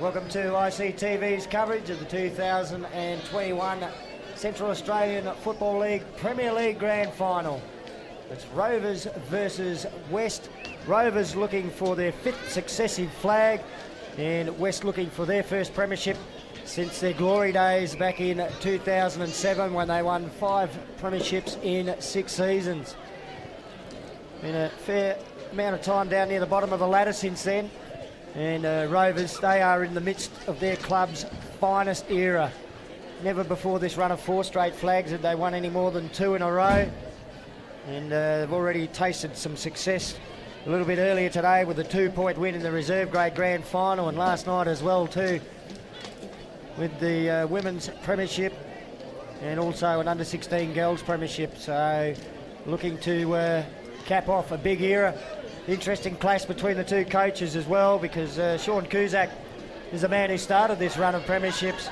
Welcome to ICTV's coverage of the 2021 Central Australian Football League Premier League Grand Final. It's Rovers versus West. Rovers looking for their 5th successive flag, and West looking for their first premiership since their glory days back in 2007 when they won 5 premierships in 6 seasons. Been a fair amount of time down near the bottom of the ladder since then. And Rovers, they are in the midst of their club's finest era. Never before this run of 4 straight flags had they won any more than 2 in a row. And they've already tasted some success a little bit earlier today with a 2-point win in the reserve grade grand final, and last night as well too with the women's premiership and also an under-16 girls premiership. So looking to cap off a big era. Interesting clash between the 2 coaches as well, because Sean Cusack is the man who started this run of premierships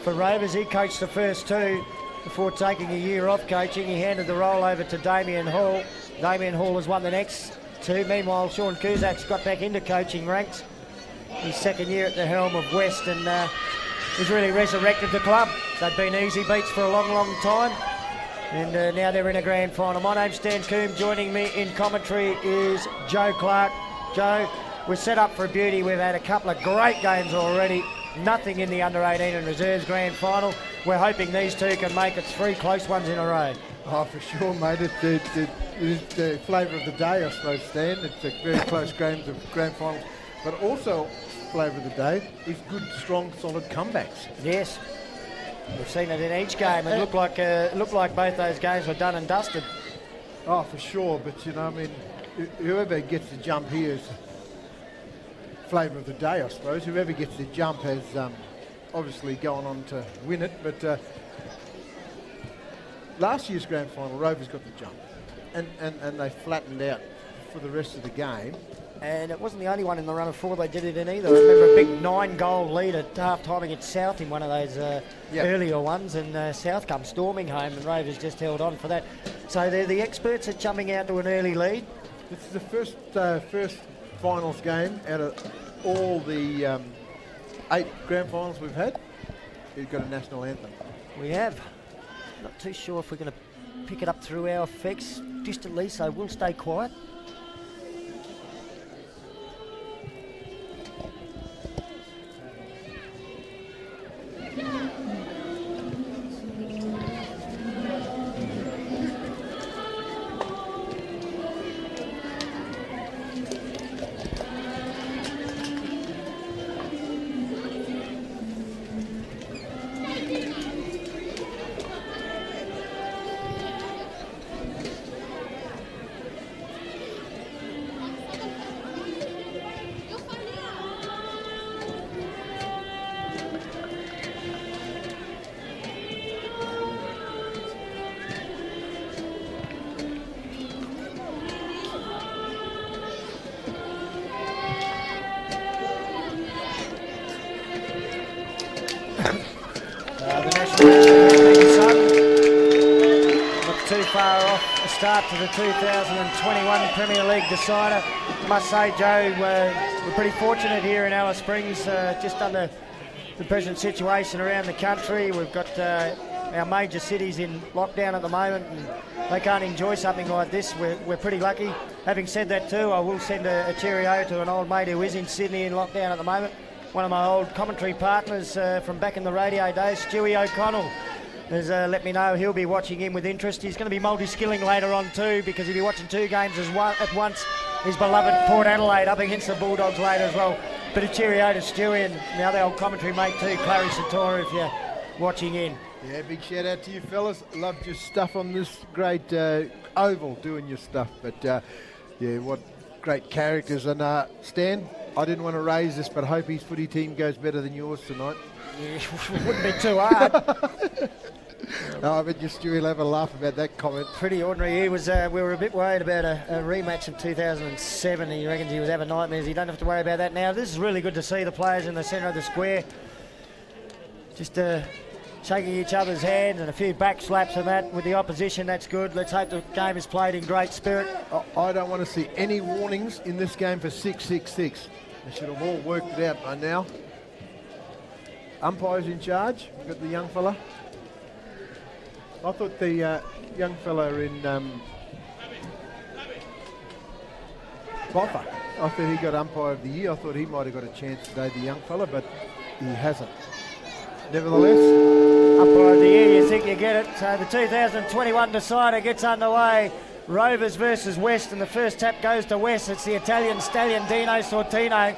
for Rovers. He coached the first 2 before taking a year off coaching. He handed the role over to Damien Hall. Damien Hall has won the next 2. Meanwhile, Sean Cusack's got back into coaching ranks. His 2nd year at the helm of West, and he's really resurrected the club. They've been easy beats for a long, long time. And now they're in a grand final. My name's Stan Coombe. Joining me in commentary is Joe Clark. Joe, we're set up for a beauty. We've had a couple of great games already. Nothing in the under-18 and reserves grand final. We're hoping these 2 can make it 3 close ones in a row. Oh, for sure, mate. It's the flavour of the day, I suppose, Stan. It's a very close games of grand finals. But also, flavour of the day is good, strong, solid comebacks. Yes. We've seen it in each game. It looked like both those games were done and dusted. Oh, for sure. But, you know, I mean, whoever gets the jump here is flavour of the day, I suppose. Whoever gets the jump has obviously gone on to win it. But last year's grand final, Rovers got the jump. And they flattened out for the rest of the game. And it wasn't the only one in the run of 4 they did it in either. I remember a big 9-goal lead at half-time against South in one of those earlier ones, and South come storming home, and Rovers just held on for that. So they're the experts at jumping out to an early lead. This is the first finals game out of all the 8 grand finals we've had. We've got a national anthem. We have. Not too sure if we're going to pick it up through our effects distantly, so we'll stay quiet. Far off the start to the 2021 Premier League decider. I must say, Joe, we're pretty fortunate here in Alice Springs, just under the present situation around the country. We've got our major cities in lockdown at the moment, and they can't enjoy something like this. We're pretty lucky. Having said that too, I will send a cheerio to an old mate who is in Sydney in lockdown at the moment. One of my old commentary partners from back in the radio days, Stewie O'Connell, has let me know he'll be watching in with interest. He's going to be multi-skilling later on too, because he'll be watching 2 games at once. His beloved Port Adelaide up against the Bulldogs later as well. Bit of cheerio to Stewie, and now the old commentary mate too, Clary Satora, if you're watching in. Yeah, big shout out to you fellas. Loved your stuff on this great oval, doing your stuff. But yeah, what great characters. And Stan, I didn't want to raise this, but I hope his footy team goes better than yours tonight. Yeah, wouldn't be too hard. No, I bet you Stewie will have a laugh about that comment. Pretty ordinary. He was. We were a bit worried about a rematch of 2007. He reckons he was having nightmares. He don't have to worry about that now. This is really good to see the players in the centre of the square. Just shaking each other's hands and a few back slaps and that with the opposition. That's good. Let's hope the game is played in great spirit. I don't want to see any warnings in this game for 6-6-6. They should have all worked it out by now. Umpires in charge. We've got the young fella. I thought the young fella in Boffa, I thought he got umpire of the year. I thought he might have got a chance today, the young fella, but he hasn't. Nevertheless, umpire of the year, you think you get it. So the 2021 decider gets underway. Rovers versus West, and the first tap goes to West. It's the Italian stallion Dino Sortino.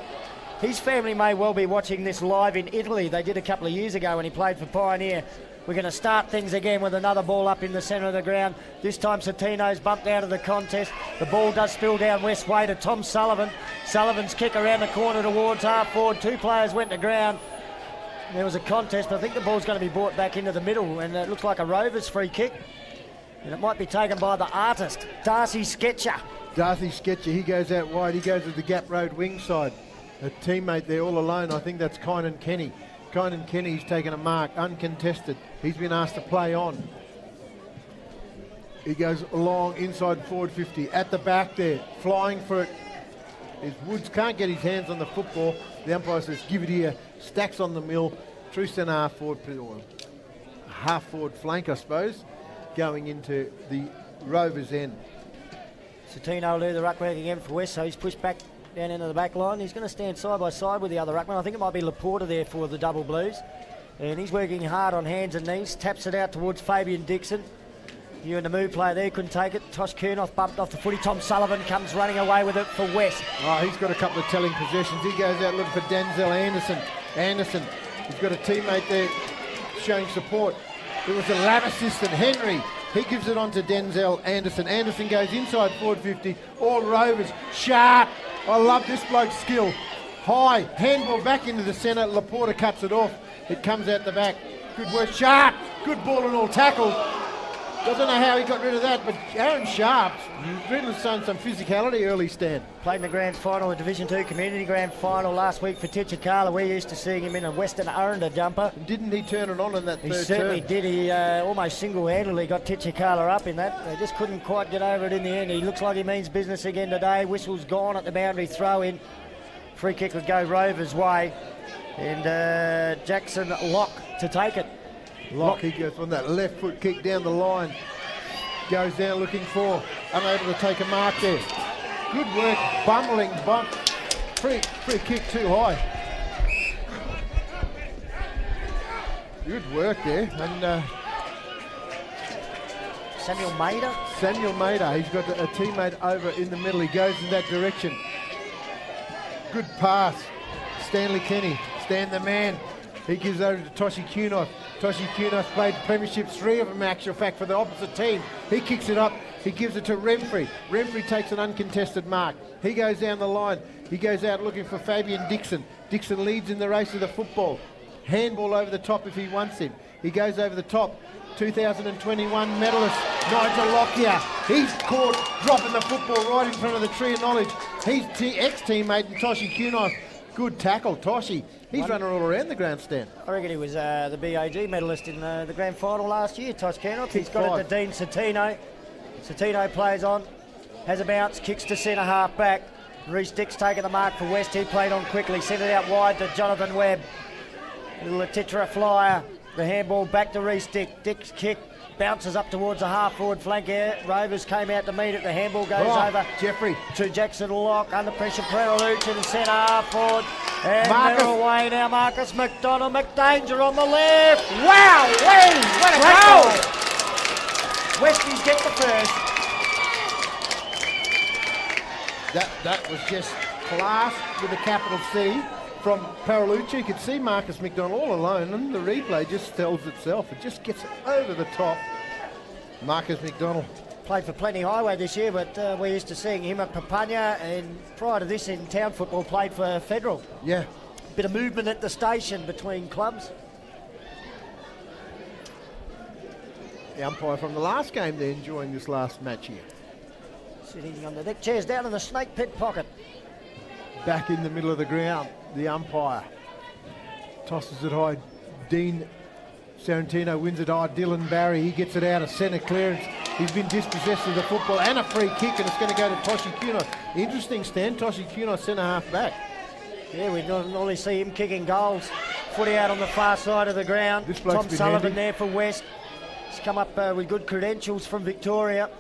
His family may well be watching this live in Italy. They did a couple of years ago when he played for Pioneer. We're going to start things again with another ball up in the centre of the ground. This time Sortino's bumped out of the contest. The ball does spill down West way to Tom Sullivan. Sullivan's kick around the corner towards half forward. Two players went to ground. There was a contest, but I think the ball's going to be brought back into the middle, and it looks like a Rovers free kick. And it might be taken by the artist, Darcy Sketcher. Darcy Sketcher, he goes out wide. He goes to the Gap Road wing side. A teammate there all alone. I think that's Kynan Kenny. Kynan Kenny's taken a mark, uncontested. He's been asked to play on. He goes along inside forward 50. At the back there, flying for it. Woods can't get his hands on the football. The umpire says, give it here. Stacks on the mill. True centre half forward, or half forward flank, I suppose, going into the Rovers end. Sortino will do the ruckwork again for West, so he's pushed back down into the back line. He's going to stand side by side with the other ruckman. I think it might be Laporta there for the double blues. And he's working hard on hands and knees. Taps it out towards Fabian Dixon. You and the move player there couldn't take it. Tosh Kernoff bumped off the footy. Tom Sullivan comes running away with it for West. Oh, he's got a couple of telling possessions. He goes out looking for Denzel Anderson. He's got a teammate there showing support. It was a lab assistant, Henry. He gives it on to Denzel Anderson. Anderson goes inside forward 50. All Rovers. Sharp. I love this bloke's skill. High. Handball back into the centre. Laporta cuts it off. It comes out the back. Good work. Sharp. Good ball and all tackled. Doesn't know how he got rid of that, but Aaron Sharp really shown some physicality early, Stan. Played in the grand final, the Division 2 Community Grand Final last week for Titchikala. We're used to seeing him in a Western Arunda jumper. And didn't he turn it on in that third He certainly turn? did. He almost single-handedly got Titchikala up in that. They just couldn't quite get over it in the end. He looks like he means business again today. Whistle's gone at the boundary throw-in. Free kick would go Rovers' way. And Jackson Locke to take it. Locke, he goes on that left foot kick down the line. Goes down looking for, unable to take a mark there. Good work, bumbling bump. Free kick too high. Good work there. And Samuel Mader. He's got a teammate over in the middle. He goes in that direction. Good pass. Stanley Kenny, Stan the man. He gives over to Toshi Kunoff. Toshi Kunoff played premierships, 3 of them actual fact for the opposite team. He kicks it up, he gives it to Remfrey. Remfrey takes an uncontested mark. He goes down the line. He goes out looking for Fabian Dixon. Dixon leads in the race of the football. Handball over the top if he wants him. He goes over the top. 2021 medalist Nigel Lockyer. He's caught dropping the football right in front of the tree of knowledge. He's ex-teammate and Toshi Kunoff. Good tackle, Toshi. He's running all around the grandstand. I reckon he was the BAG medalist in the grand final last year, Tosh Kernoff. He's got it to Dean Sortino. Sortino plays on, has a bounce, kicks to centre half back. Reece Dick's taking the mark for West. He played on quickly, sent it out wide to Jonathan Webb. Little Tetra flyer. The handball back to Reece Dick. Dick's kick bounces up towards the half-forward flank here. Rovers came out to meet it. The handball goes over Jeffrey to Jackson Locke. Under pressure, Perelucci in centre half-forward. And Marcus. they're away now. Marcus McDonald. McDanger on the left. Wow! What a goal! Westies get the first. That was just class with a capital C from Perelucci. You could see Marcus McDonald all alone, and the replay just tells itself. It just gets over the top. Marcus McDonald. Played for Plenty Highway this year, but we're used to seeing him at Papunya, and prior to this in town football played for Federal. Yeah. Bit of movement at the station between clubs. The umpire from the last game, they're enjoying this last match here. Sitting on the deck chairs down in the snake pit pocket. Back in the middle of the ground, the umpire tosses it high. Dean Sarantino wins it high. Dylan Barry, he gets it out of centre clearance. He's been dispossessed of the football and a free kick, and it's going to go to Toshi Kunoff. Interesting stand, Toshi Kunoff centre half back. Yeah, we normally see him kicking goals Footy out on the far side of the ground. This bloke's Tom been Sullivan handy. there for West. He's come up with good credentials from Victoria.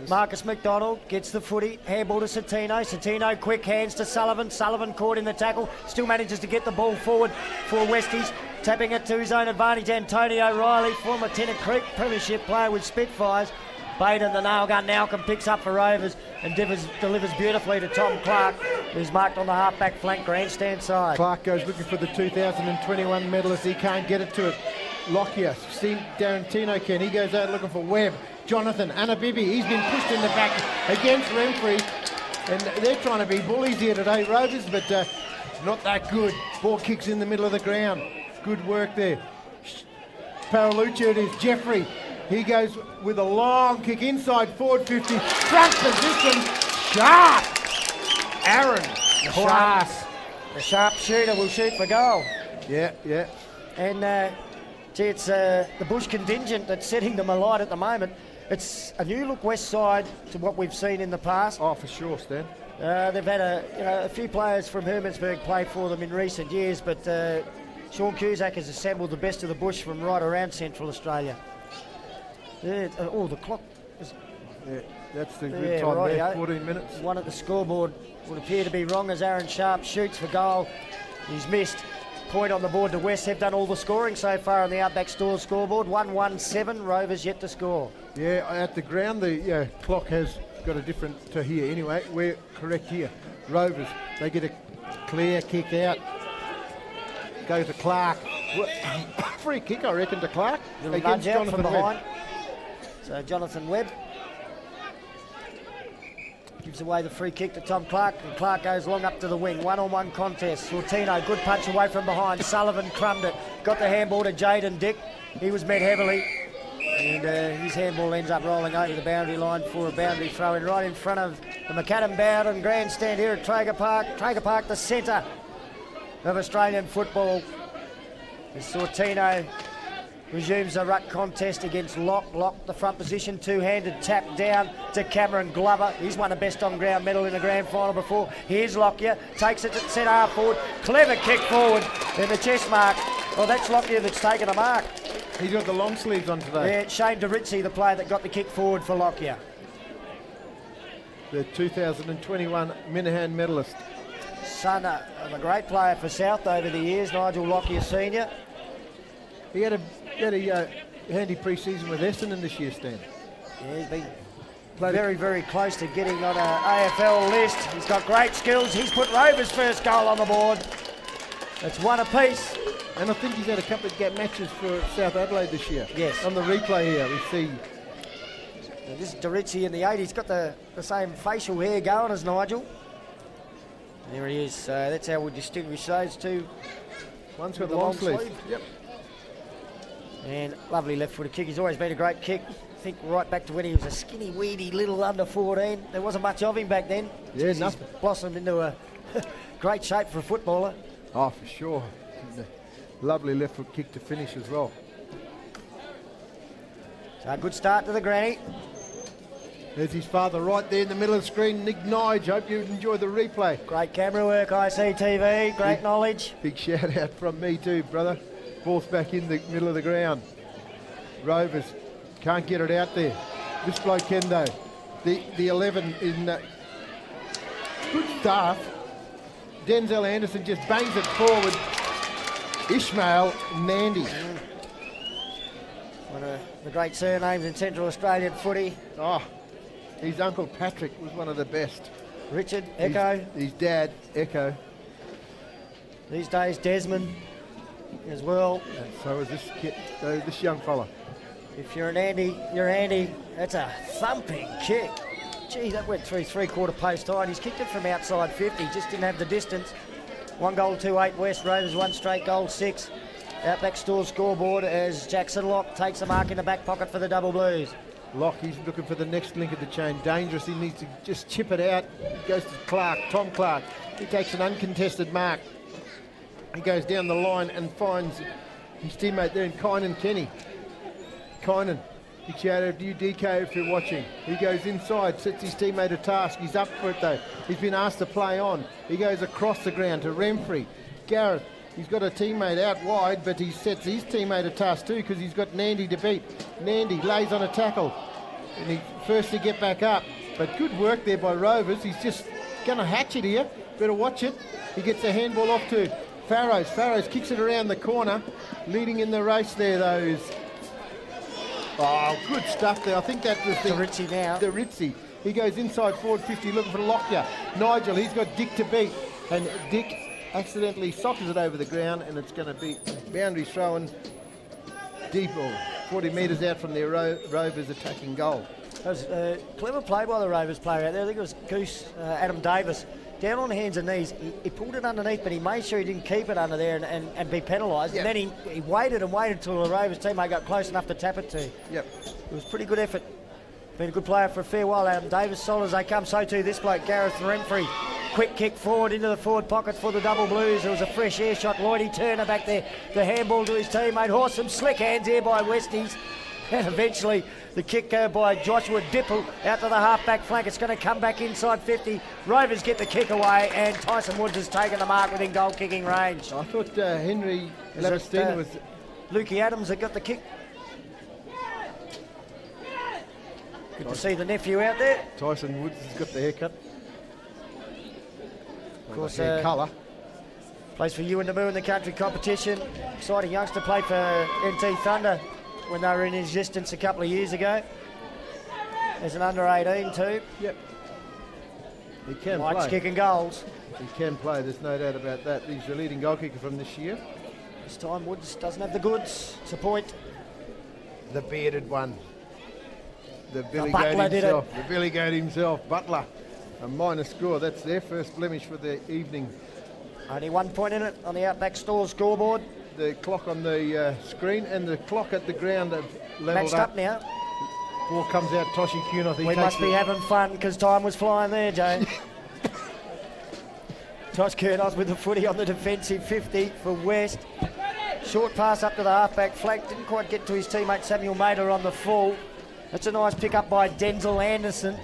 Marcus McDonald gets the footy. Handball to Satino. Satino quick hands to Sullivan. Sullivan caught in the tackle. Still manages to get the ball forward for Westies. Tapping it to his own advantage. Antonio Riley, former Tennant Creek Premiership player with Spitfires. Baden, the nail gun, Nowcombe picks up for Rovers and delivers beautifully to Tom Clark, who's marked on the half-back flank grandstand side. Clark goes looking for the 2021 medalist. He can't get it to it. Lockyer, Steve Darantino can. He goes out looking for Webb. Jonathan, Anabibi, he's been pushed in the back against Renfrey. And they're trying to be bullies here today, Rovers, but not that good. Ball kicks in the middle of the ground. Good work there. Paralucci it is. Jeffrey, he goes with a long kick inside forward 50. Front position, sharp. Aaron, class. The sharp shooter will shoot for goal. Yeah. And it's the Bush contingent that's setting them alight at the moment. It's a new look West side to what we've seen in the past. Oh, for sure, Stan. They've had a few players from Hermannsburg play for them in recent years, but Sean Cusack has assembled the best of the Bush from right around Central Australia. The clock. Yeah, that's the good time there, right, 14 minutes. One at the scoreboard would appear to be wrong as Aaron Sharp shoots for goal. He's missed. Point on the board to West. Have done all the scoring so far on the Outback Stores scoreboard. 1-1-7. Rovers yet to score. Yeah, at the ground, the clock has got a different to here. Anyway, we're correct here. Rovers, they get a clear kick out. Go to Clark. Free kick, I reckon, to Clark. Little nudge out from behind. So Jonathan Webb gives away the free kick to Tom Clark, and Clark goes long up to the wing. One-on-one contest. Sortino, good punch away from behind. Sullivan crumbed it. Got the handball to Jaden Dick. He was met heavily, and his handball ends up rolling over the boundary line for a boundary throw-in right in front of the Macadam Bowden grandstand here at Traeger Park. Traeger Park, the centre of Australian football. As Sortino resumes the ruck contest against Locke. Locke, the front position, two-handed tap down to Cameron Glover. He's won a best on ground medal in a grand final before. Here's Lockyer, takes it to centre half forward. Clever kick forward in the chest mark. Well, that's Lockyer that's taken a mark. He's got the long sleeves on today. Yeah, Shane DeRizzi, the player that got the kick forward for Lockyer. The 2021 Minahan medalist. Son of a great player for South over the years, Nigel Lockyer Senior. He had a handy pre-season with Essendon this year, Stan. Yeah, he's been very, very close to getting on an AFL list. He's got great skills. He's put Rovers' first goal on the board. It's one apiece. And I think he's had a couple of gap matches for South Adelaide this year. Yes. On the replay here, we see. Now, this is DeRizzi in the 80s. He's got the same facial hair going as Nigel. There he is. That's how we distinguish those two. One's got the long sleeve. Yep. And lovely left-footed kick. He's always been a great kick. I think right back to when he was a skinny, weedy little under 14. There wasn't much of him back then. Yeah, nothing. He's blossomed into a great shape for a footballer. Oh, for sure. Lovely left foot kick to finish as well. So a good start to the granny. There's his father right there in the middle of the screen, Nick Nige. Hope you enjoyed the replay. Great camera work, ICTV. Great knowledge. Big shout out from me too, brother. Ball's back in the middle of the ground. Rovers can't get it out there. This bloke Kendo, the 11 in good stuff. Denzel Anderson just bangs it forward. Ishmael Nandy. One of the great surnames in Central Australian footy. Oh, his uncle Patrick was one of the best. Richard, Echo. His dad, Echo. These days, Desmond as well. And so is this kid, this young fella. If you're an Andy, you're Andy. That's a thumping kick. Gee, that went through three-quarter post high. He's kicked it from outside 50, just didn't have the distance. 1 goal, 2-8 West. Rovers, 1 straight goal, 6. Outback Stores scoreboard as Jackson Locke takes a mark in the back pocket for the Double Blues. Locke, he's looking for the next link of the chain. Dangerous, he needs to just chip it out. He goes to Clark, Tom Clark. He takes an uncontested mark. He goes down the line and finds his teammate there in Kynan Kenny. Kynan, big shout out to you, DK, if you're watching. He goes inside, sets his teammate a task. He's up for it though. He's been asked to play on. He goes across the ground to Renfrey. Gareth, He's got a teammate out wide, but he sets his teammate a task too because he's got Nandy to beat. Nandy lays on a tackle, and he's first to get back up. But good work there by Rovers. He's just going to hatch it here. Better watch it. He gets the handball off to Farrows. Farrows kicks it around the corner. Leading in the race there, though, is... Oh, good stuff there. I think that was the Ritchie now. The Ritchie. He goes inside forward 50 looking for Lockyer. Nigel, he's got Dick to beat. And Dick accidentally sockers it over the ground, and it's going to be boundary throwing deep or 40 metres out from their Rovers attacking goal. That was clever play by the Rovers player out there. I think it was Goose, Adam Davis. Down on hands and knees, he pulled it underneath, but he made sure he didn't keep it under there and be penalised. Yep. And then he waited and waited till the Rovers teammate got close enough to tap it to. Yep. It was pretty good effort. Been a good player for a fair while, Adam Davis. Solid as they come, so too this bloke, Gareth Renfrey. Quick kick forward into the forward pocket for the Double Blues. It was a fresh air shot. Lloydie Turner back there. The handball to his teammate. Horsam, slick hands here by Westies. And eventually the kick by Joshua Dipple out to the half-back flank. It's going to come back inside 50. Rovers get the kick away, and Tyson Woods has taken the mark within goal-kicking range. I thought Henry Lavestina was... Lukey Adams that got the kick. Good to see the nephew out there. Tyson Woods has got the haircut. Of course, colour. Plays for Yuendamu in the country competition. Exciting youngster, played for NT Thunder when they were in existence a couple of years ago. As an under-18 too. Yep. He can Likes play. kicking goals. He can play, there's no doubt about that. He's the leading goal kicker from this year. This time Woods doesn't have the goods. It's a point. The bearded one. The Billy Butler Goat did himself. The Billy Goat himself, Butler. A minor score. That's their first blemish for the evening. Only 1 point in it on the Outback Stores scoreboard. The clock on the screen and the clock at the ground have levelled Matched up now. Ball comes out, Toshi Kunoth. We must be having fun because time was flying there, Jane. Tosh Kurnos with the footy on the defensive 50 for West. Short pass up to the half-back flank. Didn't quite get to his teammate Samuel Mader on the full. That's a nice pick up by Denzel Anderson.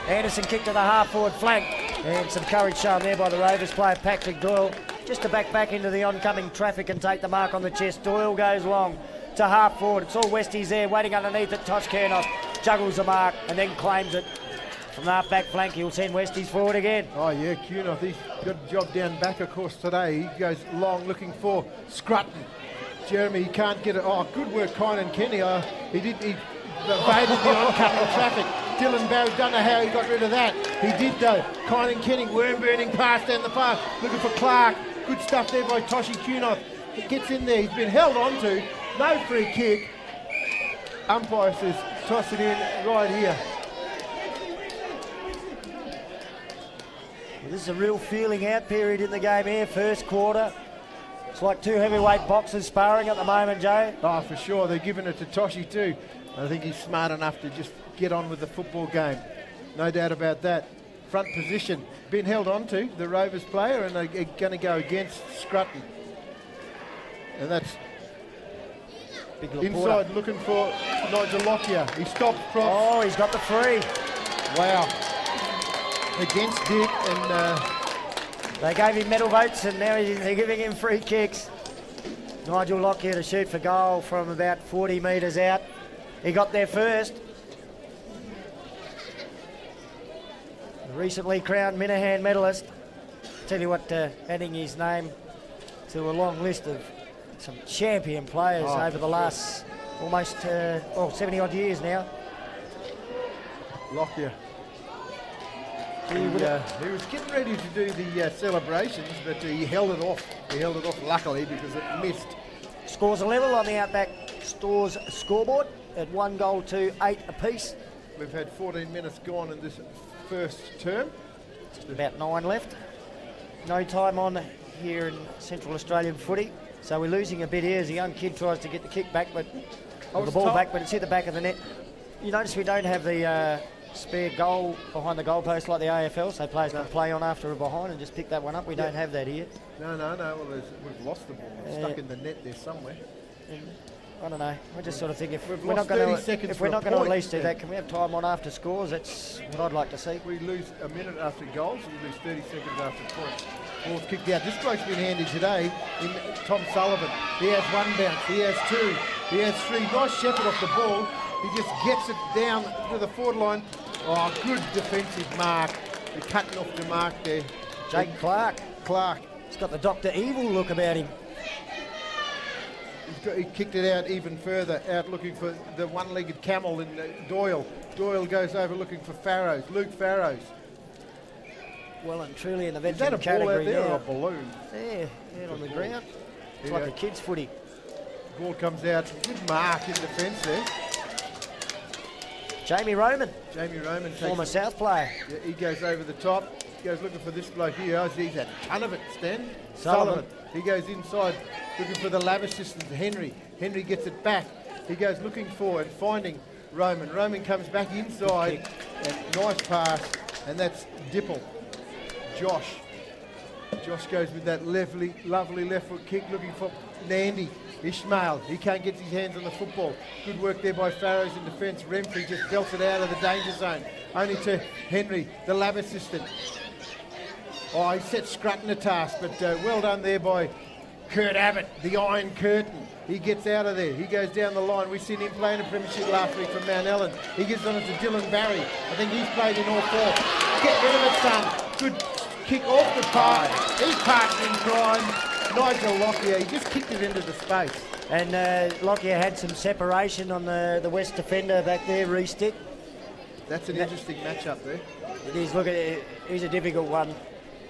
Anderson kicked to the half-forward flank. And some courage shown there by the Rovers player Patrick Doyle. Just to back into the oncoming traffic and take the mark on the chest. Doyle goes long to half-forward. It's all Westies there waiting underneath it. Tosh Kurnos juggles the mark and then claims it. From the half-back flank, he'll send Westies forward again. Oh, yeah, Kunoth, he's got a job down back, of course, today. He goes long looking for Scrutton. Jeremy, he can't get it. Oh, good work, Kynan Kenny. He evaded the oncoming traffic. Dylan Barry, don't know how he got rid of that. He did, though. Kynan Kenny, worm-burning pass down the path, looking for Clark. Good stuff there by Toshi Kunoth. He gets in there. He's been held on to. No free kick. Umpire says, toss it in right here. This is a real feeling out period in the game here, first quarter. It's like two heavyweight boxers sparring at the moment, Joe. Oh, for sure. They're giving it to Toshi too. I think he's smart enough to just get on with the football game. No doubt about that. Front position, been held on to, the Rovers player, and they're going to go against Scrutton. And that's Big inside looking for Nigel Lockyer. He stops, Prof. Oh, he's got the free. Wow. Against Dick, and they gave him medal votes and now they're giving him free kicks. Nigel Lockyer to shoot for goal from about 40 metres out. He got there first. The recently crowned Minahan medalist. Tell you what, adding his name to a long list of some champion players over the last almost 70 odd years now. Lockyer. He was getting ready to do the celebrations, but he held it off. He held it off, luckily, because it missed. Scores a level on the Outback Stores scoreboard at 1 goal to 8 apiece. We've had 14 minutes gone in this first term. Just about 9 left. No time on here in Central Australian footy. So we're losing a bit here as a young kid tries to get the kick back, but the ball back, but it's hit the back of the net. You notice we don't have the spare goal behind the goalpost like the AFL, so players can play on after a behind and just pick that one up. We don't have that here. No. Well, we've lost the ball. It's stuck in the net there somewhere. I don't know. I just sort of think if we're lost not going 30 seconds to for a at point, least do that, can we have time on after scores? That's what I'd like to see. We lose a minute after goals, and we lose 30 seconds after points. Ball's kicked out. This bloke's been handy today in Tom Sullivan. He has one bounce, he has two, he has three. Nice shepherd off the ball. He just gets it down to the forward line. Oh, good defensive mark. They're cutting off the mark there. Jake Clark. Clark. He's got the Dr. Evil look about him. He kicked it out even further, out looking for the one-legged camel in Doyle. Doyle goes over looking for Farrows, Luke Farrows. Well and truly in the Is that veteran a ball out category there now. or a balloon? Yeah, out on the ground. It's Yeah. like a kid's footy. Ball comes out. Good mark in defence there. Jamie Roman, Jamie Roman takes former South player. Yeah, he goes over the top. He goes looking for this bloke here. He's had a ton of it, Stan. Sullivan. He goes inside looking for the lab assistant, Henry. Henry gets it back. He goes looking for and finding Roman. Roman comes back inside. And nice pass. And that's Dipple. Josh. Josh goes with that lovely left foot kick looking for Nandy. Ishmael, he can't get his hands on the football. Good work there by Farrows in defence. Remfrey just belts it out of the danger zone. Only to Henry, the lab assistant. Oh, he set Scrutton a task, but well done there by Kurt Abbott, the Iron Curtain. He gets out of there. He goes down the line. We've seen him playing a premiership last week from Mount Ellen. He gives on it to Dylan Barry. I think he's played in all four. Get rid of it, son. Good kick off the park. He's parked in crime. Nigel Lockyer, he just kicked it into the space. And Lockyer had some separation on the West defender back there, Reece Dick. That's an interesting matchup there. It is. Look at it. He's a difficult one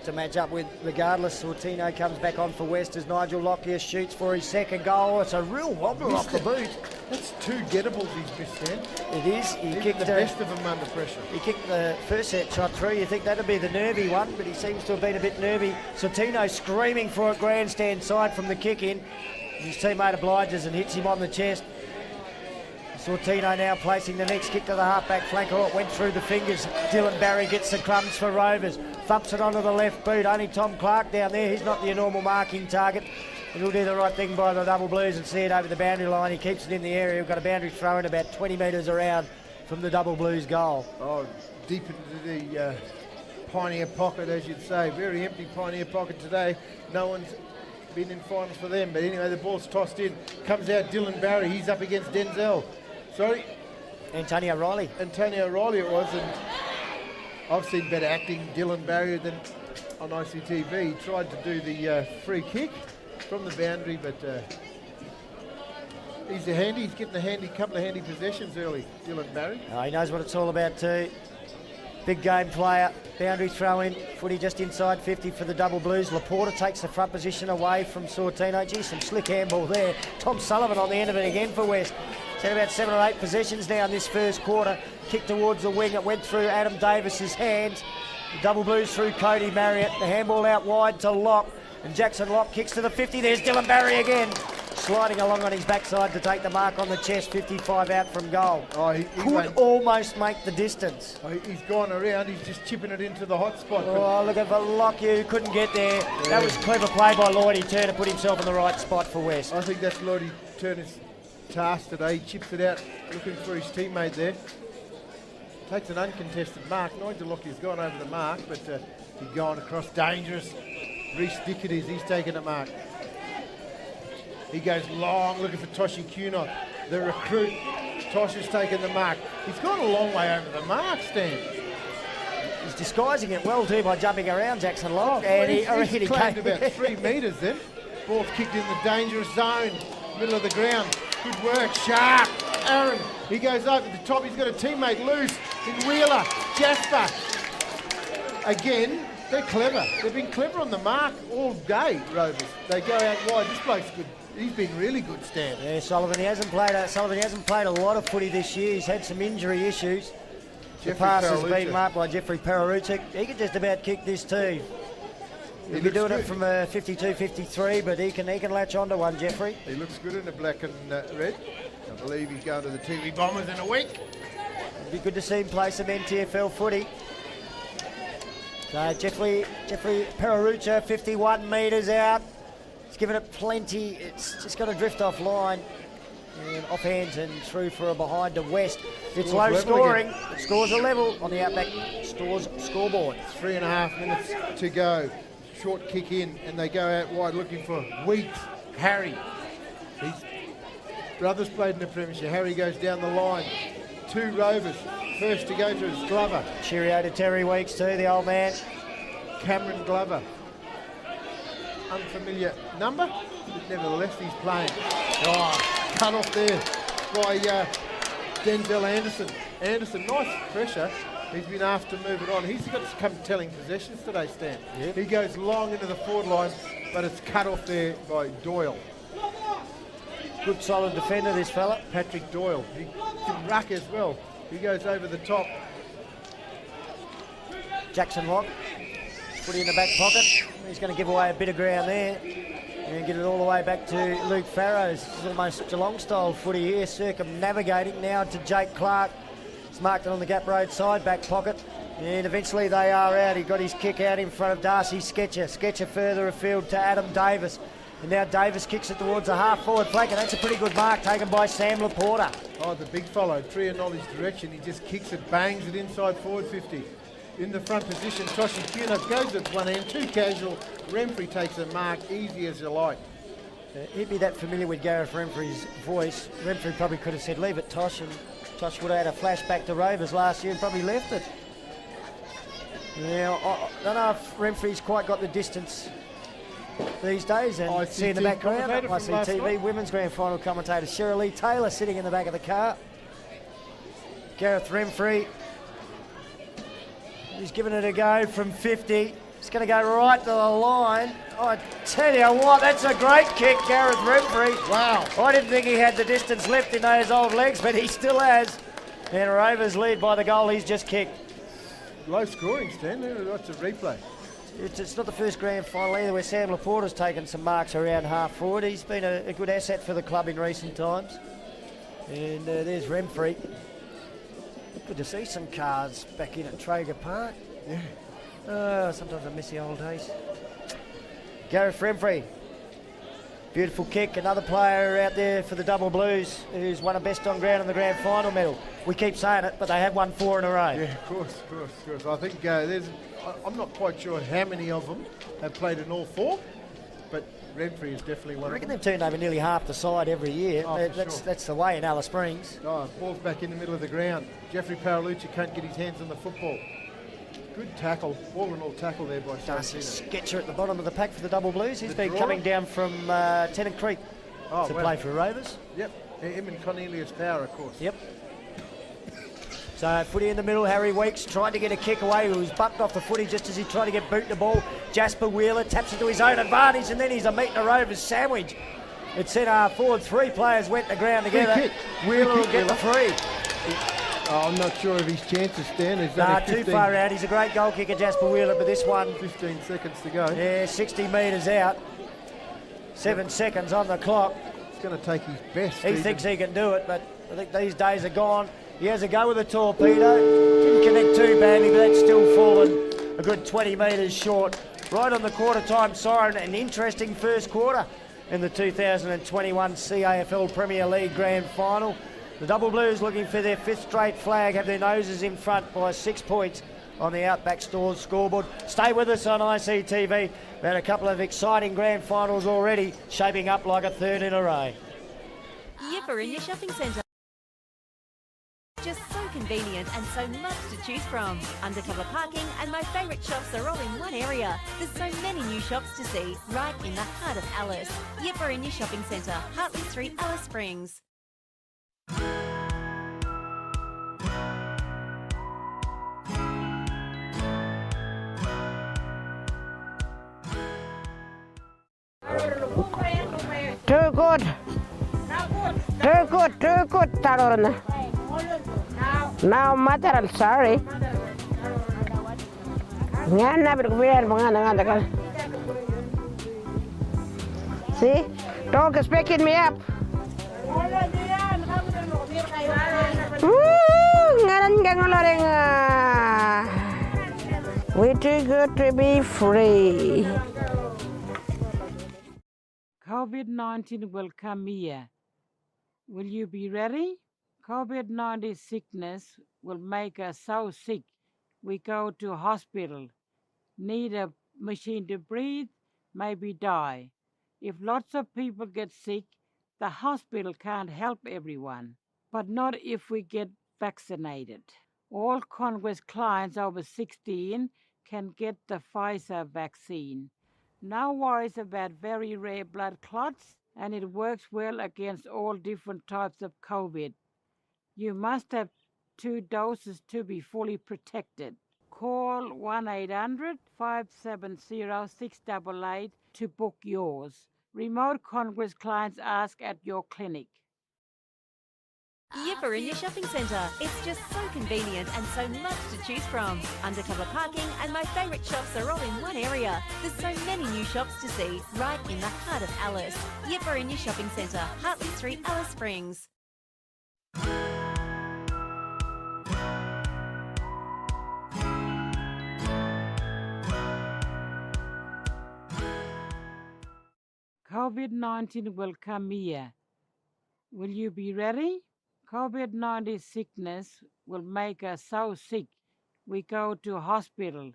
to match up with regardless. Sortino comes back on for West as Nigel Lockyer shoots for his second goal. It's a real wobbler off the boot. That's two gettables he's missed then. It is. He Even kicked the best of them under pressure. He kicked the first set shot through. You think that'd be the nervy one, but he seems to have been a bit nervy. Sortino screaming for a grandstand side from the kick in. His teammate obliges and hits him on the chest. Sortino now placing the next kick to the halfback flanker. Oh, it went through the fingers. Dylan Barry gets the crumbs for Rovers. Thumps it onto the left boot. Only Tom Clark down there. He's not your normal marking target. He'll do the right thing by the double blues and see it over the boundary line. He keeps it in the area. We've got a boundary throw in about 20 metres around from the double blues goal. Oh, deep into the Pioneer pocket, as you'd say. Very empty Pioneer pocket today. No one's been in finals for them. But anyway, the ball's tossed in. Comes out Dylan Barry. He's up against Denzel. Sorry? Antonio Riley. Antonio Riley it was. And I've seen better acting Dylan Barry than on ICTV. He tried to do the free kick from the boundary, but he's getting a couple of handy possessions early, Dylan Barry. Oh, he knows what it's all about too. Big game player, boundary throw in, footy just inside 50 for the double blues. Laporta takes the front position away from Sortino. Gee, some slick handball there. Tom Sullivan on the end of it again for West. It's had about 7 or 8 possessions now in this first quarter. Kick towards the wing, it went through Adam Davis's hands. The double blues through Cody Marriott. The handball out wide to Locke. And Jackson Locke kicks to the 50. There's Dylan Barry again. Sliding along on his backside to take the mark on the chest. 55 out from goal. Oh, he could almost make the distance. Oh, he's gone around. He's just chipping it into the hot spot. Oh, look at Lockyer who couldn't get there. Yeah. That was clever play by Lloydie Turner. Put himself in the right spot for West. I think that's Lloydie Turner's task today. He chips it out looking for his teammate there. Takes an uncontested mark. Nigel Lockyer's gone over the mark, but he's gone across dangerous. Reece Dick it is. He's taken a mark. He goes long looking for Toshi Cunott, the recruit. Tosh has taken the mark. He's gone a long way over the mark, Stan. He's disguising it well too by jumping around Jackson Locke. Oh, and he claimed about 3 metres then. Ball's kicked in the dangerous zone, middle of the ground. Good work, sharp. Aaron, he goes over the top. He's got a teammate loose in Wheeler. Jasper. Again, they're clever. They've been clever on the mark all day, Rovers. They go out wide. This bloke's good. He's been really good, Stan. Yeah, Sullivan. He hasn't played a lot of footy this year. He's had some injury issues. The pass has been marked by Jeffrey Pararucic. He could just about kick this too. He'll be doing it from 52-53, but he can latch onto one, Jeffrey. He looks good in the black and red. I believe he's going to the TV Bombers in a week. It'd be good to see him play some NTFL footy. So Jeffrey Pararucic, 51 metres out. He's given it plenty. It's just got to drift off line. And off hands and through for a behind to West. It's low scoring. It scores a level on the Outback Stores scoreboard. 3.5 minutes to go. short kick in, and they go out wide looking for Weeks. Harry. His brothers played in the Premiership. Harry goes down the line. 2 Rovers. First to go to is Glover. Cheerio to Terry Weeks too, the old man. Cameron Glover. Unfamiliar number, but nevertheless he's playing. Oh, cut off there by Denzel Anderson. Anderson, nice pressure. He's been asked to move it on. He's got some telling possessions today, Stan. Yep. He goes long into the forward line, but it's cut off there by Doyle. Good solid defender, this fella. Patrick Doyle. He can ruck as well. He goes over the top. Jackson Rock, footy in the back pocket. He's going to give away a bit of ground there and get it all the way back to Luke Farrows. This is almost Geelong style footy here, circumnavigating now to Jake Clark. He's marked it on the Gap Road side, back pocket. And eventually they are out. He got his kick out in front of Darcy Sketcher. Sketcher further afield to Adam Davis. And now Davis kicks it towards the half-forward flank, and that's a pretty good mark taken by Sam Laporta. Oh, the big fellow, Tria Nolly's direction. He just kicks it, bangs it inside forward 50. In the front position, Toshi Kuna goes at one end, too casual. Renfrey takes a mark, easy as you like. He'd be that familiar with Gareth Renfrey's voice. Renfrey probably could have said, leave it, Tosh, and Tosh would have had a flashback to Rovers last year and probably left it. Now, I don't know if Renfrey's quite got the distance these days, and see in the background, ICTV Women's Grand Final commentator Cheryl Lee Taylor sitting in the back of the car. Gareth Renfrey, he's giving it a go from 50. He's going to go right to the line. I tell you what, that's a great kick, Gareth Renfrey. Wow. I didn't think he had the distance left in those old legs, but he still has. And Rovers lead by the goal he's just kicked. Low scoring, Stan. That's a replay. It's not the first grand final either where Sam Laporta's taken some marks around half forward. He's been a good asset for the club in recent times. And there's Renfrey. Good to see some cars back in at Traeger Park. Yeah. Sometimes I miss the old days. Gareth Renfrey. Beautiful kick. Another player out there for the Double Blues who's won a best on ground in the grand final medal. We keep saying it, but they have won 4 in a row. Yeah, of course. I think I'm not quite sure how many of them have played in all 4, but Renfrey is definitely one of them. I reckon they've turned over nearly half the side every year. That's the way in Alice Springs. Oh, ball's back in the middle of the ground. Jeffrey Paralucci can't get his hands on the football. Good tackle, all in all tackle there by Darcy Sketcher at the bottom of the pack for the Double Blues. He's been coming down from Tennant Creek to play for Rovers. Yep, him and Cornelius Power, of course. Yep. So footy in the middle, Harry Weeks trying to get a kick away. He was bumped off the footy just as he tried to get boot the ball. Jasper Wheeler taps it to his own advantage, and then he's a meat and a Rovers sandwich. It sent our forward 3 players went to ground together. Wheeler will get the free. I'm not sure of his chances, Stan. Too far out. He's a great goal kicker, Jasper Wheeler, but this one... 15 seconds to go. Yeah, 60 metres out. 7 seconds on the clock. He's going to take his best. He thinks he can do it, but I think these days are gone. He has a go with a torpedo. Didn't connect too badly, but that's still fallen a good 20 metres short. Right on the quarter time siren. An interesting first quarter in the 2021 CAFL Premier League Grand Final. The Double Blues looking for their 5th straight flag, have their noses in front by 6 points on the Outback Stores scoreboard. Stay with us on ICTV. We've had a couple of exciting grand finals already, shaping up like a 3rd in a row. Yipper in your shopping centre. Just so convenient and so much to choose from. Undercover parking and my favourite shops are all in one area. There's so many new shops to see right in the heart of Alice. Yipper in your shopping centre, Hartley Street, Alice Springs. Too good. Too good, Tarona. Now, material, sorry. See, dog is picking me up. We're too good to be free. COVID-19 will come here. Will you be ready? COVID-19 sickness will make us so sick. We go to hospital, need a machine to breathe, maybe die. If lots of people get sick, the hospital can't help everyone. But not if we get vaccinated. All Congress clients over 16 can get the Pfizer vaccine. No worries about very rare blood clots, and it works well against all different types of COVID. You must have 2 doses to be fully protected. Call 1-800-570-688 to book yours. Remote Congress clients ask at your clinic. Yipper in your shopping centre. It's just so convenient and so much to choose from. Undercover parking and my favourite shops are all in one area. There's so many new shops to see right in the heart of Alice. Yipper in your shopping centre, Hartley Street, Alice Springs. COVID-19 will come here. Will you be ready? COVID-19 sickness will make us so sick we go to hospital,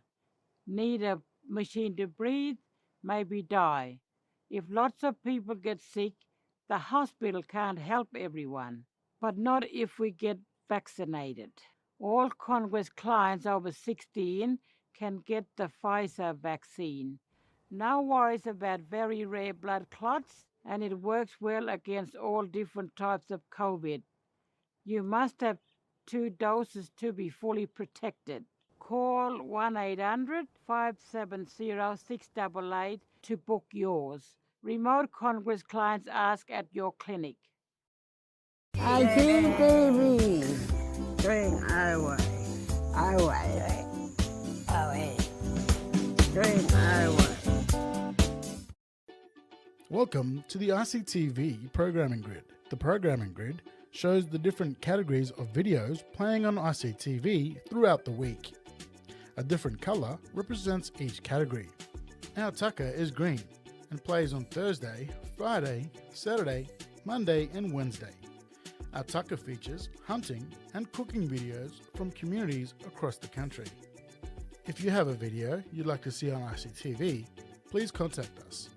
need a machine to breathe, maybe die. If lots of people get sick, the hospital can't help everyone. But not if we get vaccinated. All Congress clients over 16 can get the Pfizer vaccine. No worries about very rare blood clots, and it works well against all different types of COVID. You must have 2 doses to be fully protected. Call 1-800-570-688 to book yours. Remote Congress clients ask at your clinic. ICTV. String Iowa. String Iowa. Welcome to the ICTV Programming Grid. The Programming Grid shows the different categories of videos playing on ICTV throughout the week. A different colour represents each category. Our tucker is green and plays on Thursday, Friday, Saturday, Monday and Wednesday. Our tucker features hunting and cooking videos from communities across the country. If you have a video you'd like to see on ICTV, please contact us.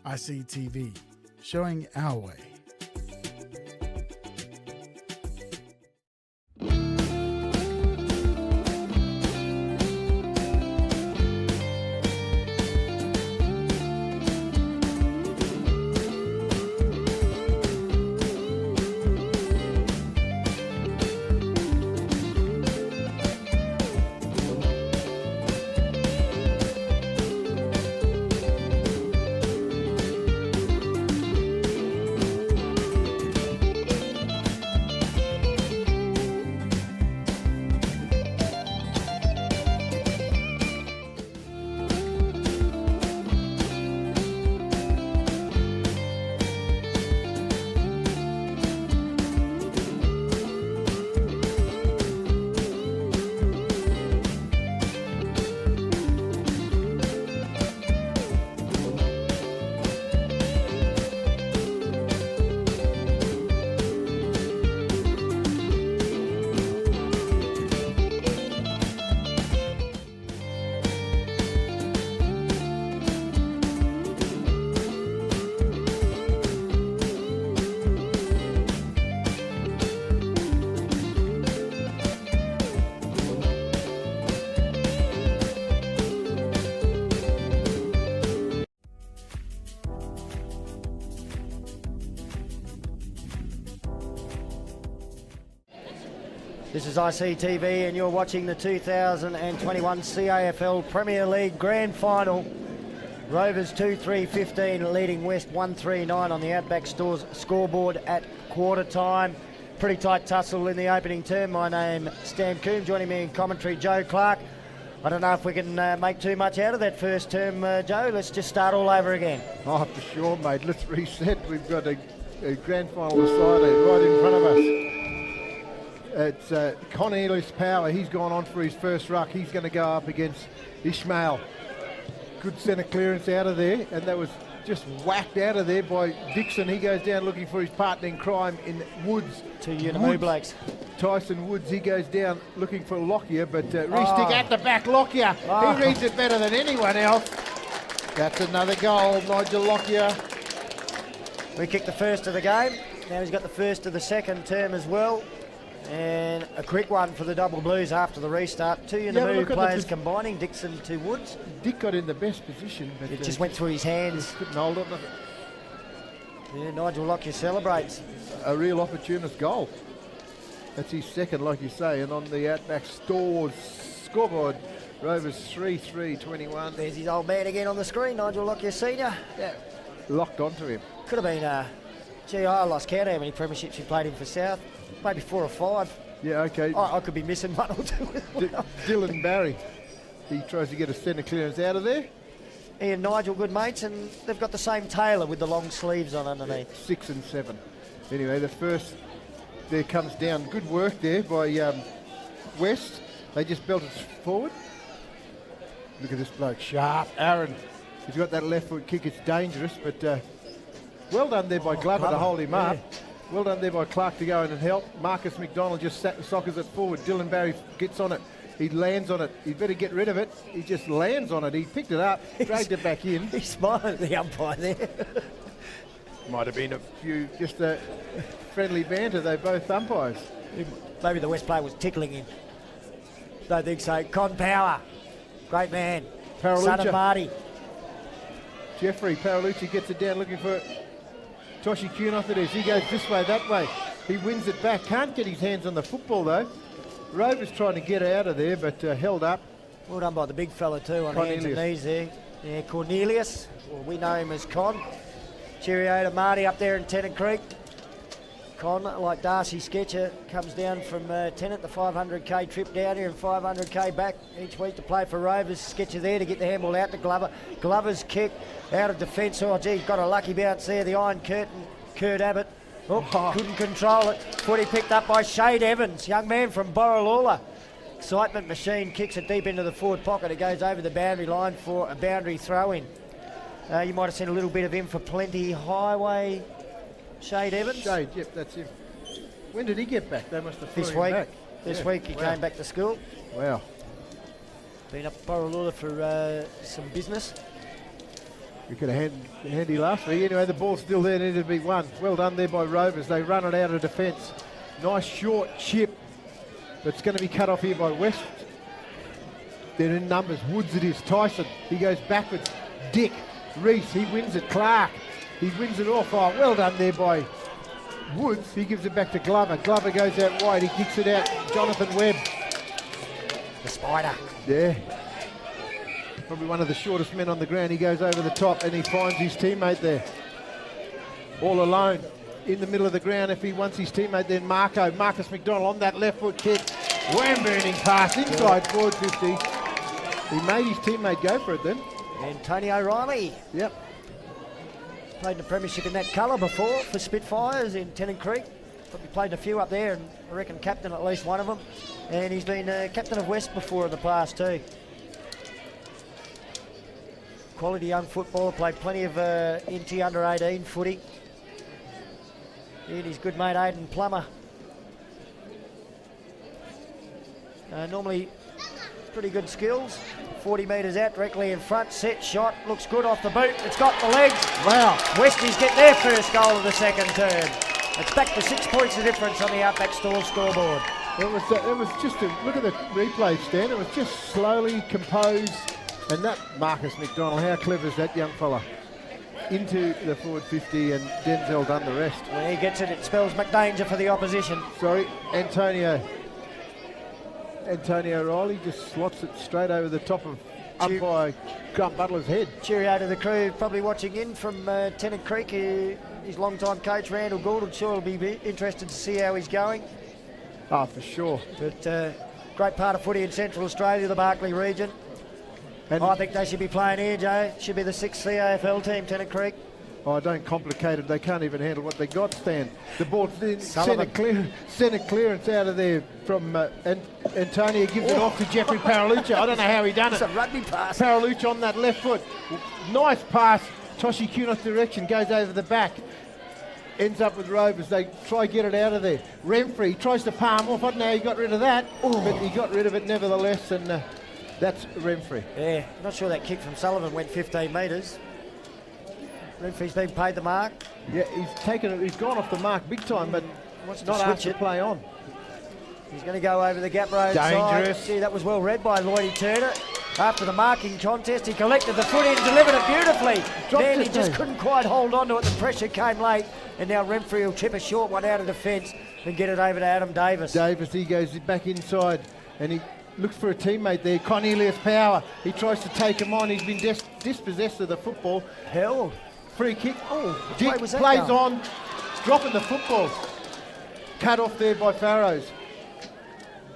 ICTV, showing our way. This is ICTV and you're watching the 2021 CAFL Premier League Grand Final. Rovers 2-3-15 leading West 1-3-9 on the Outback Stores scoreboard at quarter time. Pretty tight tussle in the opening term. My name Stan Coombe, joining me in commentary Joe Clark. I don't know if we can make too much out of that first term, Joe. Let's just start all over again. Oh, for sure, mate. Let's reset. We've got a grand final decided right in front of us. It's Cornelius Power. He's gone on for his first ruck. He's going to go up against Ishmael. Good centre clearance out of there, and that was just whacked out of there by Dixon. He goes down looking for his partner in crime in Woods. 2 Unimoo Blakes. Tyson Woods, he goes down looking for Lockyer, but re-stick at the back, Lockyer. He reads it better than anyone else. That's another goal, Nigel Lockyer. We kicked the first of the game. Now he's got the first of the second term as well. And a quick one for the Double Blues after the restart. 2 Unimoo players combining, Dixon to Woods. Dick got in the best position, but it just went through his hands. Couldn't hold it. Yeah, Nigel Lockyer celebrates. A real opportunist goal. That's his second, like you say, and on the Outback Stores scoreboard, Rovers 3-3-21. There's his old man again on the screen, Nigel Lockyer Senior. Yeah, locked onto him. Could have been, gee, I lost count how many premierships he played in for South. Maybe 4 or 5. Yeah, okay. I could be missing 1 or 2 as well. Dylan Barry, he tries to get a centre clearance out of there. He and Nigel good mates, and they've got the same tailor with the long sleeves on underneath. Yeah, 6 and 7. Anyway, the first there comes down. Good work there by West. They just belted forward. Look at this bloke, sharp. Aaron, he's got that left foot kick. It's dangerous, but well done there by Glover to hold him up. Well done there by Clark to go in and help. Marcus McDonald just sockers it forward. Dylan Barry gets on it. He lands on it. He better get rid of it. He just lands on it. He picked it up, dragged it back in. He's smiling at the umpire there. Might have been a few, just a friendly banter. They both umpires. Maybe the West player was tickling him. Don't think so. Con Power, great man. Paralucci. Son of Marty. Jeffrey Paralucci gets it down looking for Toshi Kunoth. It is. He goes this way, that way. He wins it back. Can't get his hands on the football though. Rovers trying to get out of there, but held up. Well done by the big fella too on hands and knees there. Yeah, Cornelius. Well, we know him as Con. Cheerio to Marty up there in Tennant Creek. Con, like Darcy Sketcher, comes down from Tennant, the 500k trip down here and 500k back each week to play for Rovers. Sketcher there to get the handball out to Glover. Glover's kick out of defence. Oh, gee, got a lucky bounce there. The Iron Curtain, Kurt Abbott. Oh, couldn't control it. Footy picked up by Shade Evans, young man from Borroloola. Excitement machine kicks it deep into the forward pocket. It goes over the boundary line for a boundary throw-in. You might have seen a little bit of him for Plenty Highway. Shade Evans? Shade, yep, that's him. When did he get back? They must have this thrown week. Him back. This week he came back to school. Wow. Been up Borroloola for some business. We could have handy last week. Anyway, the ball's still there, needed to be won. Well done there by Rovers. They run it out of defence. Nice short chip, but it's going to be cut off here by West. They're in numbers. Woods it is. Tyson, he goes backwards. Dick, Reese, he wins it. Clark, he wins it off. Oh, well done there by Woods. He gives it back to Glover. Glover goes out wide. He kicks it out. Jonathan Webb. The Spider. Yeah. Probably one of the shortest men on the ground. He goes over the top and he finds his teammate there. All alone in the middle of the ground. If he wants his teammate, then Marcus McDonald on that left foot kick. Wham-burning pass inside forward 50. He made his teammate go for it then. And Tony O'Reilly. Yep. Played in the premiership in that colour before for Spitfires in Tennant Creek. Probably played a few up there and I reckon captain at least one of them. And he's been captain of West before in the past too. Quality young footballer, played plenty of NT under 18 footy. And his good mate Aidan Plummer. Normally pretty good skills. 40 metres out, directly in front, set shot, looks good off the boot, it's got the legs. Wow. Westies get their first goal of the second term. It's back to 6 points of difference on the Outback Store scoreboard. It was just a look at the replay, Stan. It was just slowly composed. And that Marcus McDonald, how clever is that young fella? Into the forward 50 and Denzel done the rest. When he gets it, it spells McDanger for the opposition. Sorry, Antonio O'Reilly just slots it straight over the top of umpire Grant Butler's head. Cheerio to the crew, probably watching in from Tennant Creek. His long-time coach, Randall Gould, I'm sure will be interested to see how he's going. Oh, for sure. But great part of footy in Central Australia, the Barkly region. And I think they should be playing here, Joe. Should be the 6th CAFL team, Tennant Creek. Oh, don't complicate it. They can't even handle what they got, Stan. The ball's in centre clearance out of there from Antonio. Gives it off to Jeffrey Paralucci. I don't know how he done it. It's a rugby pass. Paralucci on that left foot. Nice pass Toshi Kunot direction, goes over the back. Ends up with Rovers. They try get it out of there. Renfrey tries to palm off. I don't know how he got rid of that, but he got rid of it nevertheless, and that's Renfrey. Yeah, not sure that kick from Sullivan went 15 metres. Renfrey's been paid the mark. Yeah, he's gone off the mark big time, but Wants to not asked switch to it. play on. He's going to go over the gap road Dangerous. side. See, that was well read by Lloydie Turner. After the marking contest, he collected the footy and delivered it beautifully. Then he just couldn't quite hold on to it. The pressure came late, and now Renfrey will chip a short one out of defence and get it over to Adam Davis. He goes back inside, and he looks for a teammate there. Cornelius Power. He tries to take him on. He's been dispossessed of the football. Held. Free kick. Play was that plays going? on, dropping the football. Cut off there by Farrows.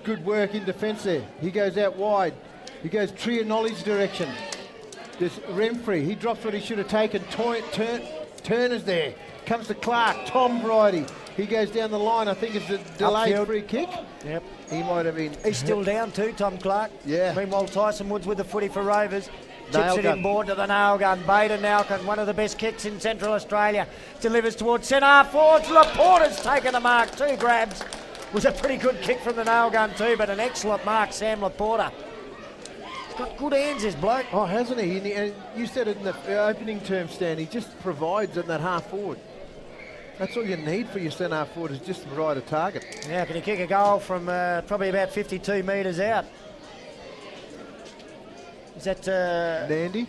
Good work in defence there. He goes out wide. He goes Trianoli's direction. There's Renfrey. He drops what he should have taken. Turner's there. Comes to Clark. Tom Bridie. He goes down the line. I think it's a delayed Upfield. free kick. Yep. He might have been. He's still down too, Tom Clark. Yeah. Meanwhile, Tyson Woods with the footy for Rovers. Chips Nail it gun. inboard to the nail gun. Baden Nalkin, one of the best kicks in Central Australia. Delivers towards centre half forwards. Laporta's taken the mark. 2 grabs. Was a pretty good kick from the nail gun too, but an excellent mark, Sam Laporta. He's got good hands, this bloke. Oh, hasn't he? And you said it in the opening term, Stan. He just provides in that half forward. That's all you need for your centre half forward, is just to provide a target. Now, can he kick a goal from probably about 52 metres out? Is that Nandy?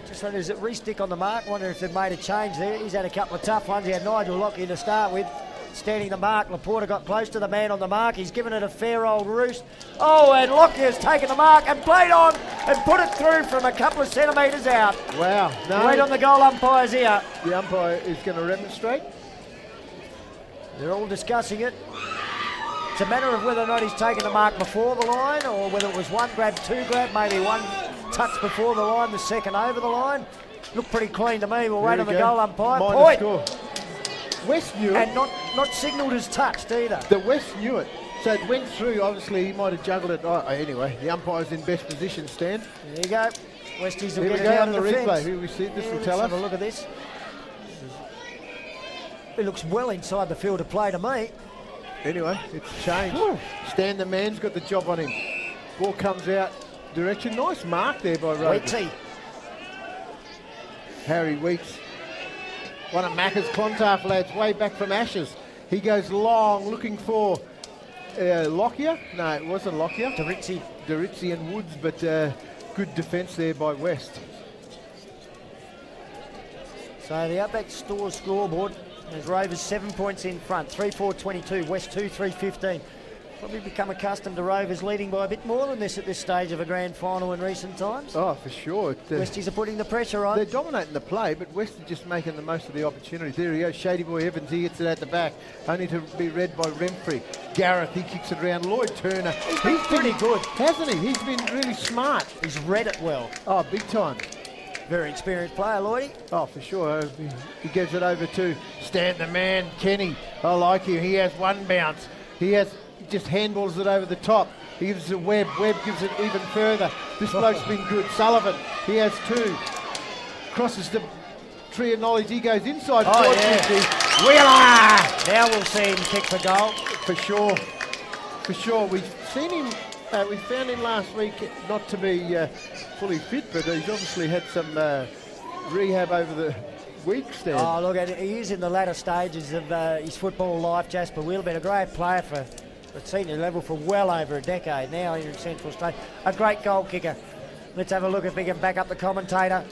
just wonder, is it Reestick on the mark? Wonder if they've made a change there. He's had a couple of tough ones. He had Nigel Lockyer to start with, standing the mark. Laporta got close to the man on the mark. He's given it a fair old roost. Oh, and Lockyer's taken the mark and played on and put it through from a couple of centimetres out. Wow. No, Wait on the goal umpire's ear. the umpire is going to remonstrate. They're all discussing it. It's a matter of whether or not he's taken the mark before the line, or whether it was 1 grab, 2 grab, maybe 1 touch before the line, the second over the line. Looked pretty clean to me. We'll wait on the goal umpire. Minor Point. score. West knew it. And not signalled as touched either. The West knew it. So it went through. Obviously, he might have juggled it. Oh, anyway, the umpire's in best position, Stan. There you go. Westies will Here we get it go out on of the the replay. fence. Who we see, this will Let's tell have us. a look at this. It looks well inside the field of play to me. Anyway, it's changed. Stan the man's got the job on him. Ball comes out. Direction. Nice mark there by Rovers. Weeksy. Harry Weeks. One of Macca's Clontarf lads, way back from Ashes. He goes long, looking for Lockyer. No, it wasn't Lockyer. Doritzi and Woods, but good defence there by West. So the Outback Store scoreboard has Rovers 7 points in front, 3-4-22, West 2-3-15. Probably become accustomed to Rovers leading by a bit more than this at this stage of a grand final in recent times. Oh, for sure. Westies are putting the pressure on. They're dominating the play, but West are just making the most of the opportunities. There he goes, Shady Boy Evans, he hits it at the back, only to be read by Renfrey. Gareth, he kicks it around. Lloyd Turner, he's been pretty good, hasn't he? He's been really smart. He's read it well. Oh, big time. Very experienced player, Lloydie. Oh, for sure. He gives it over to Stan the man, Kenny. I like him. He has one bounce. He just handballs it over the top. He gives it to Webb. Webb gives it even further. This bloke's been good. Sullivan, he has 2. Crosses the tree of knowledge. He goes inside. Oh, yeah. Wheeler! Now we'll see him kick for goal. For sure. For sure. We've seen him. We found him last week not to be fully fit, but he's obviously had some rehab over the week, Stan. Oh, look, he is in the latter stages of his football life, Jasper Wheeler. Been a great player for at senior level for well over a decade now here in Central State. A great goal kicker. Let's have a look if we can back up the commentator.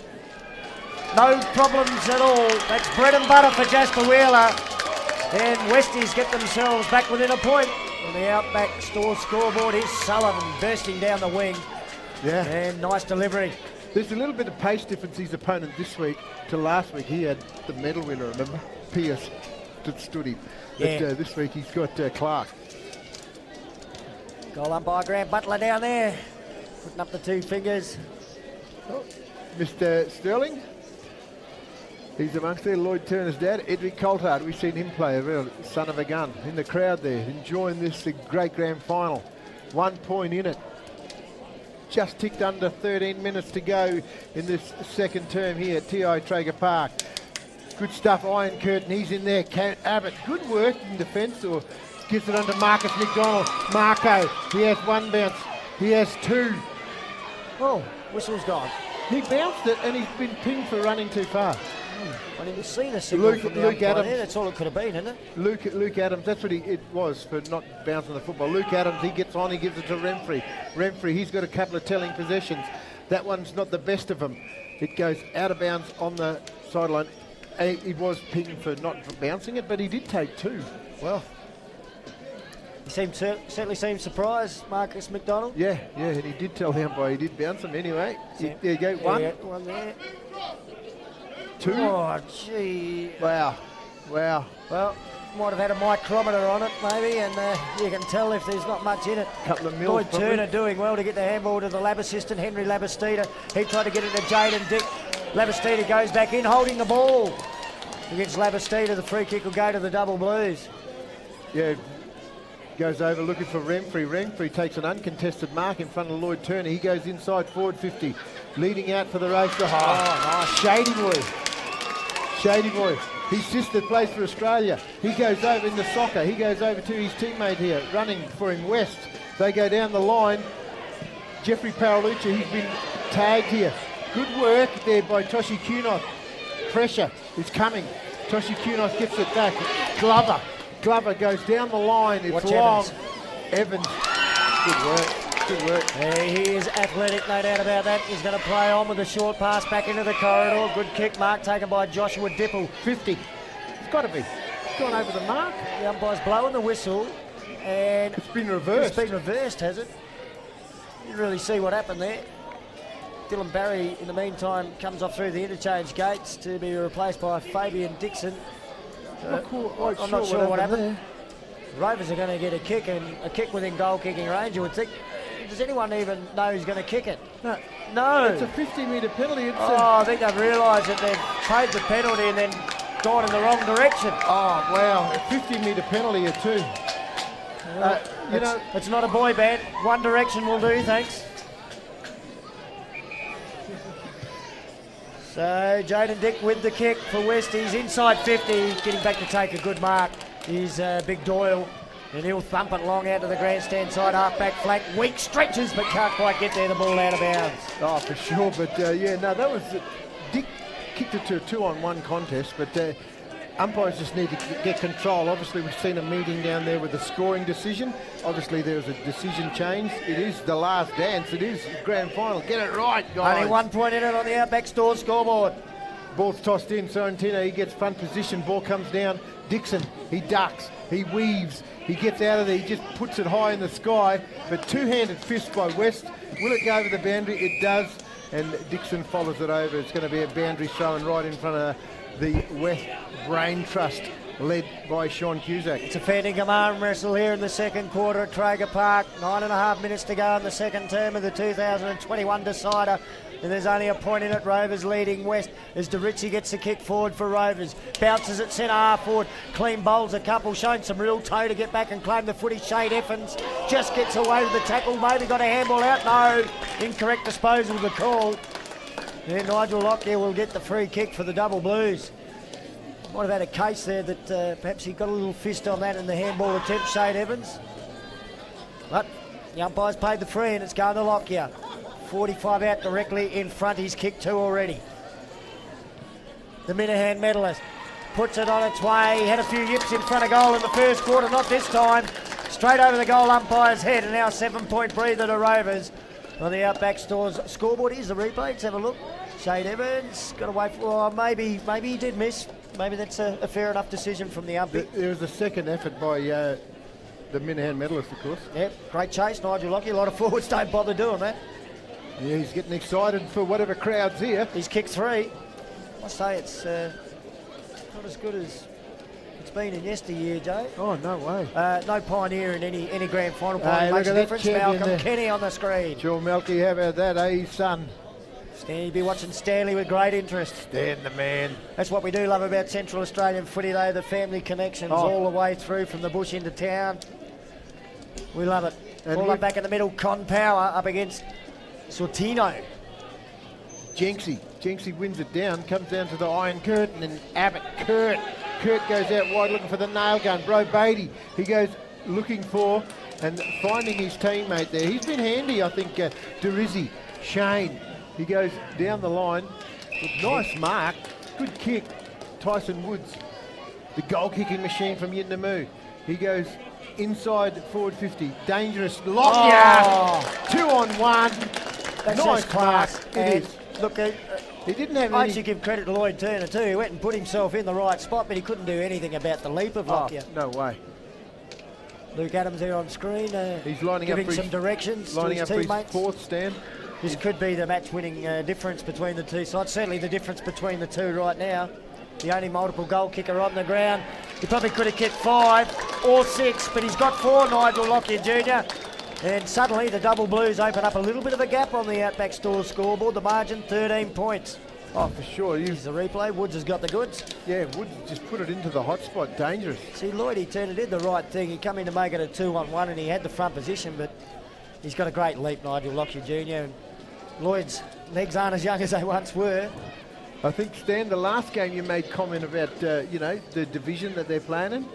No problems at all. That's bread and butter for Jasper Wheeler. And Westies get themselves back within a point. On the Outback Store scoreboard is Sullivan bursting down the wing. Yeah. And nice delivery. There's a little bit of pace difference his opponent this week to last week. He had the medal winner, remember? Pierce stood him. Yeah. But this week he's got Clark. Goal umpire Grant Butler down there. Putting up the 2 fingers. Oh, Mr. Sterling. He's amongst there. Lloyd Turner's dad, Edric Coulthard. We've seen him play, a real son of a gun. In the crowd there, enjoying this great grand final. 1 point in it. just ticked under 13 minutes to go in this second term here at TIO Traeger Park. Good stuff, Iron Curtain, he's in there. Abbott, good work in defence, or gives it under Marcus McDonald. Marco, he has one bounce, he has two. Oh, whistle's gone. He bounced it and he's been pinged for running too far. I didn't see the signal from the Luke umpire Adams. there. That's all it could have been, isn't it? Luke Adams, that's what it was for not bouncing the football. Luke Adams, he gets on, he gives it to Renfrey. Renfrey, he's got a couple of telling possessions. That one's not the best of them. It goes out of bounds on the sideline. He was pinged for not bouncing it, but he did take two. Well, he certainly seemed surprised, Marcus McDonald. Yeah, and he did tell the umpire he did bounce him anyway. There you go, one. Yeah, one there. Two. Oh, gee. Wow. Well, might have had a micrometer on it, maybe, and you can tell if there's not much in it. Couple of mils. Lloyd Turner doing well to get the handball to the lab assistant, Henry Labastida. He tried to get it to Jaden Dick. Labastida goes back in, holding the ball. Against Labastida, the free kick will go to the Double Blues. Yeah, goes over looking for Renfrey. Renfrey takes an uncontested mark in front of Lloyd Turner. He goes inside forward 50, leading out for the race to high. Shady boy. Shady boy. His sister plays for Australia. He goes over in the soccer. He goes over to his teammate here, running for him West. They go down the line. Jeffrey Paralucci, he's been tagged here. Good work there by Toshi Kunoth. Pressure is coming. Toshi Kunoth gets it back. Glover goes down the line. It's Watch long. Evans. Good work. Good work. He is athletic, no doubt about that. He's going to play on with a short pass back into the corridor. Good kick mark taken by Joshua Dipple. 50. It's got to be. It's gone over the mark. The umpire's blowing the whistle, and It's been reversed. It's been reversed, has it? You didn't really see what happened there. Dylan Barry, in the meantime, comes off through the interchange gates to be replaced by Fabian Dixon. I'm not sure what happened. there. Rovers are going to get a kick, and a kick within goal kicking range, you would think. Does anyone even know who's going to kick it? No. It's a 50-metre penalty. I think they've realised that they've paid the penalty and then gone in the wrong direction. Oh, wow. A 50-metre penalty or two. It's not a boy band. One Direction will do, thanks. So Jaden Dick with the kick for West. He's inside 50, getting back to take a good mark. He's Big Doyle, and he'll thump it long out to the grandstand side, half-back flank. Weak stretches, but can't quite get there. The ball out of bounds. Oh, for sure. But, that was... Dick kicked it to a 2-on-1 contest, but umpires just need to get control. Obviously, we've seen a meeting down there with a scoring decision. Obviously, there was a decision change. It is the last dance. It is grand final. Get it right, guys. Only 1 point in it on the Outback Store scoreboard. Ball's tossed in. Sorrentino, he gets front position. Ball comes down. Dixon, he ducks. He weaves. He gets out of there. He just puts it high in the sky. But two-handed fist by West. Will it go over the boundary? It does. And Dixon follows it over. It's going to be a boundary throw right in front of the West Brain Trust, led by Sean Cusack. It's a fair dinkum arm wrestle here in the second quarter at Traeger Park. 9.5 minutes to go in the second term of the 2021 decider. And there's only a point in it. Rovers leading West as DeRicci gets the kick forward for Rovers. Bounces at centre half forward. Clean bowls a couple, showing some real toe to get back and claim the footy. Shade Effens just gets away with the tackle. Maybe got a handball out. No. Incorrect disposal of the call. And Nigel Lockyer will get the free kick for the Double Blues. Might have had a case there that perhaps he got a little fist on that in the handball attempt, Shade Evans. But the umpire's paid the free and it's going to Lockyer. 45 out directly in front. He's kicked two already. The Minahan medalist puts it on its way. He had a few yips in front of goal in the first quarter, not this time. Straight over the goal umpire's head, and now a 7-point breather to Rovers on the Outback Stores scoreboard. Here's the replay. Let's have a look. Shade Evans got to wait for. Maybe he did miss. Maybe that's a fair enough decision from the umpire. There was a second effort by the Minahan medalist, of course. Yep, great chase, Nigel Lockyer. A lot of forwards don't bother doing that. Yeah, he's getting excited for whatever crowd's here. He's kicked three. I must say it's not as good as it's been in yesteryear, Joe. Oh, no way. No pioneer in any grand final. Hey, Makes a look at difference. that champion Malcolm there. Kenny on the screen. Sure, Melky, how about that, his son? You'll be watching Stanley with great interest. Stan the man. That's what we do love about Central Australian footy, though, the family connections all the way through from the bush into town. We love it. And All up back in the middle, Con Power up against Sortino. Jenksy wins it down, comes down to the iron curtain, and Abbott, Kurt goes out wide looking for the nail gun. Bro Beatty, he goes looking for and finding his teammate there. He's been handy, I think, Derizzi, Shane. He goes down the line. Nice mark, good kick. Tyson Woods, the goal kicking machine from Yindamoo. He goes inside forward 50. Dangerous. Lockyer! 2-on-1. That's Nice just class. mark. It is. Look, He didn't have I any... actually give credit to Lloyd Turner too. He went and put himself in the right spot, but he couldn't do anything about the leap of Lockyer. No way. Luke Adams there on screen. He's lining up giving for some his, directions to lining his up for teammates. his fourth stand. This could be the match-winning difference between the two sides. Certainly the difference between the two right now. The only multiple goal kicker on the ground. He probably could have kicked 5 or 6, but he's got 4, Nigel Lockyer Jr. And suddenly the double blues open up a little bit of a gap on the Outback Stores scoreboard. The margin, 13 points. Oh, for sure. Here's the replay. Woods has got the goods. Yeah, Woods just put it into the hot spot. Dangerous. See, Lloyd, he did the right thing. He come in to make it a 2-on-1 and he had the front position, but he's got a great leap, Nigel Lockyer Jr. And Lloyd's legs aren't as young as they once were. I think, Stan, the last game you made comment about, you know, the division that they're playing in.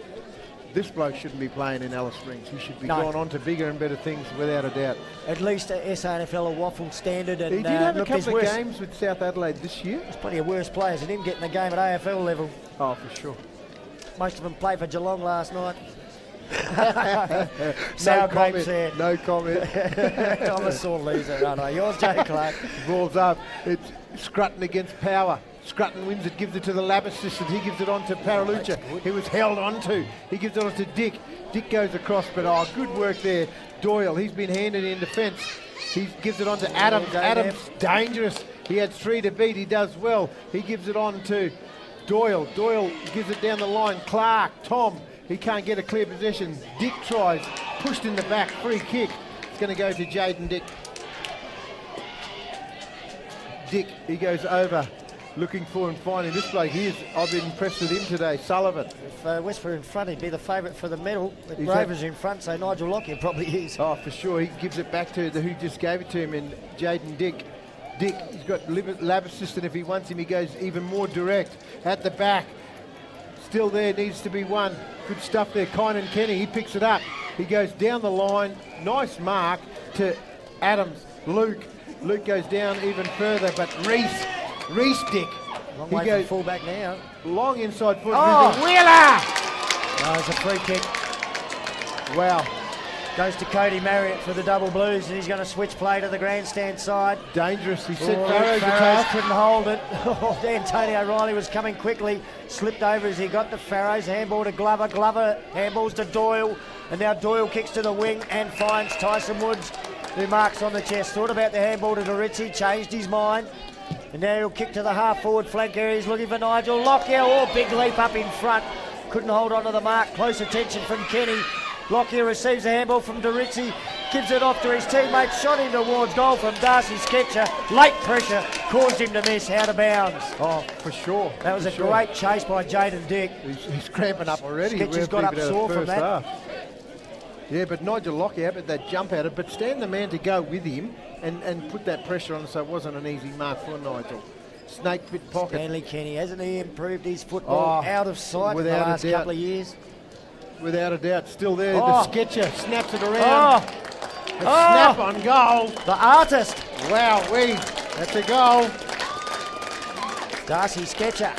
This bloke shouldn't be playing in Alice Springs. He should be going on to bigger and better things, without a doubt. At least SANFL a waffle standard. And he did have a look, couple of worse, games with South Adelaide this year. There's plenty of worse players than him getting a game at AFL level. Oh, for sure. Most of them played for Geelong last night. No comment. No comment. I'm a sore loser, aren't I? Yours, Joe Clark. Balls up. It's Scrutton against Power. Scrutton wins it, gives it to the Lab assistant. He gives it on to Paralucha. He was held onto. He gives it on to Dick. Dick goes across, but good work there. Doyle, he's been handed in defence. He gives it on to Adams. Adams, dangerous. He had 3 to beat. He does well. He gives it on to Doyle. Doyle gives it down the line. Clark, Tom. He can't get a clear possession. Dick tries. Pushed in the back. Free kick. It's going to go to Jaden Dick. Dick, he goes over. Looking for and finding this bloke. I've been impressed with him today, Sullivan. If West were in front, he'd be the favourite for the medal. If Rovers in front, so Nigel Lockyer probably is. Oh, for sure. He gives it back to who just gave it to him, and Jaden Dick. Dick, he's got lab assistant. If he wants him, he goes even more direct. At the back, still there, needs to be one. Good stuff there. Kynan Kenny, he picks it up. He goes down the line. Nice mark to Adams. Luke goes down even further, but Reese Dick. Long way from full back now. Long inside foot. Oh, Wheeler! Oh, it's a free kick. Wow. Goes to Cody Marriott for the double blues, and he's going to switch play to the grandstand side. Dangerous. He said Farrows couldn't hold it. Antonio Riley was coming quickly. Slipped over as he got to Farrows. Handball to Glover. Glover handballs to Doyle. And now Doyle kicks to the wing and finds Tyson Woods, who marks on the chest. Thought about the handball to Dorizzi, changed his mind. And now he'll kick to the half-forward flank area. He's looking for Nigel Lockyer. Oh, big leap up in front. Couldn't hold on to the mark. Close attention from Kenny. Lockyer receives a handball from Dorizzi. Gives it off to his teammate. Shot him towards goal from Darcy Sketcher. Late pressure caused him to miss. Out of bounds. Oh, for sure. That was a great chase by Jaden Dick. He's cramping up already. Sketcher's got up sore from that. Yeah, but Nigel Lockyer had that jump at it, but stand the man to go with him and put that pressure on, so it wasn't an easy mark for Nigel. Snake bit pocket. Stanley Kenny, hasn't he improved his football out of sight in the last couple of years? Without a doubt. Still there, the Sketcher snaps it around. Snap on goal. The artist. Wow-wee. That's a goal. Darcy Sketcher.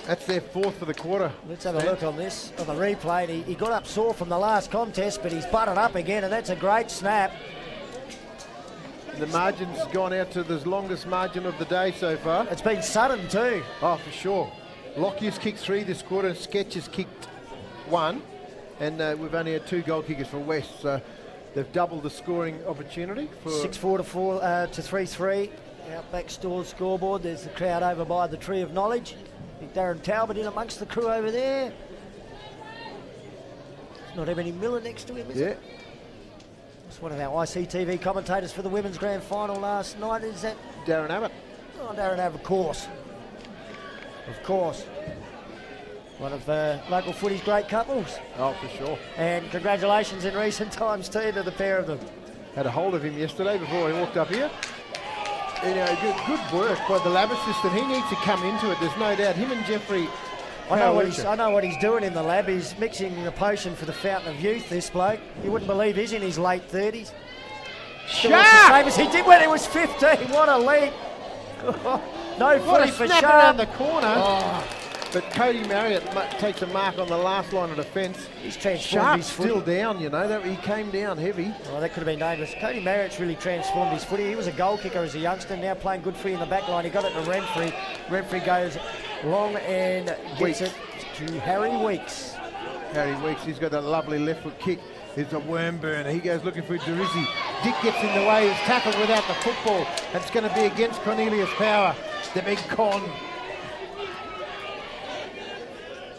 That's their 4th for the quarter. Let's have a look on this, on the replay. He got up sore from the last contest, but he's butted up again, and that's a great snap. The margin's gone out to the longest margin of the day so far. It's been sudden too. Oh, for sure. Lockyer's kicked 3 this quarter, and Sketcher's kicked 1. And we've only had 2 goal kickers for West, so they've doubled the scoring opportunity. 6-4 to 3-3. Outback Stores scoreboard. There's the crowd over by the Tree of Knowledge. Darren Talbot in amongst the crew over there. There's not Ebony Miller next to him, is it? It's one of our ICTV commentators for the Women's Grand Final last night. Is that Darren Abbott? Oh, Darren Abbott, of course. Of course. One of local footy's great couples. Oh, for sure. And congratulations in recent times too to the pair of them. had a hold of him yesterday before he walked up here. You know, good work by the lab assistant. He needs to come into it, there's no doubt. Him and Jeffrey. I know what he's doing in the lab. He's mixing the potion for the fountain of youth, this bloke. You wouldn't believe he's in his late 30s. Still looks the same as he did when he was 15. What a leap. No footy for Sharp. Sharp. Around the corner. Oh. But Cody Marriott takes a mark on the last line of defence. He's transformed Sharp's his footy. still down, you know. He came down heavy. Oh, that could have been dangerous. Cody Marriott's really transformed his footy. He was a goal kicker as a youngster, now playing good footy in the back line. He got it to Renfrey. Renfrey goes long and gets it to Harry Weeks. Harry Weeks, he's got that lovely left foot kick. It's a worm burner. He goes looking for Durizzi. Dick gets in the way. He's tackled without the football. It's going to be against Cornelius Power, the big con.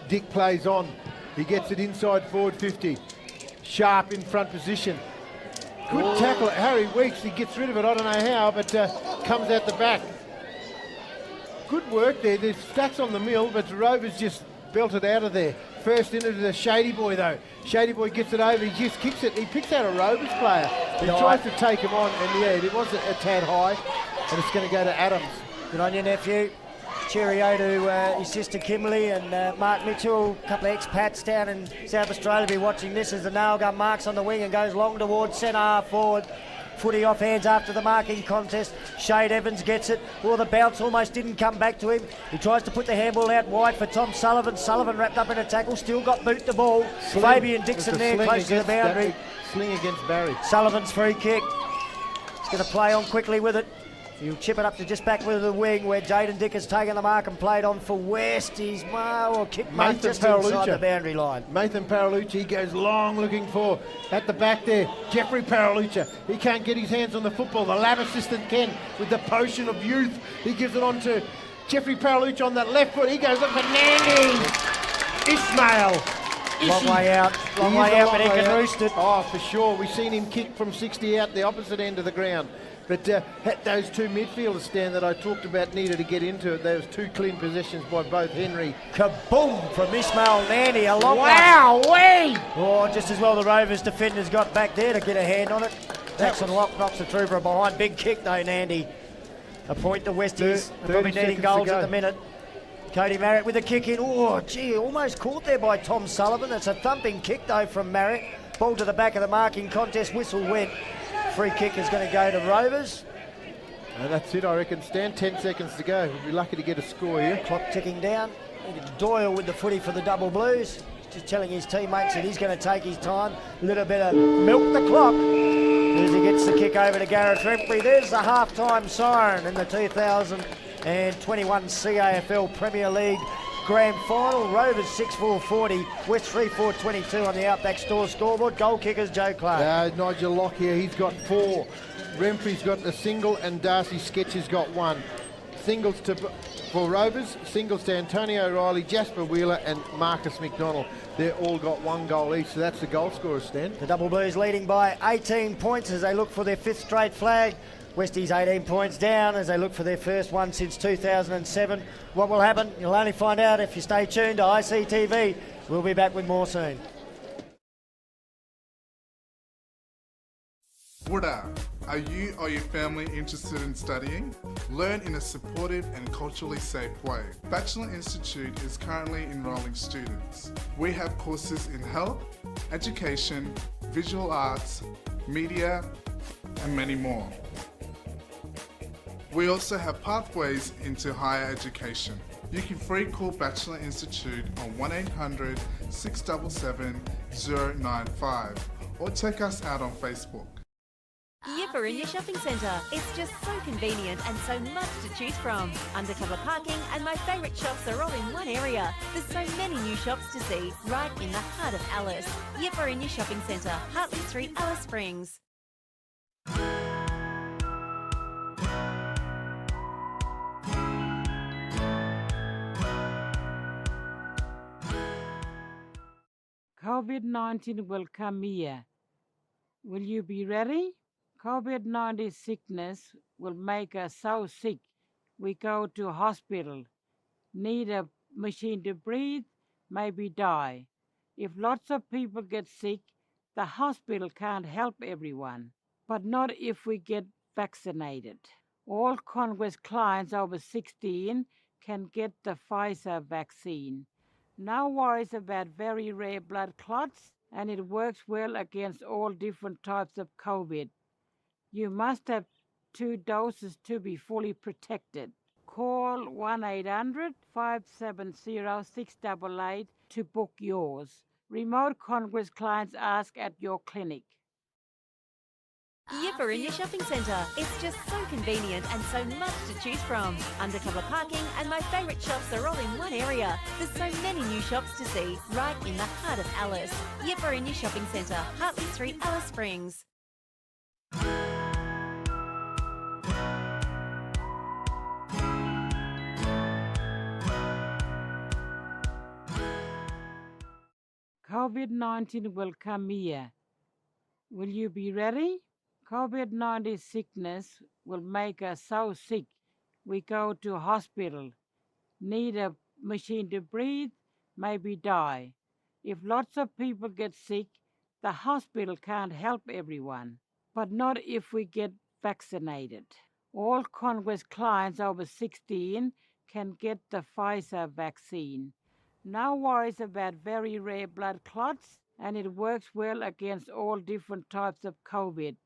Dick plays on. He gets it inside forward 50. Sharp in front position. Good tackle. Harry Weeks, he gets rid of it. I don't know how, but comes out the back. Good work there. There's stats on the mill, but the Rovers just belted out of there. First into the Shady Boy, though. Shady Boy gets it over. He just kicks it. He picks out a Rovers player. He tries to take him on, and yeah, it was a tad high, and it's going to go to Adams. Good on you, nephew. Cheerio to his sister Kimberly and Mark Mitchell, a couple of expats down in South Australia be watching this as the nail gun marks on the wing and goes long towards centre half forward. Footy off hands after the marking contest. Shade Evans gets it. Well, the bounce almost didn't come back to him. He tries to put the handball out wide for Tom Sullivan. Sullivan wrapped up in a tackle, still got boot the ball. Fabian Dixon there close to the boundary. Sling against Barry. Sullivan's free kick. He's going to play on quickly with it. He'll chip it up to just back with the wing where Jaden Dick has taken the mark and played on for West. He's kicked mate just inside the boundary line. Nathan Paralucci goes long looking for at the back there. Jeffrey Paralucci. He can't get his hands on the football. The lab assistant can with the potion of youth. He gives it on to Jeffrey Paralucci on that left foot. He goes up for Nandy. Ismail. Long way out, but he can roost it. Oh, for sure. We've seen him kick from 60 out the opposite end of the ground. But those two midfielders, Stan, that I talked about needed to get into it. There was two clean possessions by both Henry. Kaboom from Ismail Nandy. A long one. Wow-wee! Oh, just as well the Rovers defenders got back there to get a hand on it. Jackson Locke knocks the trooper behind. Big kick though, Nandy. A point to Westies. They're probably needing goals at the minute. Cody Marriott with a kick in. Oh, gee, almost caught there by Tom Sullivan. That's a thumping kick though from Marriott. Ball to the back of the marking contest. Whistle went. Free kick is going to go to Rovers. And that's it, I reckon, Stan. 10 seconds to go. We'll be lucky to get a score here. Clock ticking down. Doyle with the footy for the double blues. Just telling his teammates that he's going to take his time. A little bit of milk the clock as he gets the kick over to Gareth Rempley. There's the half-time siren in the 2021 CAFL Premier League Grand Final. Rovers 6-4-40, West 3-4-22 on the Outback Store scoreboard. Goal kickers Joe Clark. Nigel Locke here, he's got 4. Remfrey's got a single and Darcy Sketch has got 1. Singles for Rovers, singles to Antonio O'Reilly, Jasper Wheeler and Marcus McDonald. They're all got 1 goal each, so that's the goal scorers, Stan. The Double Blues leading by 18 points as they look for their 5th straight flag. Westies 18 points down as they look for their first one since 2007. What will happen? You'll only find out if you stay tuned to ICTV. We'll be back with more soon. Buildup. Are you or your family interested in studying? Learn in a supportive and culturally safe way. Bachelor Institute is currently enrolling students. We have courses in health, education, visual arts, media, and many more. We also have pathways into higher education. You can free call Bachelor Institute on 1-800-677-095 or check us out on Facebook. Yipper in your shopping centre. It's just so convenient and so much to choose from. Undercover parking and my favourite shops are all in one area. There's so many new shops to see right in the heart of Alice. Yipper in your shopping centre, Hartley Street, Alice Springs. COVID-19 will come here. Will you be ready? COVID-19 sickness will make us so sick. We go to hospital, need a machine to breathe, maybe die. If lots of people get sick, the hospital can't help everyone. but not if we get vaccinated. All Congress clients over 16 can get the Pfizer vaccine. No worries about very rare blood clots, and it works well against all different types of COVID. You must have 2 doses to be fully protected. Call 1-800-570-688 to book yours. Remote Congress clients ask at your clinic. Yipper in your shopping centre. It's just so convenient and so much to choose from. Undercover parking and my favourite shops are all in one area. There's so many new shops to see right in the heart of Alice. Yipper in your shopping centre, Hartley Street, Alice Springs. COVID-19 will come here. Will you be ready? COVID-19 sickness will make us so sick we go to hospital, need a machine to breathe, maybe die. If lots of people get sick, the hospital can't help everyone, but not if we get vaccinated. All Congress clients over 16 can get the Pfizer vaccine. No worries about very rare blood clots, and it works well against all different types of COVID.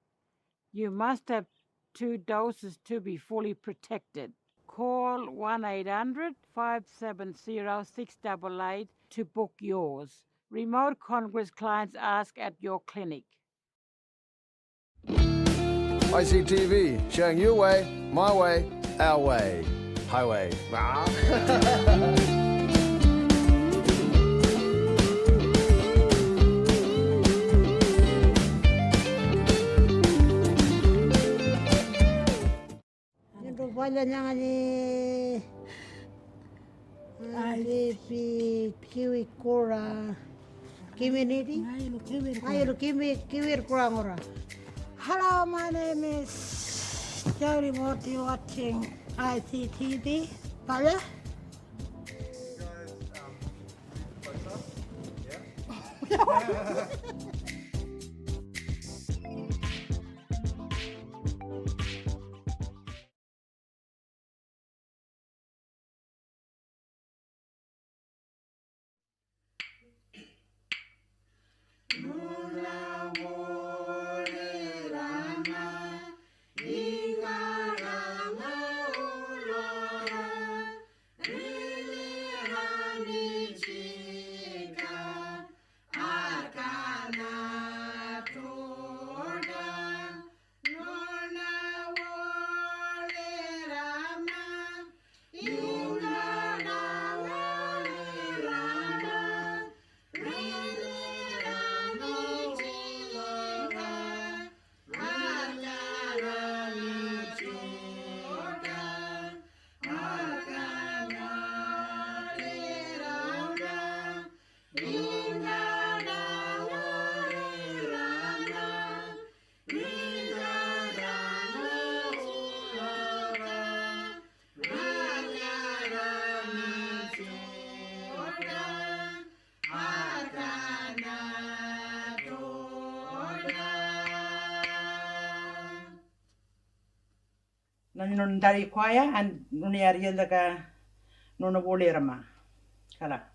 You must have 2 doses to be fully protected. Call 1-800-570-688 to book yours. Remote Congress clients ask at your clinic. ICTV, showing your way, my way, our way. Highway. Rupanya niya ni kiwi kura kiminiti ayulu kiwi kura ngora. Hello, my name is Jody Morty watching ICTV. Pala? non dari kwaya and non area daga non bolirama kala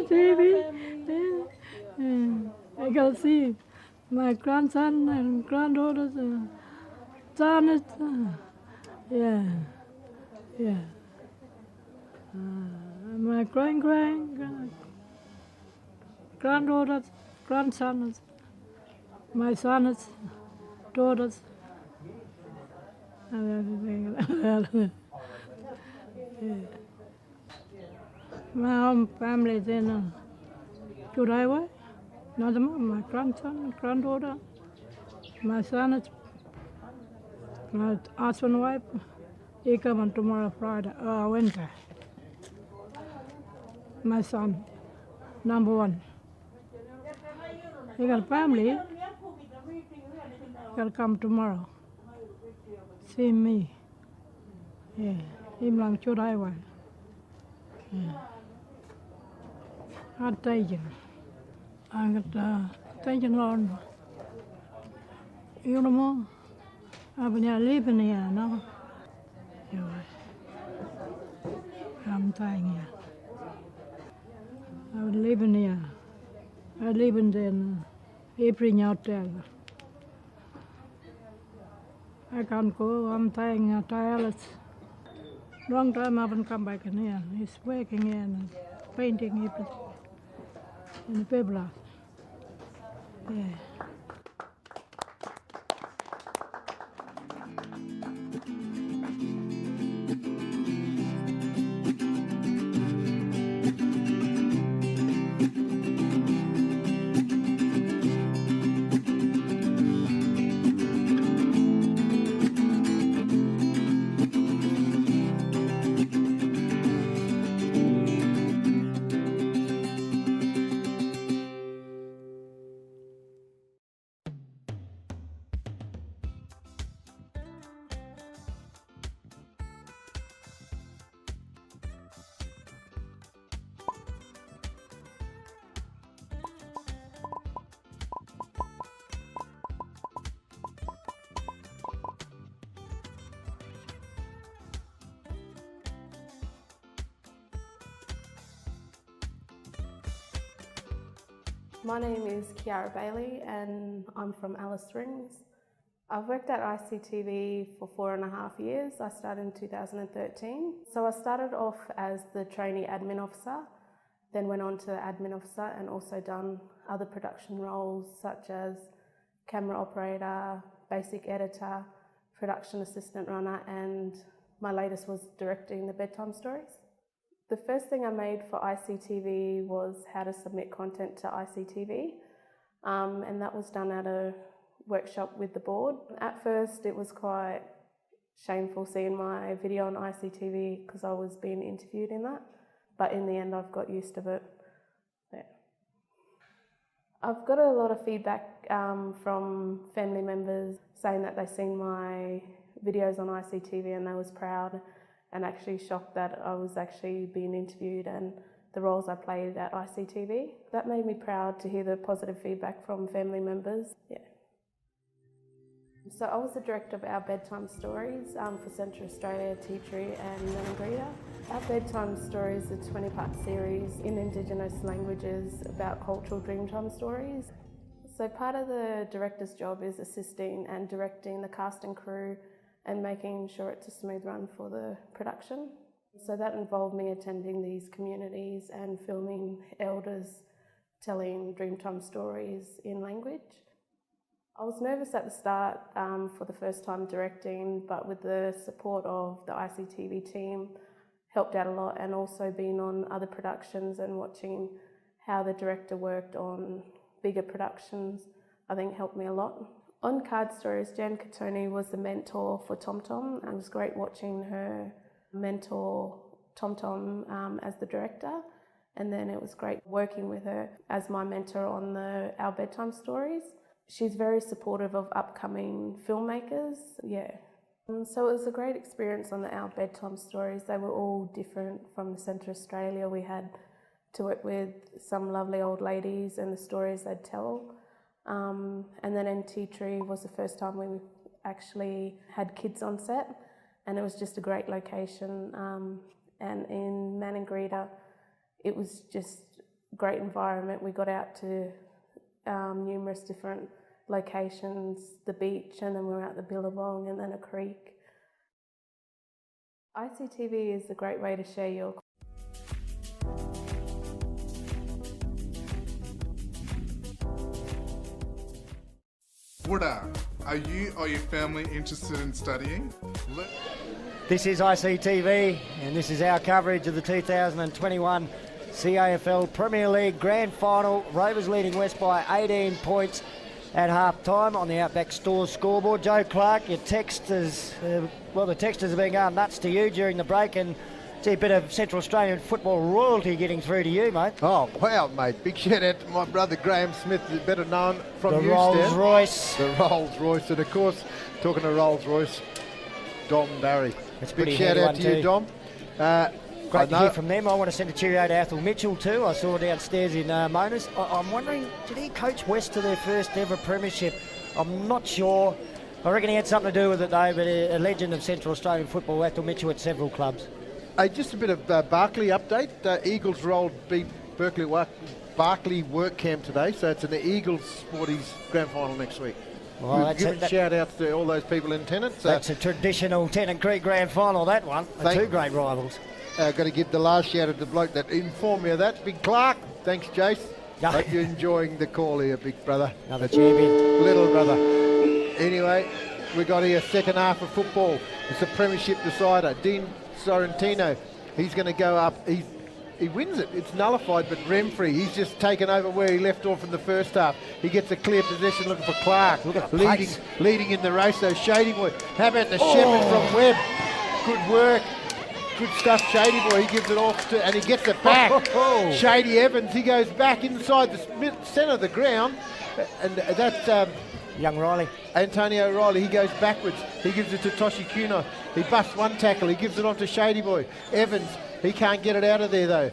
TV. I can see my grandson and granddaughters, sons, yeah, yeah. My granddaughters, grandsons, my sons, daughters, and everything. Yeah. My home family is in Juraiwa. Another my grandson, granddaughter, my son is my husband, wife. He coming tomorrow, Friday, Wednesday. My son, number one. He got a family. He got to come tomorrow. See me. Yeah, he belongs to Juraiwa. Yeah. I'll take you. I got taken on. You know more? I've been living here now. I'm dying here. I was living here. I live in the April hotel. I can't go. I'm dying tireless. Long time I haven't come back in here. He's working here and painting everything in the paper. Yeah. My name is Kiara Bailey and I'm from Alice Springs. I've worked at ICTV for 4.5 years. I started in 2013. So I started off as the trainee admin officer, then went on to admin officer and also done other production roles such as camera operator, basic editor, production assistant runner, and my latest was directing the bedtime stories. The first thing I made for ICTV was how to submit content to ICTV, and that was done at a workshop with the board. At first it was quite shameful seeing my video on ICTV because I was being interviewed in that, but in the end I've got used to it. Yeah. I've got a lot of feedback from family members saying that they've seen my videos on ICTV and they was proud and actually shocked that I was actually being interviewed and the roles I played at ICTV. That made me proud to hear the positive feedback from family members. Yeah. So I was the director of our bedtime stories for Central Australia, Tea Tree and Melangrita. Our bedtime stories are a 20-part series in Indigenous languages about cultural dreamtime stories. So part of the director's job is assisting and directing the cast and crew and making sure it's a smooth run for the production. So that involved me attending these communities and filming elders telling Dreamtime stories in language. I was nervous at the start for the first time directing, but with the support of the ICTV team, helped out a lot, and also being on other productions and watching how the director worked on bigger productions, I think helped me a lot. On Card Stories, Jan Katoni was the mentor for Tom Tom, and it was great watching her mentor Tom Tom as the director, and then it was great working with her as my mentor on our bedtime stories. She's very supportive of upcoming filmmakers, yeah. So it was a great experience on our bedtime stories. They were all different from Central Australia. We had to work with some lovely old ladies and the stories they'd tell. And then in Tea Tree was the first time we actually had kids on set, and it was just a great location. And in Maningrida, it was just a great environment. We got out to numerous different locations, the beach, and then we were at the Billabong and then a creek. ICTV is a great way to share your Buildup. Are you or your family interested in studying? This is ICTV, and this is our coverage of the 2021 CAFL Premier League Grand Final. Rovers leading West by 18 points at half-time on the Outback Stores scoreboard. Joe Clark, your texters, the texters have been going nuts to you during the break, and see a bit of Central Australian football royalty getting through to you, mate. Oh, wow, mate. Big shout out to my brother Graham Smith, better known from the Rolls-Royce. The Rolls-Royce. And, of course, talking to Rolls-Royce, Dom Barry. It's big shout out to you, Dom. Great to hear from them. I want to send a cheerio to Athel Mitchell too. I saw downstairs in Monas. I'm wondering, did he coach West to their first ever premiership? I'm not sure. I reckon he had something to do with it though, but a legend of Central Australian football, Athel Mitchell, at several clubs. Just a bit of Barclay update. Eagles beat Barclay work camp today, so it's an Eagles Sporties grand final next week. Well, shout out to all those people in Tennant. That's a traditional Tennant Creek grand final, that one. Two great rivals. Got to give the last shout out to the bloke that informed me of that, Big Clark. Thanks, Jace. Hope you're enjoying the call here, big brother. Another champion. Little brother. Anyway, we got here second half of football. It's a premiership decider. Dean Sorrentino, he's going to go up. He wins it. It's nullified, but Renfrey, he's just taken over where he left off in the first half. He gets a clear possession looking for Clark. Look at leading in the race, though. Shady Boy. How about the shepherd from Webb? Good work. Good stuff, Shady Boy. He gives it off to, and he gets it back. Shady Evans, he goes back inside the centre of the ground, and that's young Riley. Antonio Riley. He goes backwards. He gives it to Toshi Kuno. He busts one tackle. He gives it on to Shady Boy. Evans, he can't get it out of there though.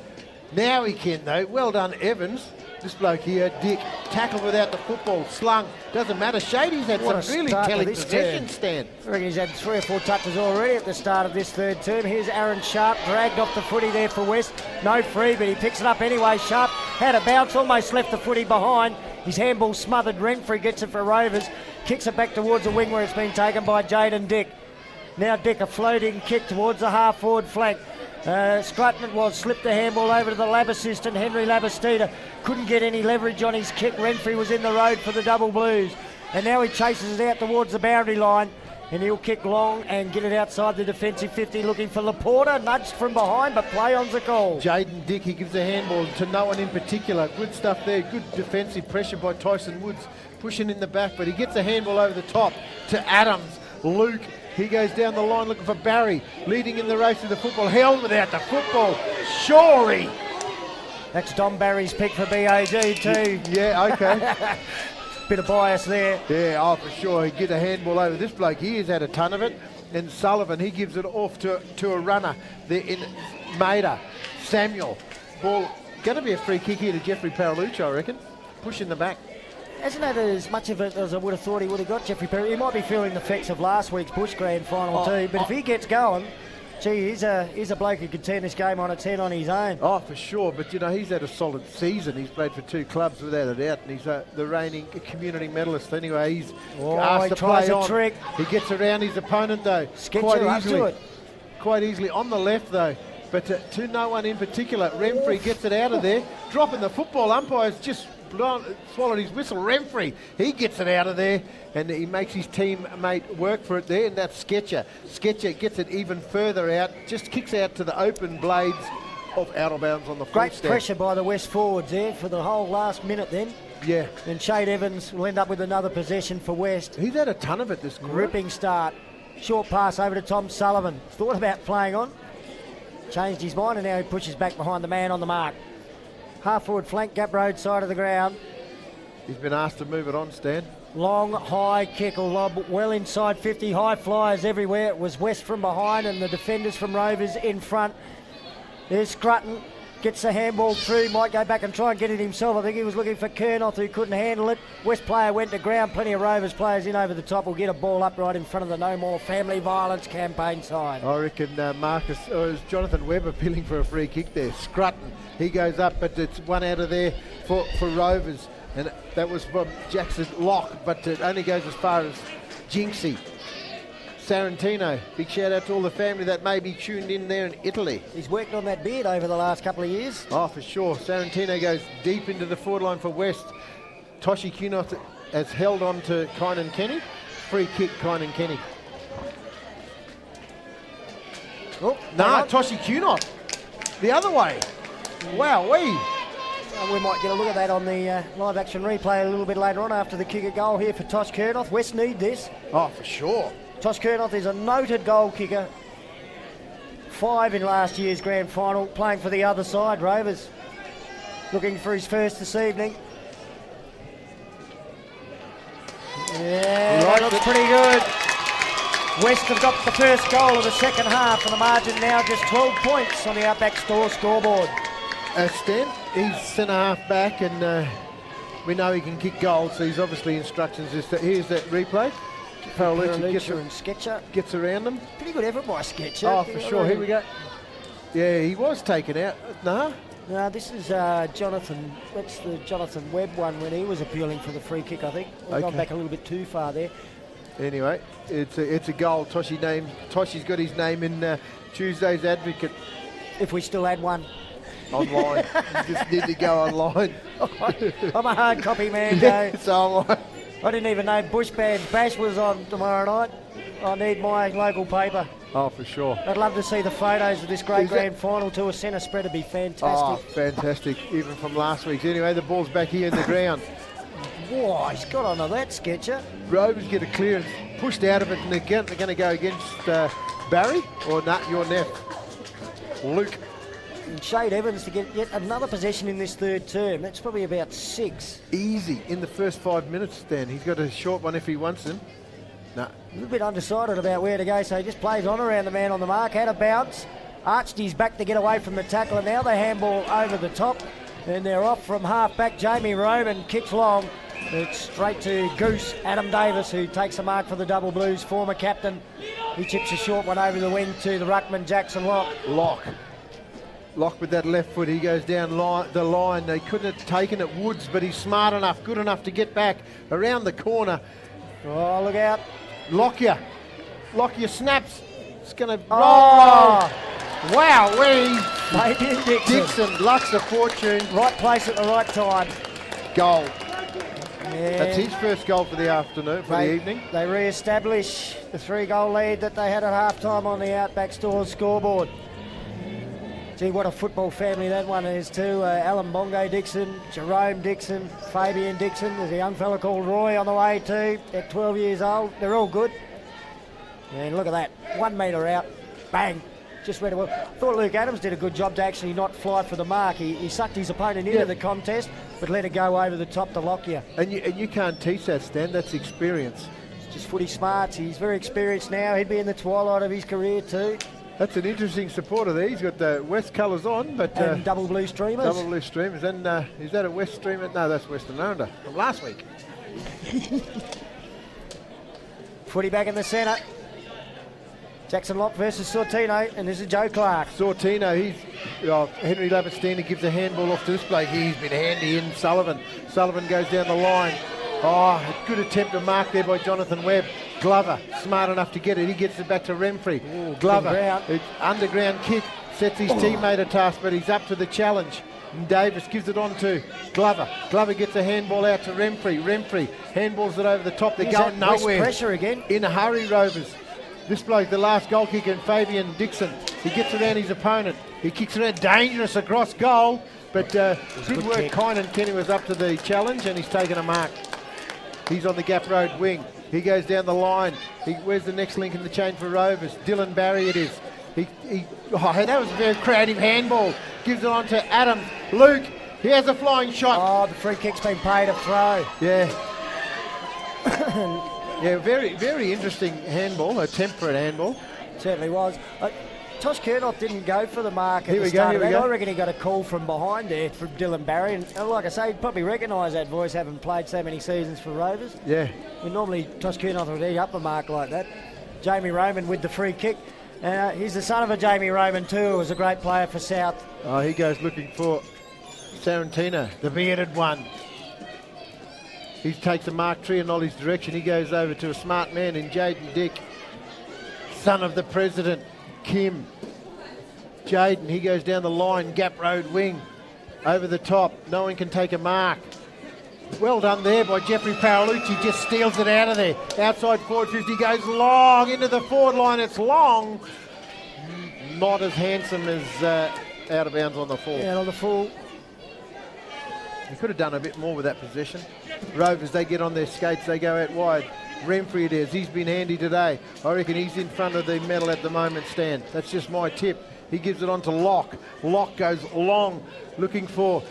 Now he can though. Well done, Evans. This bloke here, Dick, tackled without the football, slung. Doesn't matter. Shady's had some really telling possession stand. I reckon he's had 3 or 4 touches already at the start of this third term. Here's Aaron Sharp, dragged off the footy there for West. No free, but he picks it up anyway. Sharp had a bounce, almost left the footy behind. His handball smothered. Renfrey gets it for Rovers. Kicks it back towards the wing where it's been taken by Jaden Dick. Now Dick, a floating kick towards the half-forward flank. Scrutton it was, slipped the handball over to the lab assistant, Henry Labastida. Couldn't get any leverage on his kick. Renfrey was in the road for the Double Blues. And now he chases it out towards the boundary line. And he'll kick long and get it outside the defensive 50, looking for Laporta. Nudged from behind, but play on's a call. Jaden Dick, he gives a handball to no one in particular. Good stuff there. Good defensive pressure by Tyson Woods. Pushing in the back, but he gets a handball over the top to Adams. Luke, he goes down the line looking for Barry, leading in the race to the football. Held without the football. Shorey. That's Dom Barry's pick for BAG too. Yeah, okay. Bit of bias there. Yeah, oh, for sure. He get a handball over this bloke. He has had a ton of it. And Sullivan, he gives it off to a runner there in Maida. Samuel. Ball going to be a free kick here to Jeffrey Paralucci, I reckon. Push in the back. Hasn't had as much of it as I would have thought he would have got, Jeffrey Perry. He might be feeling the effects of last week's Bush Grand Final too, but if he gets going, gee, he's a bloke who could turn this game on its head on his own. Oh, for sure, but you know, he's had a solid season. He's played for 2 clubs without a doubt, and he's the reigning community medalist. Anyway, he's asked to play on. Trick. He gets around his opponent though, quite easily. On the left though, but to no one in particular. Renfrey gets it out of there, dropping the football. Umpire's just swallowed his whistle. Renfrey, he gets it out of there, and he makes his teammate work for it there, and that's Sketcher. Sketcher gets it even further out, just kicks out to the open blades of out of bounds on the Great pressure by the West forwards there for the whole last minute then. Yeah. And Shade Evans will end up with another possession for West. He's had a ton of it this quarter. Ripping start. Short pass over to Tom Sullivan. Thought about playing on. Changed his mind, and now he pushes back behind the man on the mark. Half forward flank, Gap Road side of the ground. He's been asked to move it on, Stan. Long, high kick or lob, well inside 50, high flyers everywhere. It was West from behind and the defenders from Rovers in front. There's Scrutton. Gets the handball through, might go back and try and get it himself. I think he was looking for Kernoth, who couldn't handle it. West player went to ground, plenty of Rovers players in over the top. Will get a ball up right in front of the No More Family Violence campaign side. I reckon Marcus, or is Jonathan Webb appealing for a free kick there. Scrutton, he goes up, but it's one out of there for Rovers. And that was from Jackson Locke, but it only goes as far as Jinxie. Sarantino, big shout out to all the family that may be tuned in there in Italy. He's worked on that beard over the last couple of years. Oh, for sure. Sarantino goes deep into the forward line for West. Toshi Kunot has held on to Kynan Kenny. Free kick, Kynan Kenny. Oh, no, Toshi Kunot. The other way. Wow, we might get a look at that on the live action replay a little bit later on after the kick a goal here for Tosh Kernoth. West need this. Oh, for sure. Tosh Kernoth is a noted goal kicker. 5 in last year's grand final, playing for the other side, Rovers. Looking for his first this evening. Yeah, that looks pretty good. West have got the first goal of the second half, and the margin now just 12 points on the Outback Store scoreboard. Stan, he's centre half back, and we know he can kick goals, so he's obviously instructions is that here's that replay. Paralucha and Sketcher. Gets around them. Pretty good effort by Sketcher. Oh, for sure. Here we go. Yeah, he was taken out. No, this is Jonathan. That's the Jonathan Webb one when he was appealing for the free kick, I think. We've gone back a little bit too far there. Anyway, it's a goal. Toshi's got his name in Tuesday's Advocate. If we still had one. Online. You just need to go online. I'm a hard copy man, yeah, so am I. I didn't even know Bush Band's Bash was on tomorrow night. I need my local paper. Oh, for sure. I'd love to see the photos of this great grand final to a centre spread. It'd be fantastic. Oh, fantastic. Even from last week's. Anyway, the ball's back here in the ground. Whoa, he's got onto that, Sketcher. Rovers get a clearance, pushed out of it, and again they're going to go against Barry or your Neff. Luke. And Shade Evans to get yet another possession in this third term. That's probably about 6. Easy in the first 5 minutes, then. He's got a short one if he wants him. No. A little bit undecided about where to go, so he just plays on around the man on the mark. Had a bounce. Arched his back to get away from the tackle, and now they handball over the top. And they're off from half-back. Jamie Roman kicks long. It's straight to Goose, Adam Davis, who takes a mark for the Double Blues, former captain. He chips a short one over the wing to the ruckman, Jackson Locke. Locke with that left foot, he goes down the line. They couldn't have taken it, Woods, but he's smart enough, good enough to get back around the corner. Oh, look out. Lockyer snaps. It's going to... Oh! Wowee! Dixon, lucks of fortune. Right place at the right time. Goal. Yeah. That's his first goal for the afternoon, the evening. They re-establish the 3-goal lead that they had at half-time on the Outback Store scoreboard. Gee, what a football family that one is too. Alan Bongo Dixon, Jerome Dixon, Fabian Dixon. There's a young fella called Roy on the way too. They're 12 years old. They're all good. And look at that. 1 metre out. Bang. Just read it well. Thought Luke Adams did a good job to actually not fly for the mark. He sucked his opponent into the contest, but let it go over the top to Lockyer. And you can't teach that, Stan. That's experience. It's just footy smarts. He's very experienced now. He'd be in the twilight of his career too. That's an interesting supporter there. He's got the West colours on, but... and Double Blue Streamers. Double Blue Streamers. And is that a West Streamer? No, that's Western Islander from last week. Footy back in the centre. Jackson Locke versus Sortino, and this is Joe Clark. Sortino, Henry Labastini gives a handball off to this bloke. He's been handy in Sullivan. Sullivan goes down the line. Oh, a good attempt to mark there by Jonathan Webb. Glover, smart enough to get it. He gets it back to Renfrey. Ooh, Glover, it's underground kick, sets his teammate a task, but he's up to the challenge. And Davis gives it on to Glover. Glover gets a handball out to Renfrey. Renfrey handballs it over the top. They're going nowhere. Pressure again. In a hurry, Rovers. This bloke, the last goal kicker, Fabian Dixon, he gets around his opponent. He kicks around, dangerous across goal, but good work. Kynan Kenny was up to the challenge, and he's taken a mark. He's on the Gap Road wing. He goes down the line. Where's the next link in the chain for Rovers? Dylan Barry it is. That was a very creative handball. Gives it on to Adams. Luke, he has a flying shot. Oh, the free kick's been paid a throw. Yeah. Yeah, very, very interesting handball, a temperate handball. Certainly was. Tosh Kurnoth didn't go for the mark at Here the we go, start here of we that. go. I reckon he got a call from behind there from Dylan Barry. And like I say, he'd probably recognise that voice, having played so many seasons for Rovers. Yeah. Normally, Tosh Kurnoth would eat up a mark like that. Jamie Roman with the free kick. He's the son of a Jamie Roman too, who was a great player for South. Oh, he goes looking for Sarantino, the bearded one. He takes a Mark Trianoli's direction. He goes over to a smart man in Jaden Dick, son of the president, Kim. Jaden, he goes down the line, gap road wing, over the top. No one can take a mark. Well done there by Jeffrey Paralucci, just steals it out of there. Outside forward 50, goes long into the forward line. It's long. Not as handsome as out of bounds on the full. Yeah, on the full. He could have done a bit more with that possession. Rovers, they get on their skates, they go out wide. Renfrey it is, he's been handy today. I reckon he's in front of the medal at the moment, Stan. That's just my tip. He gives it on to Locke. Locke goes long, looking for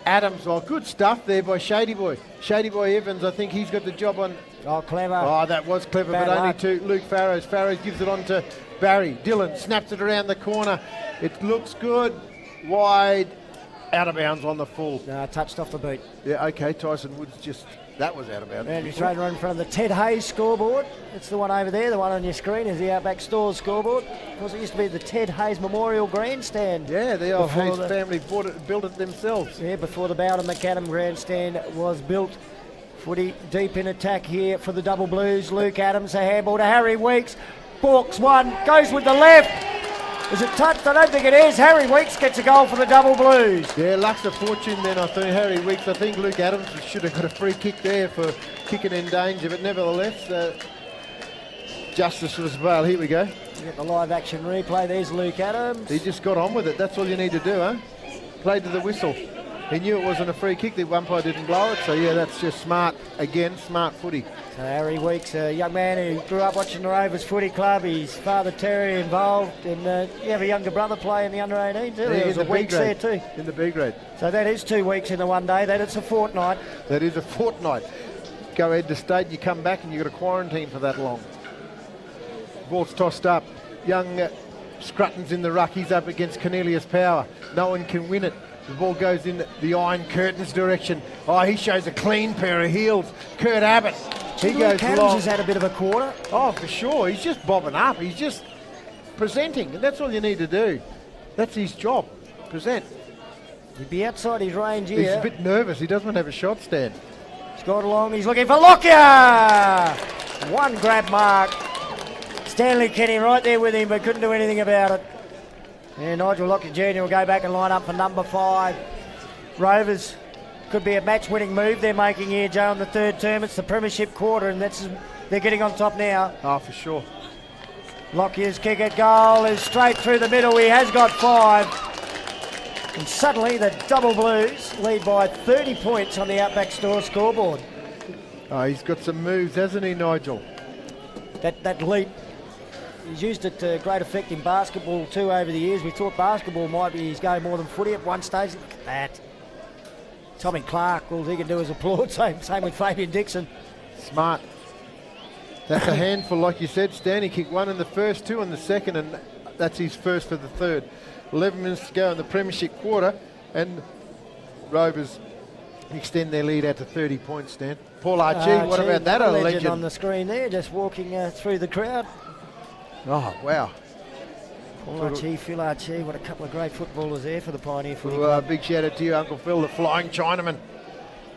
Adams. Oh, good stuff there by Shady Boy. Shady Boy Evans, I think he's got the job on. Oh, clever. Oh, that was clever, Bad but only luck. to Luke Farrows. Farrows gives it on to Barry. Dylan snaps it around the corner. It looks good. Wide. Out of bounds on the full. No, touched off the boot. Yeah, okay, Tyson Woods just, that was out of bounds. And he's right in front of the Ted Hayes scoreboard. It's the one over there, the one on your screen is the Outback Stores scoreboard. Of course, it used to be the Ted Hayes Memorial Grandstand. Yeah, the old before Hayes family built it themselves. Yeah, before the Bowden McAdam Grandstand was built. Footy deep in attack here for the Double Blues. Luke Adams, a handball to Harry Weeks. Balks one, goes with the left. Is it touched? I don't think it is. Harry Weeks gets a goal for the Double Blues. Yeah, luck's a fortune then, I think, Harry Weeks. I think Luke Adams should have got a free kick there for kicking in danger, but nevertheless, justice was well. Here we go. You get the live action replay. There's Luke Adams. He just got on with it. That's all you need to do, huh? Played to the whistle. He knew it wasn't a free kick. The umpire didn't blow it, so yeah, that's just smart. Again, smart footy. So Harry Weeks, a young man who grew up watching the Rovers Footy Club. His father Terry involved, and you have a younger brother play in the under-18 too. Yeah, There was in a the weeks B grade. there too. In the B grade. So that is 2 weeks in the one day. That it's a fortnight. That is a fortnight. Go head to state, you come back and you've got to quarantine for that long. Ball's tossed up. Young Scrutton's in the ruck. He's up against Cornelius Power. No one can win it. The ball goes in the Iron Curtains direction. Oh, he shows a clean pair of heels. Kurt Abbott. He Luke goes Adams long. has had a bit of a quarter. Oh, for sure. He's just bobbing up. He's just presenting, and that's all you need to do. That's his job. Present. He'd be outside his range He's here. a bit nervous. He doesn't want to have a shot stand. He's got along. He's looking for Lockyer. One grab mark. Stanley Kenny right there with him, but couldn't do anything about it. And Nigel Lockyer Jr. will go back and line up for number 5. Rovers could be a match-winning move they're making here, Joe, in the third term. It's the premiership quarter, and they're getting on top now. Oh, for sure. Lockyer's kick at goal is straight through the middle. He has got 5. And suddenly the Double Blues lead by 30 points on the Outback Store scoreboard. Oh, he's got some moves, hasn't he, Nigel? That leap, he's used it to great effect in basketball too over the years. We thought basketball might be his game more than footy at one stage. Look at that. Tommy Clark, all he can do is applaud. Same with Fabian Dixon. Smart. That's a handful, like you said, Stan. He kicked 1 in the first, 2 in the second, and that's his first for the third. 11 minutes to go in the premiership quarter, and Rovers extend their lead out to 30 points, Stan. Paul Archie, what about that? A legend on the screen there, just walking through the crowd. Oh, wow. Paul Archie, Phil Archie, what a couple of great footballers there for the Pioneer Footy Well, Club. big shout out to you, Uncle Phil, the flying Chinaman.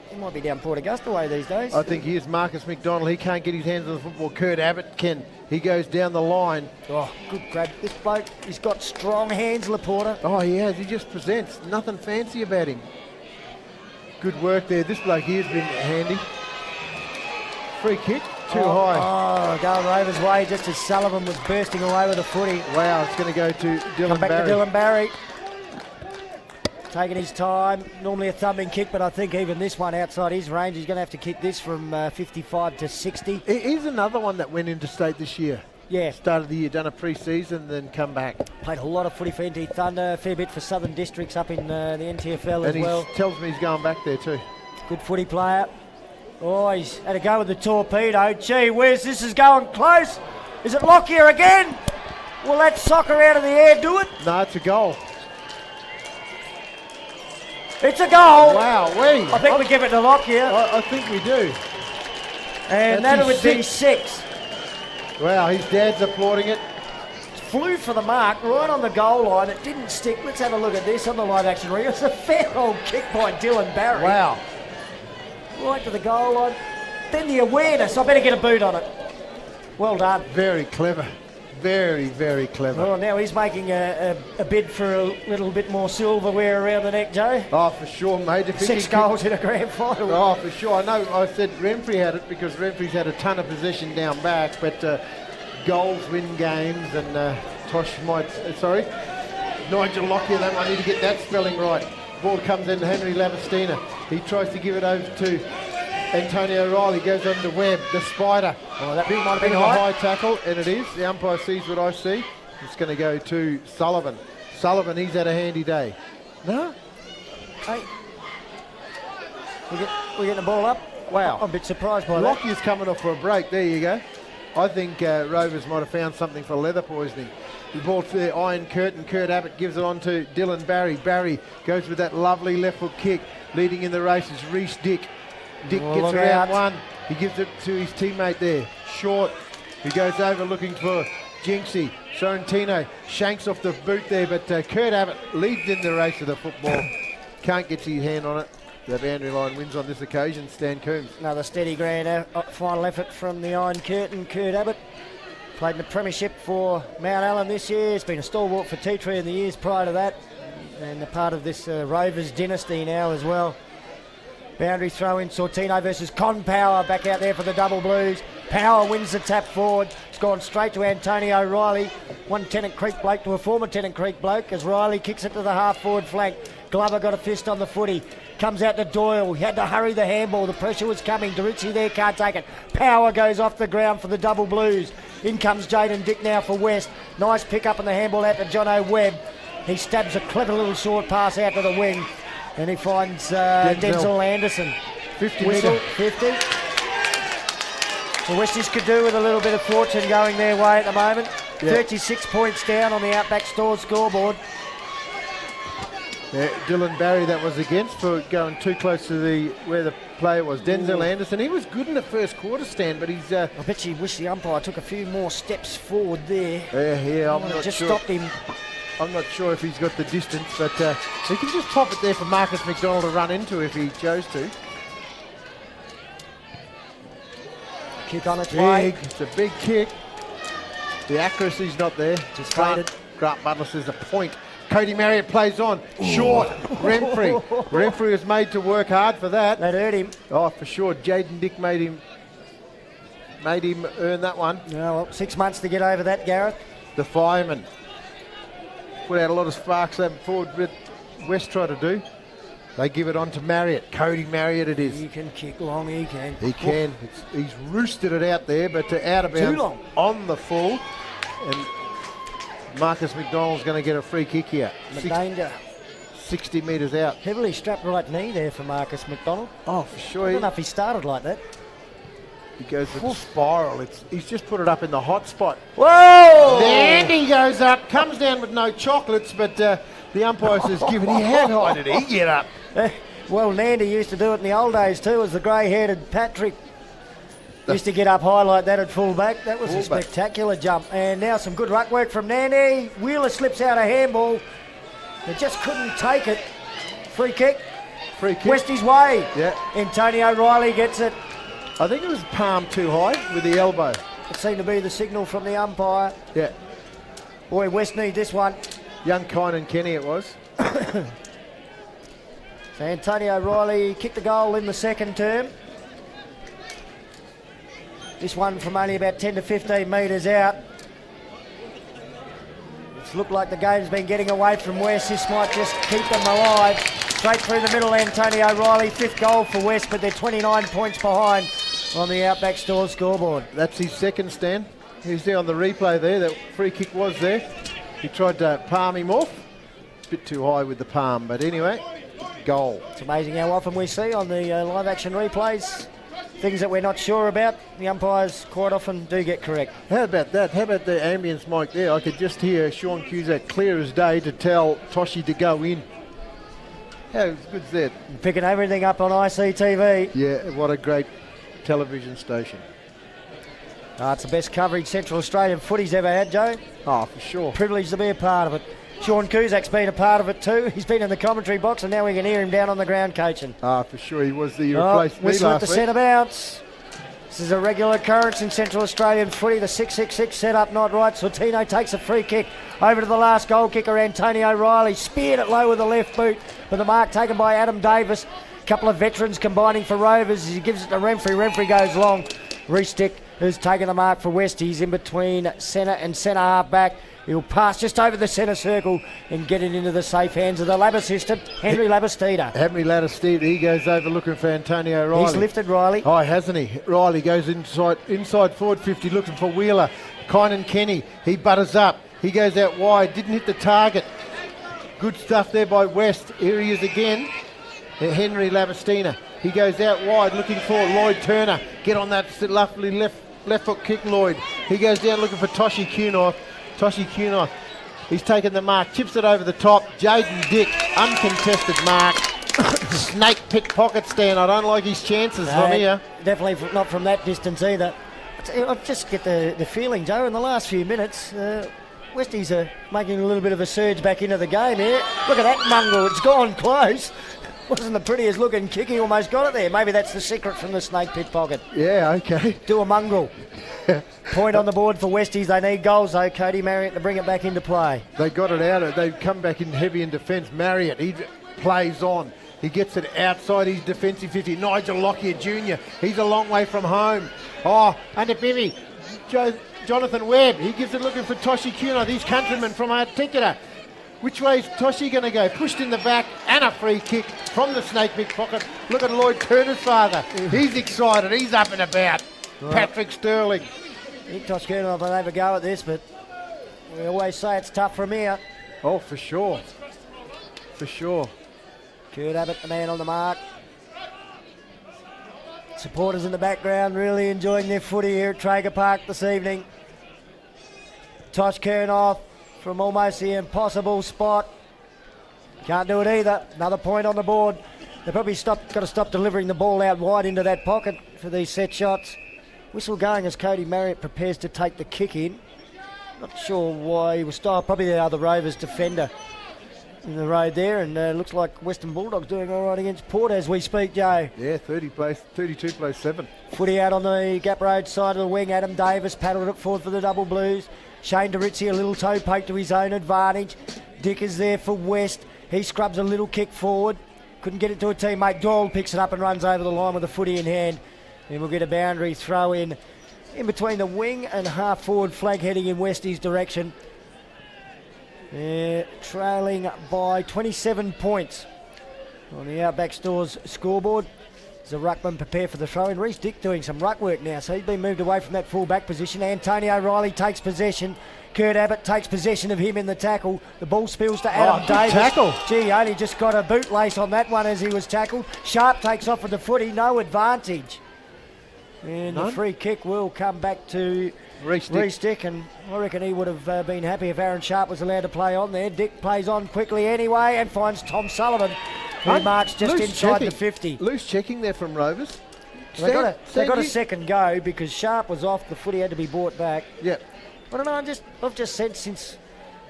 He might be down Port Augusta way these days. I think he is. Marcus McDonald, he can't get his hands on the football. Kurt Abbott can. He goes down the line. Oh, good grab. This bloke, he's got strong hands, Laporta. Oh, he has. He just presents. Nothing fancy about him. Good work there. This bloke here has been handy. Free kick. Too high. Oh, going Rovers' way just as Sullivan was bursting away with the footy. Wow, it's going to go to Dylan Come back Barry. to Dylan Barry. Taking his time. Normally a thumbing kick, but I think even this one outside his range, he's going to have to kick this from 55 to 60. It is another one that went into state this year. Yeah. Started the year, done a pre-season, then come back. Played a lot of footy for NT Thunder, a fair bit for Southern Districts up in the NTFL as And well. he tells me he's going back there too. Good footy player. Oh, he's had a go with the torpedo. Gee whiz, this is going close. Is it Lockyer again? Will that soccer out of the air do it? No, it's a goal. It's a goal. Wow, I think we give it to Lockyer. I think we do. And that would be 6. Wow, his dad's applauding it. Flew for the mark, right on the goal line. It didn't stick. Let's have a look at this on the live action reel. It's a fair old kick by Dylan Barry. Wow. Right to the goal line. Then the awareness. I better get a boot on it. Well done. Very clever. Very, very clever. Well, now he's making a bid for a little bit more silverware around the neck, Joe. Oh, for sure, mate. If 6 goals in a grand final. Oh, for sure. I know I said Renfrey had it because Renfrey's had a ton of possession down back, but goals win games, and Nigel Lockyer, that might need to get that spelling right. Ball comes in to Henry Lavestina. He tries to give it over to Antonio Riley, goes on to Webb, the spider. Oh, that might have been been a high tackle, and it is. The umpire sees what I see. It's going to go to Sullivan. Sullivan, he's had a handy day. No? Hey. We're getting the ball up. Wow. I'm a bit surprised by that. Lockyer's coming off for a break. There you go. I think Rovers might have found something for leather poisoning. The ball to the Iron Curtain. Kurt Abbott gives it on to Dylan Barry. Barry goes with that lovely left foot kick. Leading in the race is Reece Dick. Dick gets around one. He gives it to his teammate there. Short. He goes over looking for Jinxie. Sorrentino shanks off the boot there, but Kurt Abbott leads in the race of the football. Can't get his hand on it. The boundary line wins on this occasion. Stan Coombs. Another steady grand final effort from the Iron Curtain. Kurt Abbott played in the premiership for Mount Allen this year. He's been a stalwart for T-Tree in the years prior to that, and a part of this Rovers dynasty now as well. Boundary throw in, Sortino versus Con Power back out there for the Double Blues. Power wins the tap forward. It's gone straight to Antonio Riley. One Tennant Creek bloke to a former Tennant Creek bloke as Riley kicks it to the half forward flank. Glover got a fist on the footy. Comes out to Doyle. He had to hurry the handball. The pressure was coming. DeRicci there can't take it. Power goes off the ground for the Double Blues. In comes Jaden Dick now for West. Nice pick up on the handball out to Jono Webb. He stabs a clever little short pass out to the wing. And he finds Denzel Anderson. 50 Whistle, metre. 50. The Westies could do with a little bit of fortune going their way at the moment. Yeah. 36 points down on the Outback Stores scoreboard. Yeah, Dylan Barry that was against for going too close to where the player was. Denzel Anderson, he was good in the first quarter, Stan, but he's... I bet you wish the umpire took a few more steps forward there. Yeah, I'm not just sure. Stopped him. I'm not sure if he's got the distance, but he can just pop it there for Marcus McDonald to run into if he chose to. Kick on its way. It's a big kick. The accuracy's not there. Just faded. Grant Butler says a point. Cody Marriott plays on. Short. Renfrey. Renfrey was made to work hard for that. That hurt him. Oh, for sure. Jaden Dick made him earn that one. Yeah, well, 6 months to get over that, Gareth. The fireman put out a lot of sparks that forward with West try to do. They give it on to Marriott. Cody Marriott it is. He can kick long, he can. He can. He's roosted it out there, but out of bounds. Too long. On the full. And Marcus McDonald's going to get a free kick here. Danger. 60 metres out. Heavily strapped right knee there for Marcus McDonald. Oh, for sure. I don't know if he started like that. He goes with the spiral. He's just put it up in the hot spot. Whoa! Nandy goes up, comes down with no chocolates, but the umpire says, given he had high, did he get up? Well, Nandy used to do it in the old days too, as the grey-headed Patrick used to get up high like that at full-back. That was a spectacular jump. And now some good ruck work from Nandy. Wheeler slips out a handball. They just couldn't take it. Free kick. Free kick. Westie's way. Yeah. Antonio Riley gets it. I think it was palm too high with the elbow. It seemed to be the signal from the umpire. Yeah. Boy, West need this one. Young Kynan Kenny it was. So Antonio Riley kicked the goal in the second term. This one from only about 10 to 15 metres out. It's looked like the game's been getting away from West. This might just keep them alive. Straight through the middle, Antonio Riley, 5th goal for West, but they're 29 points behind on the Outback Stores scoreboard. That's his second, Stan. He's there on the replay there. That free kick was there. He tried to palm him off. A bit too high with the palm, but anyway, goal. It's amazing how often we see on the live action replays things that we're not sure about, the umpires quite often do get correct. How about that? How about the ambience mic there? I could just hear Sean Cusack clear as day to tell Toshi to go in. How good's that? Picking everything up on ICTV. Yeah, what a great television station. It's the best coverage Central Australian footy's ever had, Joe. Oh, for sure. Privileged to be a part of it. Sean Cusack's been a part of it too. He's been in the commentary box, and now we can hear him down on the ground coaching. For sure. He was the replaced me whistle at last the week. centre bounce. This is a regular occurrence in Central Australian footy. The 666 set up not right. Sortino takes a free kick over to the last goal kicker, Antonio Riley. Speared it low with the left boot, but the mark taken by Adam Davis. A couple of veterans combining for Rovers. As he gives it to Renfrey. Renfrey goes long. Reece Dick, who's taken the mark for West. He's in between centre and centre half back. He'll pass just over the centre circle and get it into the safe hands of the lab assistant, Henry Labastida. Henry Labastida, he goes over looking for Antonio Riley. He's lifted Riley. Oh, hasn't he? Riley goes inside forward 50 looking for Wheeler. Kynan Kenny, he butters up. He goes out wide, didn't hit the target. Good stuff there by West. Here he is again. Henry Labastida. He goes out wide looking for Lloyd Turner. Get on that lovely left foot kick, Lloyd. He goes down looking for Toshi Kunoth. Toshi Kunoth, he's taken the mark, chips it over the top. Jaden Dick, uncontested mark. Snake pickpocket stand. I don't like his chances from here. Definitely not from that distance either. I just get the feeling, Joe, in the last few minutes, Westies are making a little bit of a surge back into the game here. Look at that mongrel, it's gone close. Wasn't the prettiest looking kick, he almost got it there. Maybe that's the secret from the snake pickpocket. Yeah, okay. Do a mongrel. Point on the board for Westies. They need goals though, Cody Marriott, to bring it back into play. They got it out. They've come back in heavy in defence. Marriott, he plays on. He gets it outside his defensive 50. Nigel Lockyer Jr., he's a long way from home. Oh, under Bivvy. Jonathan Webb, he gives it looking for Toshi Kunoth, his countryman from Articular. Which way is Toshi going to go? Pushed in the back and a free kick from the snake pickpocket. Look at Lloyd Turner's father. He's excited. He's up and about. Right. Patrick Sterling. I think Tosh Kunoth will have a go at this, but we always say it's tough from here. Oh, for sure. For sure. Kurt Abbott, the man on the mark. Supporters in the background really enjoying their footy here at Traeger Park this evening. Tosh Kunoth from almost the impossible spot. Can't do it either. Another point on the board. They've probably got to stop delivering the ball out wide into that pocket for these set shots. Whistle going as Cody Marriott prepares to take the kick in. Not sure why he was stopped. Probably the other Rovers defender in the road there, and looks like Western Bulldogs doing all right against Port as we speak, Joe. Yeah, 32 plays 7. Footy out on the Gap Road side of the wing. Adam Davis paddled it forward for the Double Blues. Shane DeRizzi, a little toe poke to his own advantage. Dick is there for West. He scrubs a little kick forward. Couldn't get it to a teammate. Doyle picks it up and runs over the line with the footy in hand. And we'll get a boundary throw in between the wing and half forward flag heading in Westie's direction. Trailing by 27 points on the Outback Stores scoreboard. As the ruckman prepare for the throw in. Reece Dick doing some ruck work now, so he's been moved away from that full back position. Antonio Riley takes possession. Kurt Abbott takes possession of him in the tackle. The ball spills to Adam Davis. Tackle. Gee, only just got a bootlace on that one as he was tackled. Sharp takes off with the footy, no advantage. And the free kick will come back to Reece Dick, and I reckon he would have been happy if Aaron Sharp was allowed to play on there. Dick plays on quickly anyway and finds Tom Sullivan, who marks just inside the 50. Loose checking there from Rovers. They got a second go because Sharp was off. The footy had to be brought back. Yeah. I don't know, I've just said since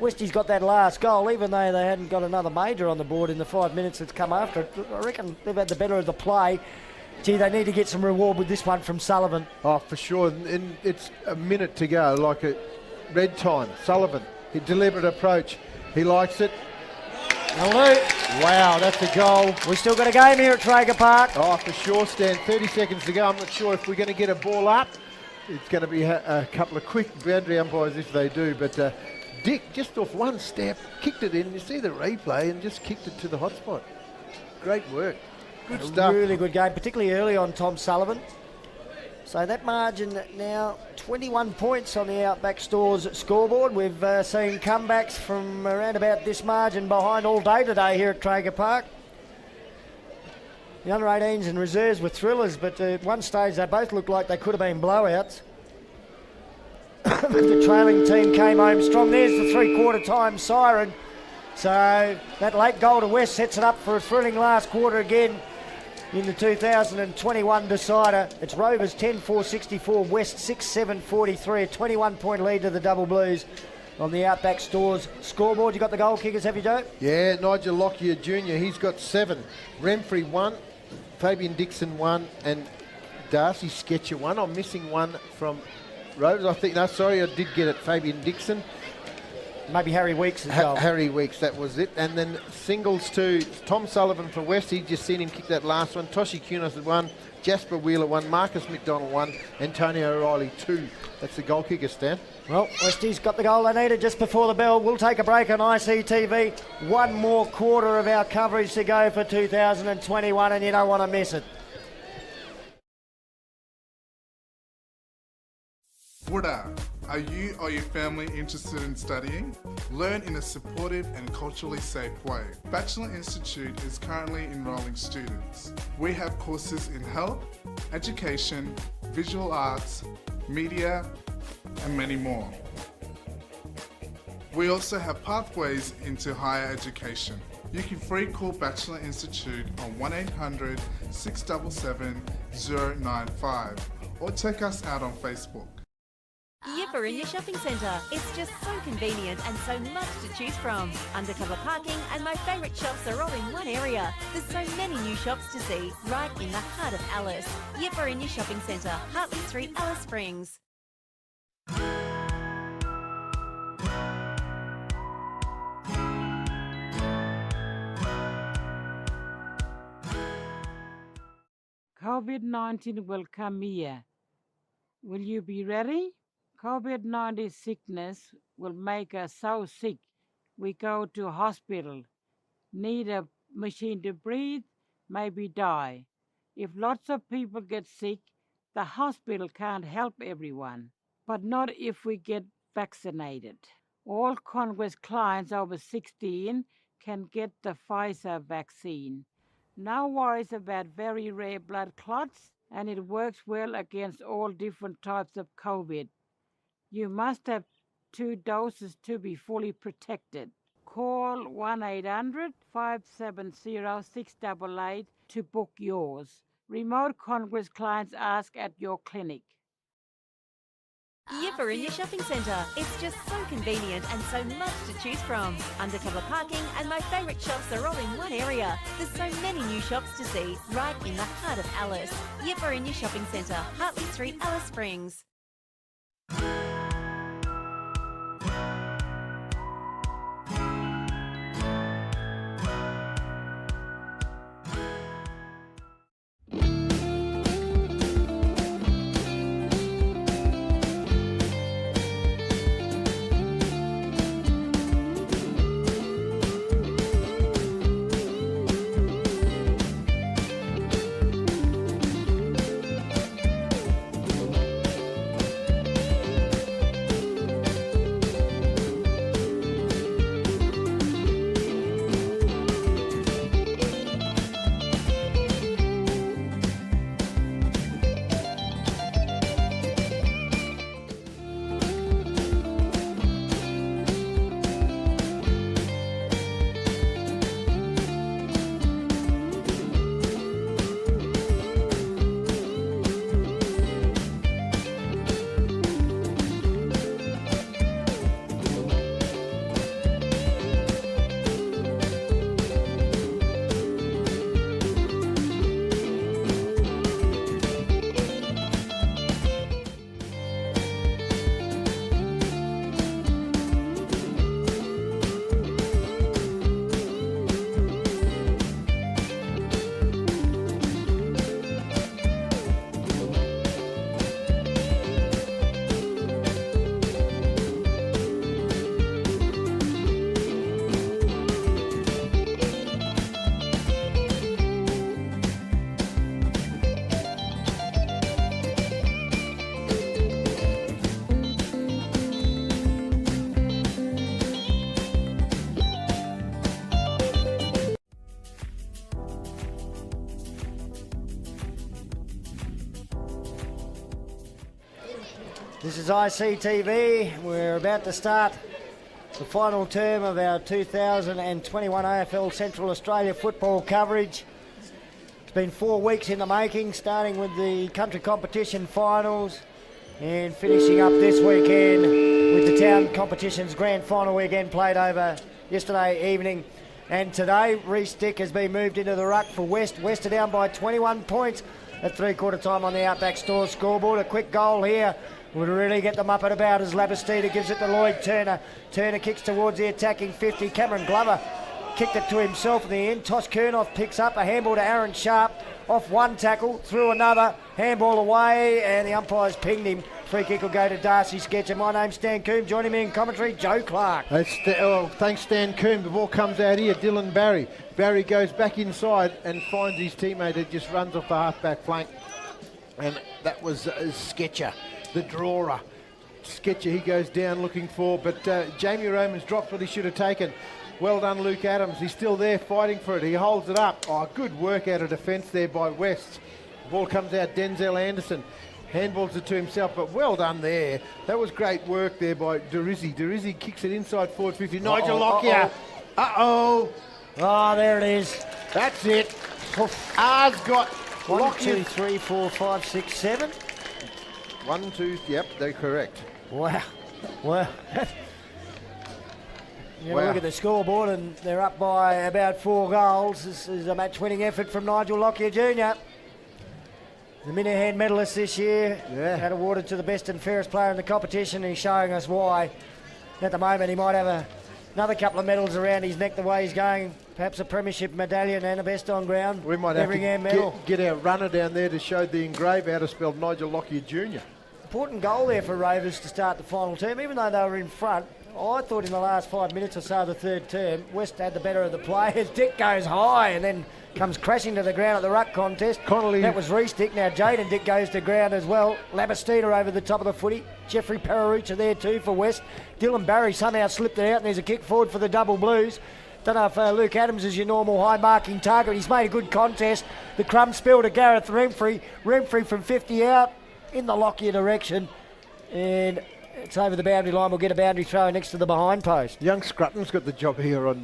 Westie's got that last goal, even though they hadn't got another major on the board in the 5 minutes that's come after it, I reckon they've had the better of the play. Gee, they need to get some reward with this one from Sullivan. Oh, for sure. And it's a minute to go, like a red time. Sullivan, he deliberate approach. He likes it. Wow, that's a goal. We've still got a game here at Traeger Park. Oh, for sure, Stan. 30 seconds to go. I'm not sure if we're going to get a ball up. It's going to be a couple of quick boundary umpires if they do. But Dick, just off one step, kicked it in. You see the replay and just kicked it to the hot spot. Great work. Good stuff. Really good game, particularly early on Tom Sullivan. So that margin now 21 points on the Outback Stores scoreboard. We've seen comebacks from around about this margin behind all day today here at Traeger Park. The under-18s and reserves were thrillers, but at one stage they both looked like they could have been blowouts. The trailing team came home strong. There's the three-quarter time siren. So that late goal to West sets it up for a thrilling last quarter again in the 2021 decider. It's Rovers 10-4-64, West 6-7-43, a 21-point lead to the Double Blues on the Outback Stores scoreboard. You got the goal kickers, have you, Joe? Yeah, Nigel Lockyer Jr., he's got 7. Renfrey 1, Fabian Dixon 1, and Darcy Sketcher 1. I'm missing one from Rovers, I think. No, sorry, I did get it. Fabian Dixon. Maybe Harry Weeks as well. Harry Weeks, that was it. And then singles to Tom Sullivan for West. He just seen him kick that last one. Toshi Kunis had 1. Jasper Wheeler 1. Marcus McDonald 1. Antonio O'Reilly 2. That's the goal kicker, Stan. Well, Westies got the goal they needed just before the bell. We'll take a break on ICTV. One more quarter of our coverage to go for 2021, and you don't want to miss it. Buildup. Are you or your family interested in studying? Learn in a supportive and culturally safe way. Bachelor Institute is currently enrolling students. We have courses in health, education, visual arts, media, and many more. We also have pathways into higher education. You can free call Bachelor Institute on 1-800-677-095 or check us out on Facebook. Yipper in your shopping centre. It's just so convenient and so much to choose from. Undercover parking and my favourite shops are all in one area. There's so many new shops to see right in the heart of Alice. Yipper in your shopping centre, Hartley Street, Alice Springs. COVID-19 will come here. Will you be ready? COVID-19 sickness will make us so sick we go to hospital, need a machine to breathe, maybe die. If lots of people get sick, the hospital can't help everyone, but not if we get vaccinated. All Congress clients over 16 can get the Pfizer vaccine. No worries about very rare blood clots, and it works well against all different types of COVID. You must have 2 doses to be fully protected. Call 1-800-570-688 to book yours. Remote Congress clients ask at your clinic. Yipper in your shopping centre. It's just so convenient and so much to choose from. Undercover parking and my favourite shops are all in one area. There's so many new shops to see right in the heart of Alice. Yipper in your shopping centre, Hartley Street, Alice Springs. This is ICTV. We're about to start the final term of our 2021 AFL Central Australia football coverage. It's been 4 weeks in the making, starting with the country competition finals and finishing up this weekend with the town competition's grand final weekend played over yesterday evening. And today, Reece Dick has been moved into the ruck for West. West are down by 21 points at three-quarter time on the Outback Store scoreboard. A quick goal here would really get them up at about as Labastida gives it to Lloyd Turner. Turner kicks towards the attacking 50. Cameron Glover kicked it to himself in the end. Tosh Kernoth picks up a handball to Aaron Sharp. Off one tackle, through another. Handball away, and the umpire's pinged him. Free kick will go to Darcy Sketcher. My name's Stan Coombs. Joining me in commentary, Joe Clark. Thanks, Stan Coombs. The ball comes out here. Dylan Barry. Barry goes back inside and finds his teammate who just runs off the half-back flank. And that was Sketcher, the drawer. Sketcher, he goes down looking for, but Jamie Romans drops what he should have taken. Well done, Luke Adams. He's still there fighting for it. He holds it up. Oh, good work out of defence there by West. The ball comes out, Denzel Anderson. Handballs it to himself, but well done there. That was great work there by Derizzi. Derizzi kicks it inside forward 50. Nigel Lockyer. Oh, there it is. That's it. R's got 1, 2, 3, 4, 5, 6, 7. 1, 2, yep, they're correct. Wow. Wow. Look at the scoreboard, and they're up by about 4 goals. This is a match-winning effort from Nigel Lockyer Jr. The Minahan medalist this year, had awarded to the best and fairest player in the competition, and he's showing us why. At the moment, he might have another couple of medals around his neck the way he's going. Perhaps a premiership medallion and a best on ground. We might have to get our runner down there to show the engrave how to spell Nigel Lockyer Jr. Important goal there for Rovers to start the final term, even though they were in front. I thought in the last 5 minutes or so of the third term, West had the better of the players. Dick goes high and then comes crashing to the ground at the ruck contest. Connolly. That was Reece Dick. Now Jaden Dick goes to ground as well. Labastida over the top of the footy. Jeffrey Pararucha there too for West. Dylan Barry somehow slipped it out, and there's a kick forward for the double blues. Don't know if Luke Adams is your normal high marking target. He's made a good contest. The crumb spill to Gareth Remfrey. Remfrey from 50 out in the Lockyer direction. And it's over the boundary line. We'll get a boundary throw next to the behind post. Young Scrutton's got the job here on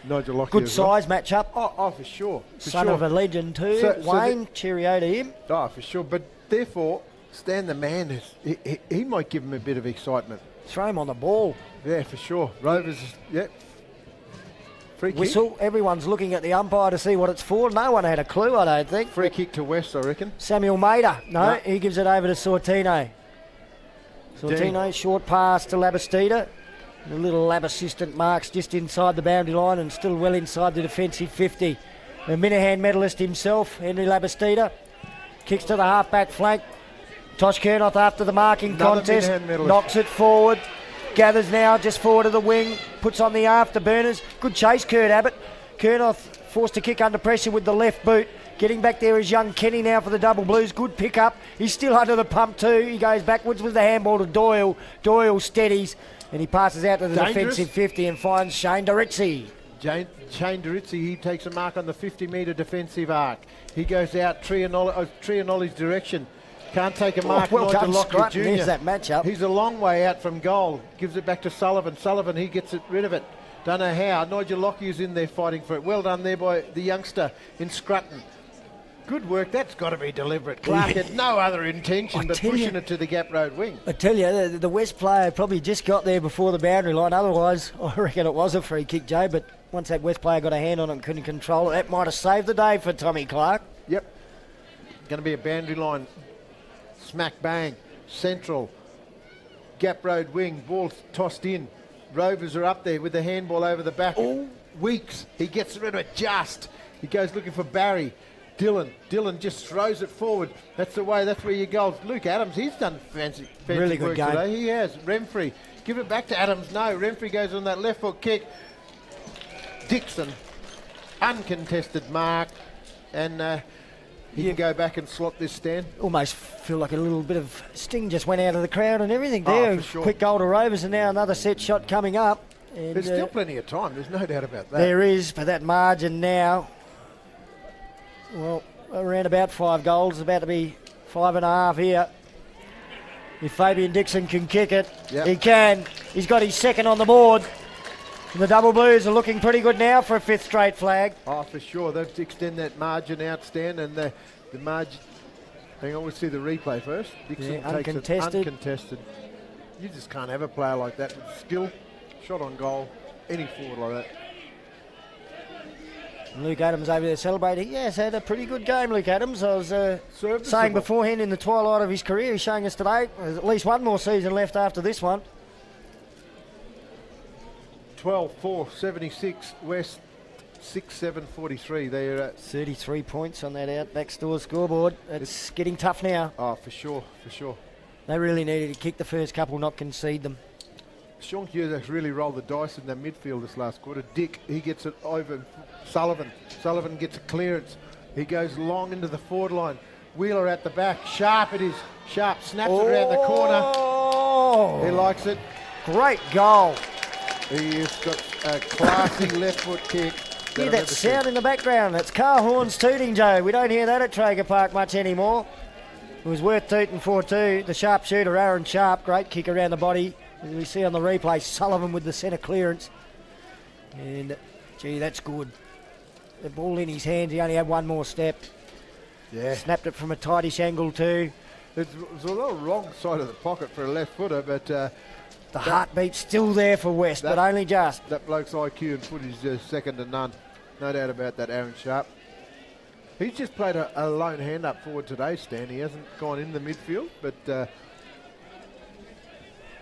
Nigel Lockyer. Good size match-up. Oh, for sure. Son of a legend too. Wayne, cheerio to him. Oh, for sure. But therefore, Stan the man, he might give him a bit of excitement. Throw him on the ball. Yeah, for sure. Rovers, free kick. Whistle. Everyone's looking at the umpire to see what it's for. No one had a clue, I don't think. Free kick to West, I reckon. Samuel Mader. No, he gives it over to Sortino. Sortino, short pass to Labastida. The little lab assistant marks just inside the boundary line and still well inside the defensive 50. The Minahan medalist himself, Henry Labastida, kicks to the half-back flank. Tosh Kernoth after the marking contest, knocks it forward. Gathers now just forward of the wing, puts on the afterburners. Good chase, Kurt Abbott. Kernoth forced to kick under pressure with the left boot. Getting back there is young Kenny now for the double blues. Good pick up. He's still under the pump too. He goes backwards with the handball to Doyle. Doyle steadies and he passes out to the defensive 50 and finds Shane Dorizzi. Shane Dorizzi, he takes a mark on the 50-metre defensive arc. He goes out Trianoli's direction. Can't take a mark. Well done, Scrutton. There's that matchup. He's a long way out from goal. Gives it back to Sullivan. Sullivan, he gets rid of it. Don't know how. Nigel Lockyer's in there fighting for it. Well done there by the youngster in Scrutton. Good work. That's got to be deliberate. Clark had no other intention but pushing it to the Gap Road wing. I tell you, the West player probably just got there before the boundary line. Otherwise, I reckon it was a free kick, Joe. But once that West player got a hand on it and couldn't control it, that might have saved the day for Tommy Clark. Yep. Going to be a boundary line. Smack bang. Central. Gap Road wing. Ball tossed in. Rovers are up there with the handball over the back. Oh. Weeks. He gets rid of it just. He goes looking for Barry. Dylan just throws it forward. That's the way. That's where your goals. Luke Adams, he's done fancy really work good game today. He has. Remfrey, give it back to Adams. No, Remfrey goes on that left foot kick. Dixon, uncontested mark, and he can go back and slot this stand. Almost feel like a little bit of sting just went out of the crowd and everything there. For sure. Quick goal to Rovers, and now another set shot coming up. And there's still plenty of time. There's no doubt about that. There is, but that margin now. Well, around about 5 goals, about to be 5.5 here. If Fabian Dixon can kick it, Yep. he can. He's got his second on the board. And the Double Blues are looking pretty good now for a 5th straight flag. Oh, for sure. They've extended that margin out, Stan, and the margin... Hang on, we'll see the replay first. Dixon Yeah, takes uncontested. it uncontested. You just can't have a player like that with skill, shot on goal, any forward like that. And Luke Adams over there celebrating. He has had a pretty good game, Luke Adams. I was saying beforehand in the twilight of his career, he's showing us today there's at least one more season left after this one. 12-4, 76, West 6-7, 43. They're at 33 points on that Outback Store scoreboard. It's getting tough now. Oh, for sure, for sure. They really needed to kick the first couple, not concede them. Sean Cusack's really rolled the dice in the midfield this last quarter. Dick, he gets it over Sullivan. Sullivan gets a clearance. He goes long into the forward line. Wheeler at the back. Sharp it is. Sharp snaps it around the corner. He likes it. Great goal. He has got a classy left foot kick. Hear that sound in the background. That's car horns tooting, Joe. We don't hear that at Traeger Park much anymore. It was worth tooting for too. The sharpshooter, Aaron Sharp, great kick around the body. As we see on the replay, Sullivan with the centre clearance. And, gee, that's good. The ball in his hands, he only had one more step. Yeah. Snapped it from a tightish angle too. It was a little wrong side of the pocket for a left footer, but... the heartbeat's still there for West, but only just. That bloke's IQ and footage is second to none. No doubt about that, Aaron Sharp. He's just played a lone hand up forward today, Stan. He hasn't gone in the midfield, but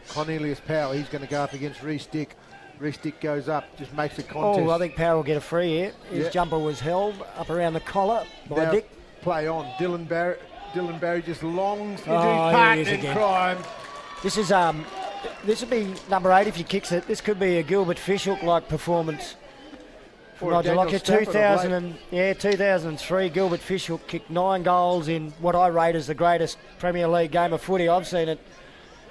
Cornelius Powell, he's going to go up against Reece Dick. Reece Dick goes up, just makes a contest. Oh, I think Powell will get a free here. His jumper was held up around the collar by Now, Dick. Play on. Dylan Barry just longs into his Here partner he is in again. crime. This is this would be number 8 if he kicks it. This could be a Gilbert Fishhook-like performance. Or Nigel Daniel Lockyer, Stafford of late. 2003, Gilbert Fishhook kicked 9 goals in what I rate as the greatest Premier League game of footy I've seen at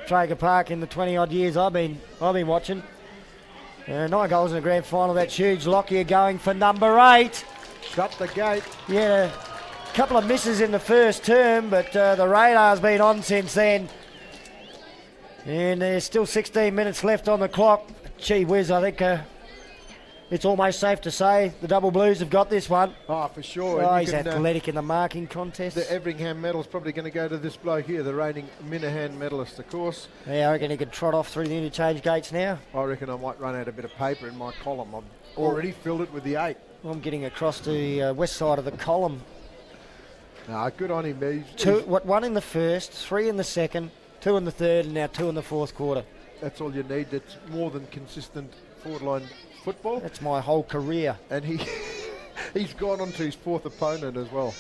Traeger Park in the 20-odd years I've been watching. 9 goals in the grand final, that's huge. Lockyer going for number 8. Shut the gate. Yeah, a couple of misses in the first term, but the radar's been on since then. And there's still 16 minutes left on the clock. Gee whiz, I think it's almost safe to say the Double Blues have got this one. Oh, for sure. Oh, he's athletic in the marking contest. The Everingham medal's probably going to go to this bloke here, the reigning Minahan medalist, of course. Yeah, I reckon he could trot off through the interchange gates now. I reckon I might run out a bit of paper in my column. I've already filled it with the 8. I'm getting across the west side of the column. No, good on him. One in the first, 3 in the second, 2 in the third, and now 2 in the fourth quarter. That's all you need. That's more than consistent forward line football. That's my whole career. And he's gone on to his 4th opponent as well.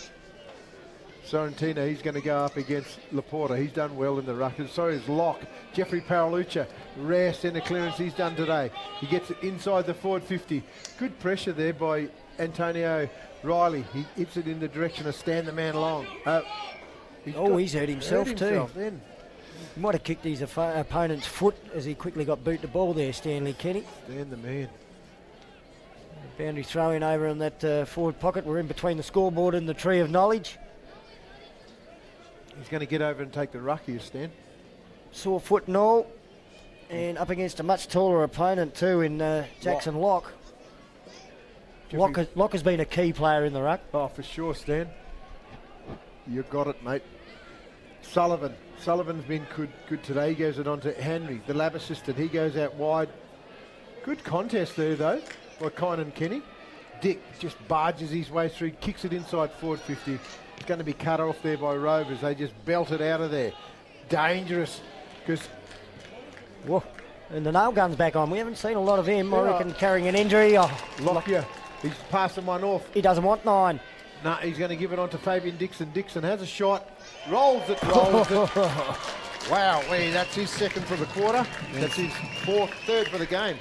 Sorrentino, he's going to go up against Laporta. He's done well in the ruck. So is Locke. Jeffrey Paralucha, rare centre clearance he's done today. He gets it inside the forward 50. Good pressure there by Antonio Riley. He hits it in the direction of Stan the Man Long. He's hurt himself too. Then. He might have kicked his opponent's foot as he quickly got boot the ball there, Stanley Kenny. Stan the Man. Boundary throw in over in that forward pocket. We're in between the scoreboard and the tree of knowledge. He's going to get over and take the ruck here, Stan. Sore foot and all. And up against a much taller opponent too in Jackson Locke. Locke has been a key player in the ruck. Oh, for sure, Stan. You got it, mate. Sullivan's been good today. He goes it on to Henry, the lab assistant. He goes out wide. Good contest there, though, by Kynan Kenny. Dick just barges his way through, kicks it inside forward 50. It's going to be cut off there by Rovers. They just belt it out of there. Dangerous, because... Whoa. And the nail gun's back on. We haven't seen a lot of him. I reckon carrying an injury. Lockyer, he's passing one off. He doesn't want 9. No, he's going to give it on to Fabian Dixon. Dixon has a shot. Rolls it. Wow, that's his second for the quarter. That's his third for the game.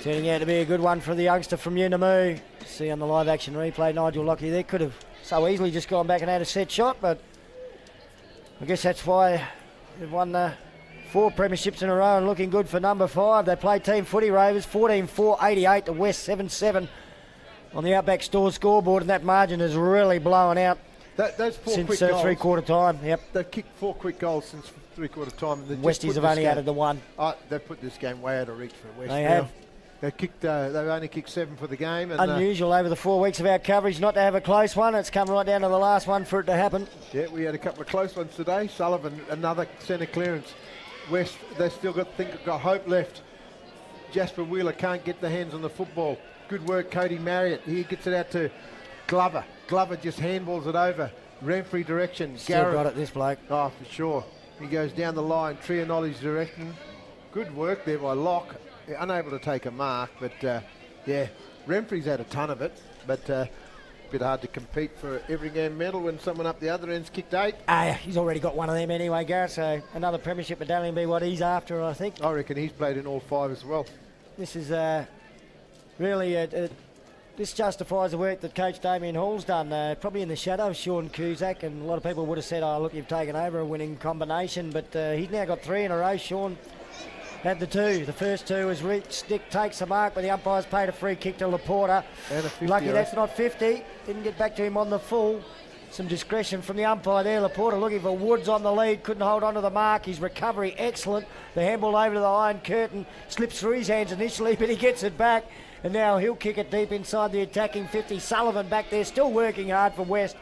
Turning out to be a good one for the youngster from Yunamu. See on the live action replay, Nigel Lockyer there could have so easily just gone back and had a set shot, but I guess that's why they've won 4 premierships in a row and looking good for number 5. They play team footy, Rovers, 14-4, to West 7-7 on the Outback Store scoreboard, and that margin is really blowing out. Those four since quick goals. three-quarter time. Yep. They've kicked 4 quick goals since three-quarter time. Westies have only added the one. They've put this game way out of reach for West. They have. They've only kicked 7 for the game. And, unusual over the 4 weeks of our coverage not to have a close one. It's come right down to the last one for it to happen. Yeah, we had a couple of close ones today. Sullivan, another centre clearance. West, they've still got hope left. Jasper Wheeler can't get the hands on the football. Good work, Cody Marriott. He gets it out to Glover. Glover just handballs it over. Renfrey direction. Still Garrett. got it, this bloke. Oh, for sure. He goes down the line. Trianoli's direction. Good work there by Locke. Unable to take a mark, but yeah, Renfrey's had a ton of it, but a bit hard to compete for every game medal when someone up the other end's kicked 8. He's already got one of them anyway, Gareth, so another premiership medallion be what he's after, I think. I reckon he's played in all 5 as well. This is really, this justifies the work that Coach Damien Hall's done, probably in the shadow of Sean Cusack, and a lot of people would have said, oh, look, you've taken over a winning combination, but he's now got 3 in a row. Sean had the 2. The first 2 was Rich Dick takes a mark, but the umpires paid a free kick to Laporta. And a 50, lucky that's not 50. Didn't get back to him on the full. Some discretion from the umpire there. Laporta looking for Woods on the lead. Couldn't hold on to the mark. His recovery excellent. The handball over to the iron curtain. Slips through his hands initially, but he gets it back. And now he'll kick it deep inside the attacking 50. Sullivan back there, still working hard for West.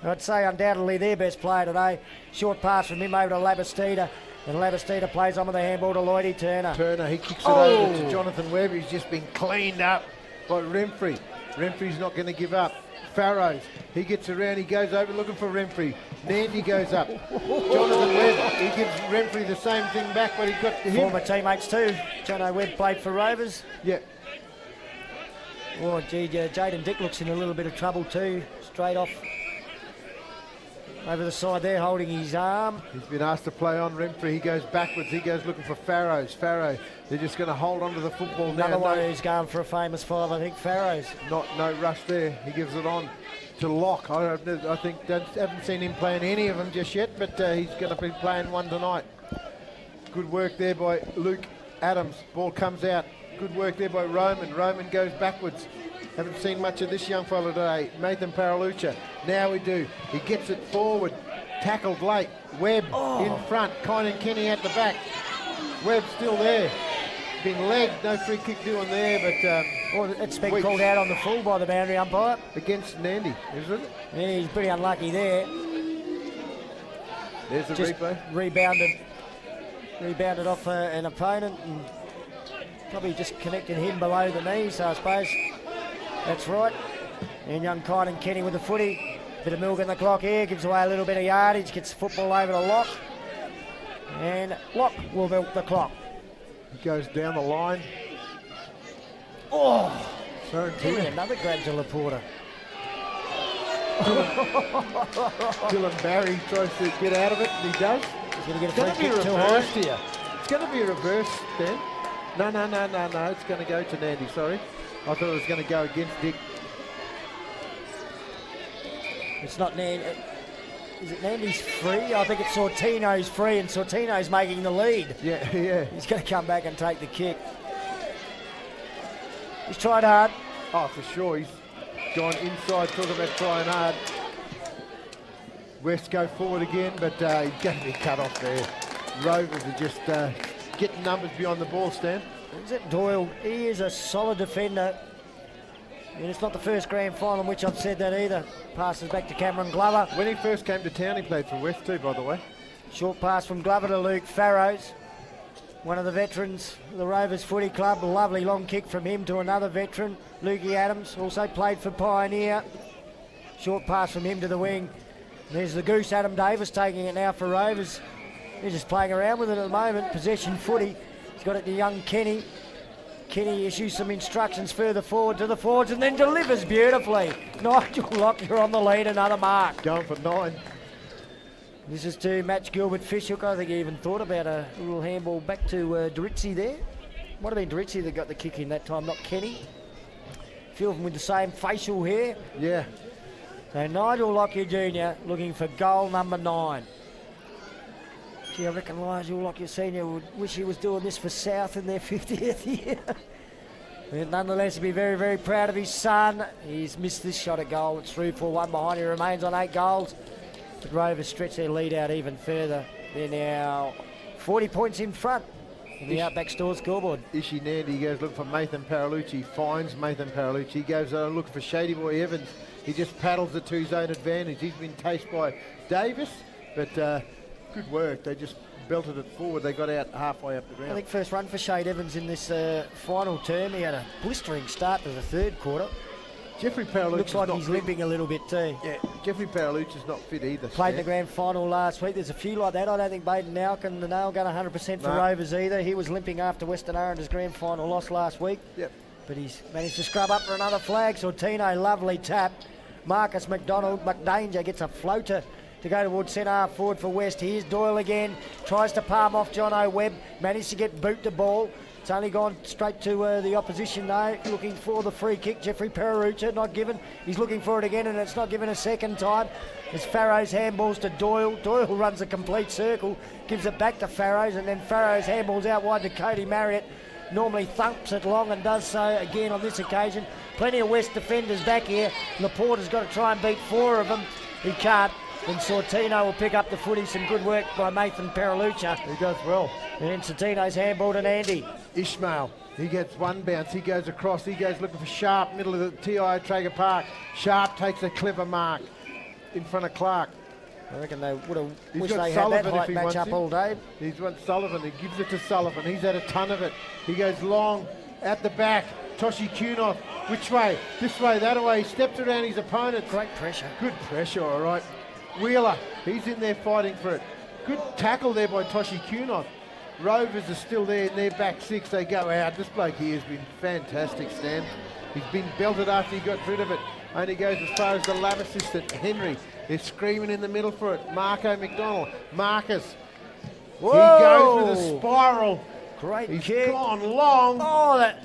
I'd say undoubtedly their best player today. Short pass from him over to Labastida. And Labastida plays on with the handball to Lloydie Turner. Turner, he kicks it over to Jonathan Webb. He's just been cleaned up by Renfrey. Renfrey's not going to give up. Farrows, he gets around, he goes over looking for Renfrey. Nandy goes up. Jonathan Webb, he gives Renfrey the same thing back, but he got him. Former teammates too. Jono Webb played for Rovers. Yeah. Oh, gee, Jaden Dick looks in a little bit of trouble too. Straight off. Over the side there, holding his arm. He's been asked to play on Renfrey. He goes backwards. He goes looking for Farrows. Farrow, they're just going to hold on to the football now. Another one who's going for a famous 5, I think, Farrows. No rush there. He gives it on to Locke. I think haven't seen him playing any of them just yet, but he's going to be playing one tonight. Good work there by Luke Adams. Ball comes out. Good work there by Roman. Roman goes backwards. Haven't seen much of this young fella today. Nathan Paralucha. Now we do. He gets it forward. Tackled late. Webb in front. Kynan Kenny at the back. Webb still there. Been legged. No free kick doing there, but... it's been called out on the full by the boundary umpire. Against Nandy, isn't it? Yeah, he's pretty unlucky there. There's the just replay. Rebounded off an opponent and probably just connected him below the knee, so I suppose... That's right. And young Kynan Kenny with the footy. Bit of milk in the clock here. Gives away a little bit of yardage. Gets the football over to Locke. And Locke will milk the clock. He goes down the line. Oh! Another grab to Laporta. Dylan Barry tries to get out of it, and he does. He's going to get a free kick too high. Here. It's going to be a reverse, Dan. No. It's going to go to Nandy, sorry. I thought it was going to go against Dick. It's not Nandy. Is it Nandy's free? I think it's Sortino's free, and Sortino's making the lead. Yeah. He's going to come back and take the kick. He's tried hard. Oh, for sure. He's gone inside, talking about trying hard. West go forward again, but he's going to be cut off there. Rovers are just getting numbers beyond the ball, Stan. Is it Doyle? He is a solid defender. And it's not the first grand final in which I've said that either. Passes back to Cameron Glover. When he first came to town, he played for West too, by the way. Short pass from Glover to Luke Farrows. One of the veterans of the Rovers Footy Club. A lovely long kick from him to another veteran. Lukey Adams also played for Pioneer. Short pass from him to the wing. And there's the Goose, Adam Davis, taking it now for Rovers. They're just playing around with it at the moment. Possession footy. He's got it to young Kenny. Kenny issues some instructions further forward to the forwards and then delivers beautifully. Nigel Locke, you're on the lead, another mark. Going for 9. This is to match Gilbert Fishhook. I think he even thought about a little handball back to Doritzi there. Might have been Doritzi that got the kick in that time, not Kenny. A few of them with the same facial hair. Yeah. So Nigel Lockyer Jr. looking for goal number 9. Gee, I reckon Nigel Lockyer Sr. would wish he was doing this for South in their 50th year. Nonetheless, he'll be very, very proud of his son. He's missed this shot at goal. It's 3-4-1 behind. He remains on 8 goals. But Rovers stretch their lead out even further. They're now 40 points in front in the Outback Store scoreboard. Ishi Nandi goes looking for Nathan Paralucci, finds Nathan Paralucci. He goes looking for Shady Boy Evans. He just paddles it to his own advantage. He's been chased by Davis, but good work. They just belted it forward. They got out halfway up the ground. I think first run for Shade Evans in this final term. He had a blistering start to the third quarter. Jeffrey Paralucci looks like he's limping a little bit too. Yeah, Jeffrey Paralucci's not fit either. Played the grand final last week. There's a few like that. I don't think Baden Nowk and the nail gun 100% for Rovers either. He was limping after Western Orange's grand final loss last week. Yep. But he's managed to scrub up for another flag. Sortino, lovely tap. Marcus McDonald, McDanger gets a floater to go towards centre half forward for West. Here's Doyle again. Tries to palm off John O'Webb. Managed to get boot the ball. It's only gone straight to the opposition though, looking for the free kick. Jeffrey Pararucha not given. He's looking for it again and it's not given a second time. As Farrow's handballs to Doyle. Doyle runs a complete circle, gives it back to Farrow's, and then Farrow's handballs out wide to Cody Marriott. Normally thumps it long and does so again on this occasion. Plenty of West defenders back here. Laporte has got to try and beat 4 of them. He can't. And Sortino will pick up the footy. Some good work by Nathan Paralucci. He does well. And then Sortino's handball to Andy. Ishmael, he gets one bounce, he goes across, he goes looking for Sharp, middle of the TIO Traeger Park. Sharp takes a clever mark in front of Clark. I reckon they would have wished they had that height match up all day. He's got Sullivan, he gives it to Sullivan, he's had a ton of it. He goes long, at the back, Toshi Kunoff, which way? This way, that way, he steps around his opponent. Great pressure. Good pressure, all right. Wheeler, he's in there fighting for it. Good tackle there by Toshi Kunoff. Rovers are still there in their back 6. They go out. This bloke here has been fantastic, Stan. He's been belted after he got rid of it. Only goes as far as the lab assistant, Henry. They're screaming in the middle for it. Marco McDonald. Marcus. Whoa. He goes with a spiral. Great He's kick. gone long. Oh, that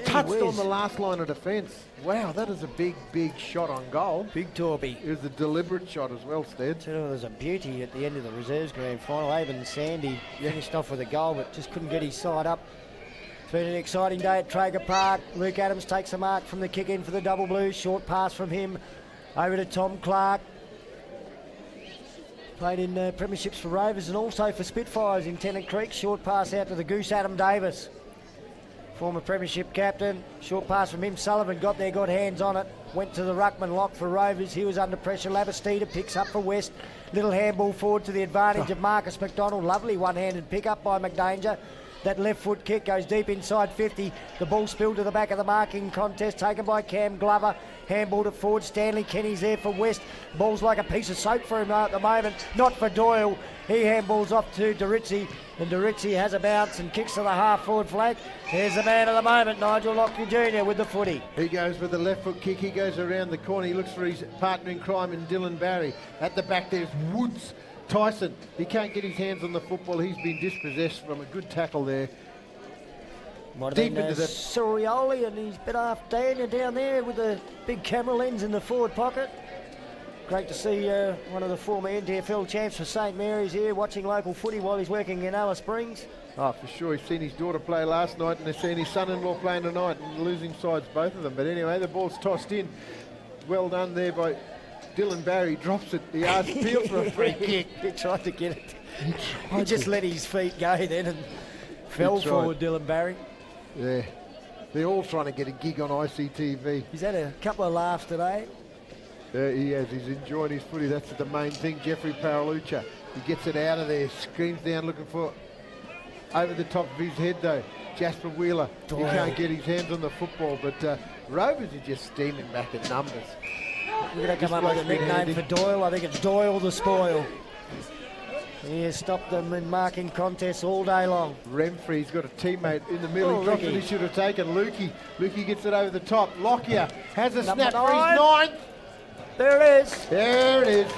touched on the last line of defence. Wow, that is a big, big shot on goal. Big Torby. It was a deliberate shot as well, Stead. There's a beauty at the end of the reserves grand final. Avon Sandy finished off with a goal, but just couldn't get his side up. It's been an exciting day at Traeger Park. Luke Adams takes a mark from the kick in for the Double Blues. Short pass from him over to Tom Clark. Played in premierships for Rovers and also for Spitfires in Tennant Creek. Short pass out to the Goose Adam Davis. Former premiership captain. Short pass from him. Sullivan got there, got hands on it. Went to the ruckman lock for Rovers. He was under pressure. Labastida picks up for West. Little handball forward to the advantage of Marcus McDonald. Lovely one-handed pick up by McDanger. That left foot kick goes deep inside 50. The ball spilled to the back of the marking contest, taken by Cam Glover. Handballed it forward. Stanley Kenny's there for West. Ball's like a piece of soap for him at the moment. Not for Doyle. He handballs off to Dorizzi, and Dorizzi has a bounce and kicks to the half-forward flank. There's the man of the moment, Nigel Lockyer Jr. with the footy. He goes with the left foot kick. He goes around the corner. He looks for his partner in crime in Dylan Barry. At the back there's Woods. Tyson, he can't get his hands on the football. He's been dispossessed from a good tackle there. Might have been Sorioli, and he's been half Daniel down there with the big camera lens in the forward pocket. Great to see one of the former NTFL champs for St Mary's here watching local footy while he's working in Alice Springs. Oh, for sure. He's seen his daughter play last night and he's seen his son-in-law playing tonight and losing sides, both of them. But anyway, the ball's tossed in. Well done there by Dylan Barry. Drops it. He appeals for a free kick. He tried to get it. He just let his feet go then and fell forward, Dylan Barry. Yeah. They're all trying to get a gig on ICTV. He's had a couple of laughs today. He has. He's enjoying his footy. That's the main thing. Jeffrey Paralucci. He gets it out of there. Screams down looking for over the top of his head though. Jasper Wheeler. He can't get his hands on the football, but Rovers are just steaming back in numbers. We're going to come up with a nickname for Doyle. I think it's Doyle the Spoil. He has stopped them in marking contests all day long. Renfrey's got a teammate in the middle. He drops it. He should have taken Lukey. Lukey gets it over the top. Lockyer has a snap for his ninth. There it is. There it is.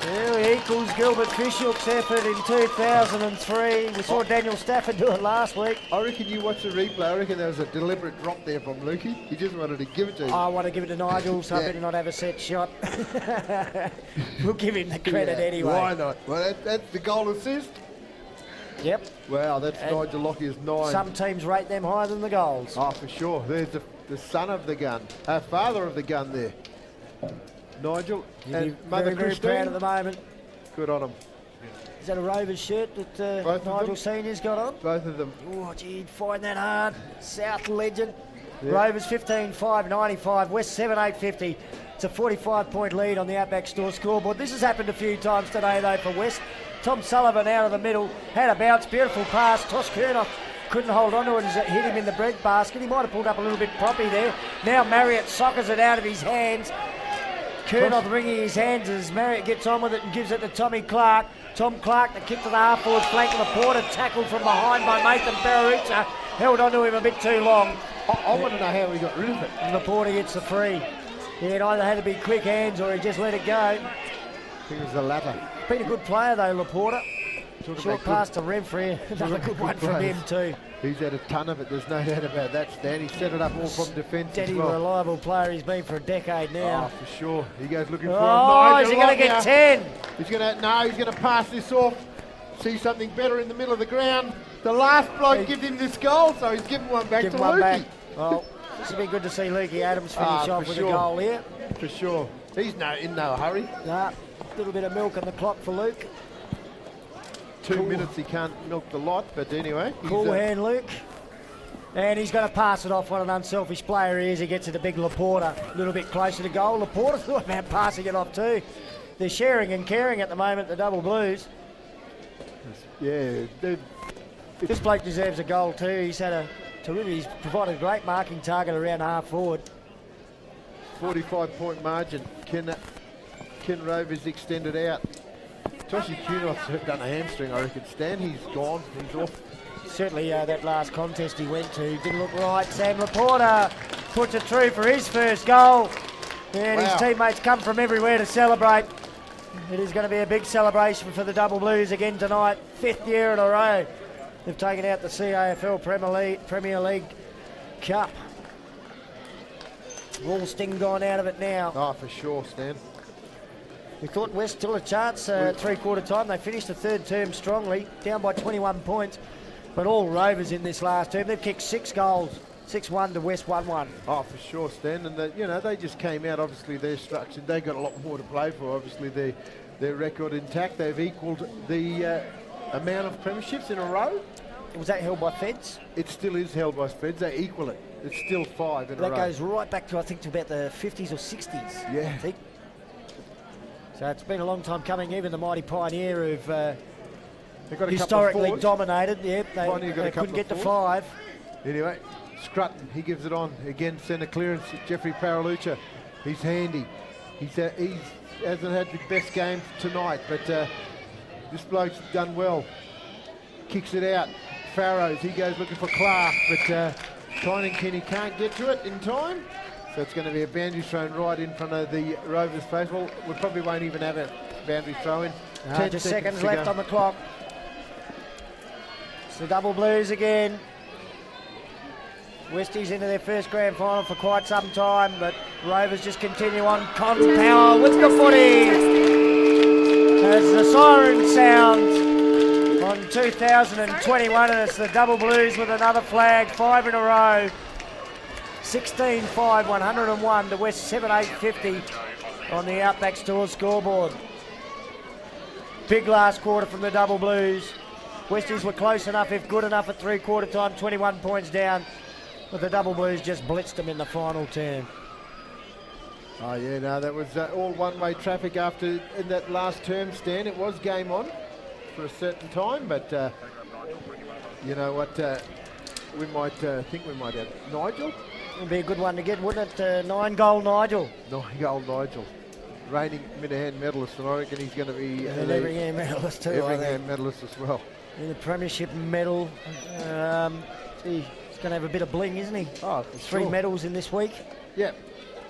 There he equals Gilbert Fishhook's effort in 2003. We saw Daniel Stafford do it last week. I reckon you watch the replay. I reckon there was a deliberate drop there from Lukey. He just wanted to give it to him. I want to give it to Nigel, so I better not have a set shot. We'll give him the credit anyway. Why not? Well, that's the goal assist. Yep. Wow, that's And Nigel Lockyer's 9. Some teams rate them higher than the goals. Oh, for sure. There's the son of the gun, father of the gun there. Nigel and Mother very Christine. proud at the moment. Good on him. Is that a Rovers shirt that Nigel Senior's got on? Both of them. Oh, gee, he'd find that hard. South legend. Yeah. Rovers 15-5-95, West 7-8-50. It's a 45-point lead on the Outback Store scoreboard. This has happened a few times today, though, for West. Tom Sullivan out of the middle, had a bounce, beautiful pass. Tosh Kernoff couldn't hold on to it as it hit him in the bread basket. He might have pulled up a little bit proppy there. Now Marriott soccers it out of his hands. Kernoff wringing his hands as Marriott gets on with it and gives it to Tommy Clark. Tom Clark, the kick to the half-forward flank of the Porter, tackled from behind by Nathan Barrarucha. Held on to him a bit too long. I want to know how he got rid of it. And Laporta gets the free. Yeah, it either had to be quick hands or he just let it go. I think it was the latter. Been a good player though, Laporta. Short pass to Renfrey. Another good one from him too. He's had a ton of it, there's no doubt about that, Stan. He set it up all from defence Steady, as well. reliable player he's been for a decade now. Oh, for sure. He goes looking for Oh, is he going to get 10? He's going to pass this off. See something better in the middle of the ground. The last bloke gives him this goal, so he's given one back to Lukey. Well, this would be good to see Lukey Adams finish off with a goal here. For sure. He's in no hurry. Nah, a little bit of milk on the clock for Luke. 2 minutes, he can't milk the lot, but anyway. Cool hand, Luke. And he's going to pass it off. What an unselfish player he is. He gets it to big Laporta. A little bit closer to goal. Laporta thought about passing it off too. They're sharing and caring at the moment, the Double Blues. Yeah. This bloke deserves a goal too. He's had a terrific, he's provided a great marking target around half forward. 45-point margin. Can Rovers extend it out? Toshi Kunoff's done a hamstring, I reckon. Stan, he's gone. He's off. Certainly that last contest he went to didn't look right. Sam Laporta puts it through for his first goal. And his teammates come from everywhere to celebrate. It is going to be a big celebration for the Double Blues again tonight. 5th year in a row. They've taken out the CAFL Premier League Cup. All sting gone out of it now. Oh, for sure, Stan. We thought West still a chance three-quarter time. They finished the third term strongly, down by 21 points. But all Rovers in this last term, they've kicked 6 goals. 6-1 to West 1-1. Oh, for sure, Stan. And they just came out. Obviously, they're structured. They've got a lot more to play for. Obviously, their record intact. They've equalled the amount of premierships in a row. Was that held by Feds? It still is held by Feds. They equal it. It's still 5 in a row. That goes right back to, I think, to about the 50s or 60s. Yeah. I think. So it's been a long time coming. Even the mighty Pioneer who've historically dominated. Yep, they couldn't get to 5. Anyway, Scrutton, he gives it on. Again, centre clearance. Jeffrey Paralucha, he's handy. He hasn't had the best game tonight, but this bloke's done well. Kicks it out. Farrows, he goes looking for Clark, but Tynan Kenny can't get to it in time. So it's going to be a boundary thrown right in front of the Rovers face. Well, we probably won't even have a boundary throw in. 10 seconds left on the clock. It's the Double Blues again. Westies into their first grand final for quite some time, but Rovers just continue on. Con Power with the footy. As the siren sounds on 2021, and it's the Double Blues with another flag, 5 in a row. 16-5, 101 to West 7-8-50 on the Outback Store scoreboard. Big last quarter from the Double Blues. Westies were close enough, if good enough, at three-quarter time, 21 points down. But the Double Blues just blitzed them in the final term. Oh yeah, no, that was all one-way traffic in that last term, Stan. It was game on for a certain time, but you know what? We might think we might have Nigel. It'd be a good one to get, wouldn't it? 9-goal Nigel. 9-goal Nigel. Reigning Minahan medalist, and I reckon he's going to be an Everingham medalist too. Everingham medalist as well. In the premiership medal. He's going to have a bit of bling, isn't he? Oh, for 3 medals in this week. Yep.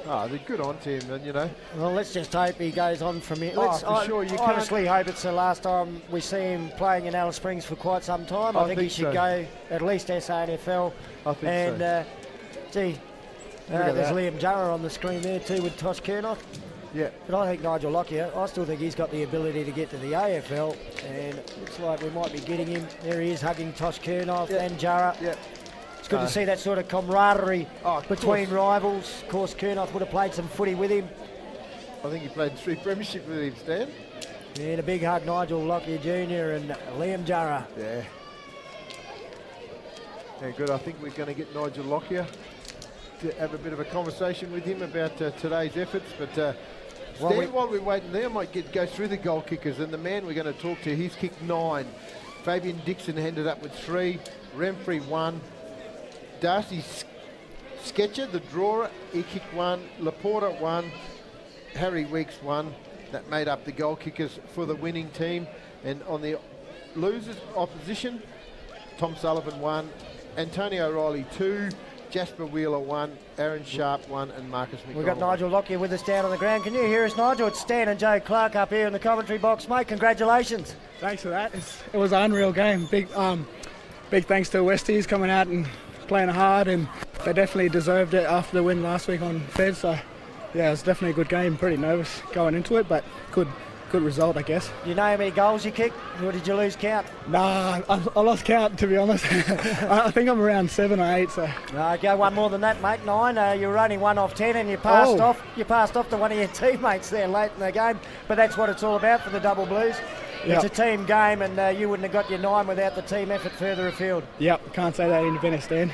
Oh, they're good on to him, and you know. Well, let's just hope he goes on from here. For sure. You honestly hope it's the last time we see him playing in Alice Springs for quite some time. I think he should go at least SANFL. I think so. There's Liam Jarrah on the screen there too with Tosh Kernoff. Yeah. But I think Nigel Lockyer, I still think he's got the ability to get to the AFL, and it looks like we might be getting him. There he is, hugging Tosh Kurnoff and Jarrah. Yeah. It's good to see that sort of camaraderie between rivals. Of course, Kurnoff would have played some footy with him. I think he played 3 premiership with him, Stan. And a big hug, Nigel Lockyer Jr. and Liam Jarrah. Yeah. Yeah, good. I think we're going to get Nigel Lockyer to have a bit of a conversation with him about today's efforts. But Stan, while we're waiting there, I might go through the goal kickers. And the man we're going to talk to, he's kicked 9. Fabian Dixon ended up with 3. Remfrey 1. Darcy Sketcher, the drawer, he kicked 1. Laporta 1. Harry Weeks 1. That made up the goal kickers for the winning team. And on the losers opposition, Tom Sullivan 1. Antonio O'Reilly 2. Jasper Wheeler 1, Aaron Sharp 1, and Marcus McDonald. We've got Nigel Lockyer with us down on the ground. Can you hear us, Nigel? It's Stan and Joe Clark up here in the commentary box, mate. Congratulations. Thanks for that. It was an unreal game. Big thanks to Westies coming out and playing hard, and they definitely deserved it after the win last week on Fed. So, yeah, it was definitely a good game. Pretty nervous going into it, but good result, I guess. Do you know how many goals you kicked, or did you lose count? Nah, I lost count, to be honest. I think I'm around 7 or 8. So. No, go one more than that, mate. 9. You were only 1 off 10, and you passed off. You passed off to one of your teammates there late in the game. But that's what it's all about for the Double Blues. It's a team game, and you wouldn't have got your 9 without the team effort further afield. Yep, can't say that in Venice, Dan.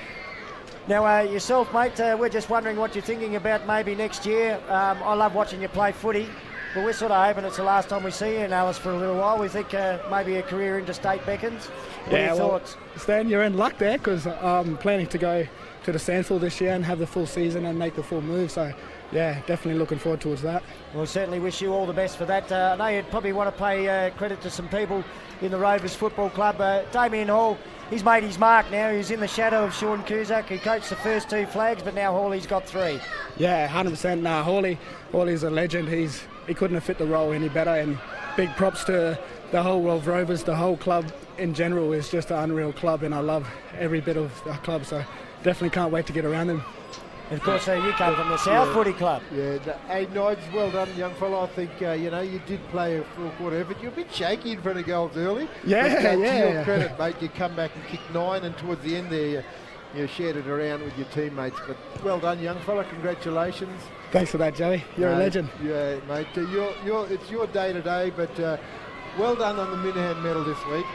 Now, yourself, mate, we're just wondering what you're thinking about maybe next year. I love watching you play footy. But we're sort of hoping it's the last time we see you in Alice for a little while. We think maybe a career interstate beckons. What are your thoughts? Stan, you're in luck there, because I'm planning to go to the Sandford this year and have the full season and make the full move. So, yeah, definitely looking forward towards that. We'll certainly wish you all the best for that. I know you'd probably want to pay credit to some people in the Rovers Football Club. Damien Hall, he's made his mark now. He's in the shadow of Sean Cusack, who coached the first 2 flags, but now Hawley's got 3. Yeah, 100%. Nah, Hawley's a legend. He couldn't have fit the role any better, and big props to the whole of Rovers. The whole club in general is just an unreal club, and I love every bit of the club, so definitely can't wait to get around them. And of course, you come from the South Footy Club. Yeah, hey, Nige, well done, young fella. I think, you did play a full quarter effort. You're a bit shaky in front of goals early. Yeah, but, to your credit, mate, you come back and kick 9, and towards the end there, you shared it around with your teammates. But well done, young fella. Congratulations. Thanks for that, Joey. You're a legend. Yeah, mate. It's your day today, but well done on the Minahan medal this week.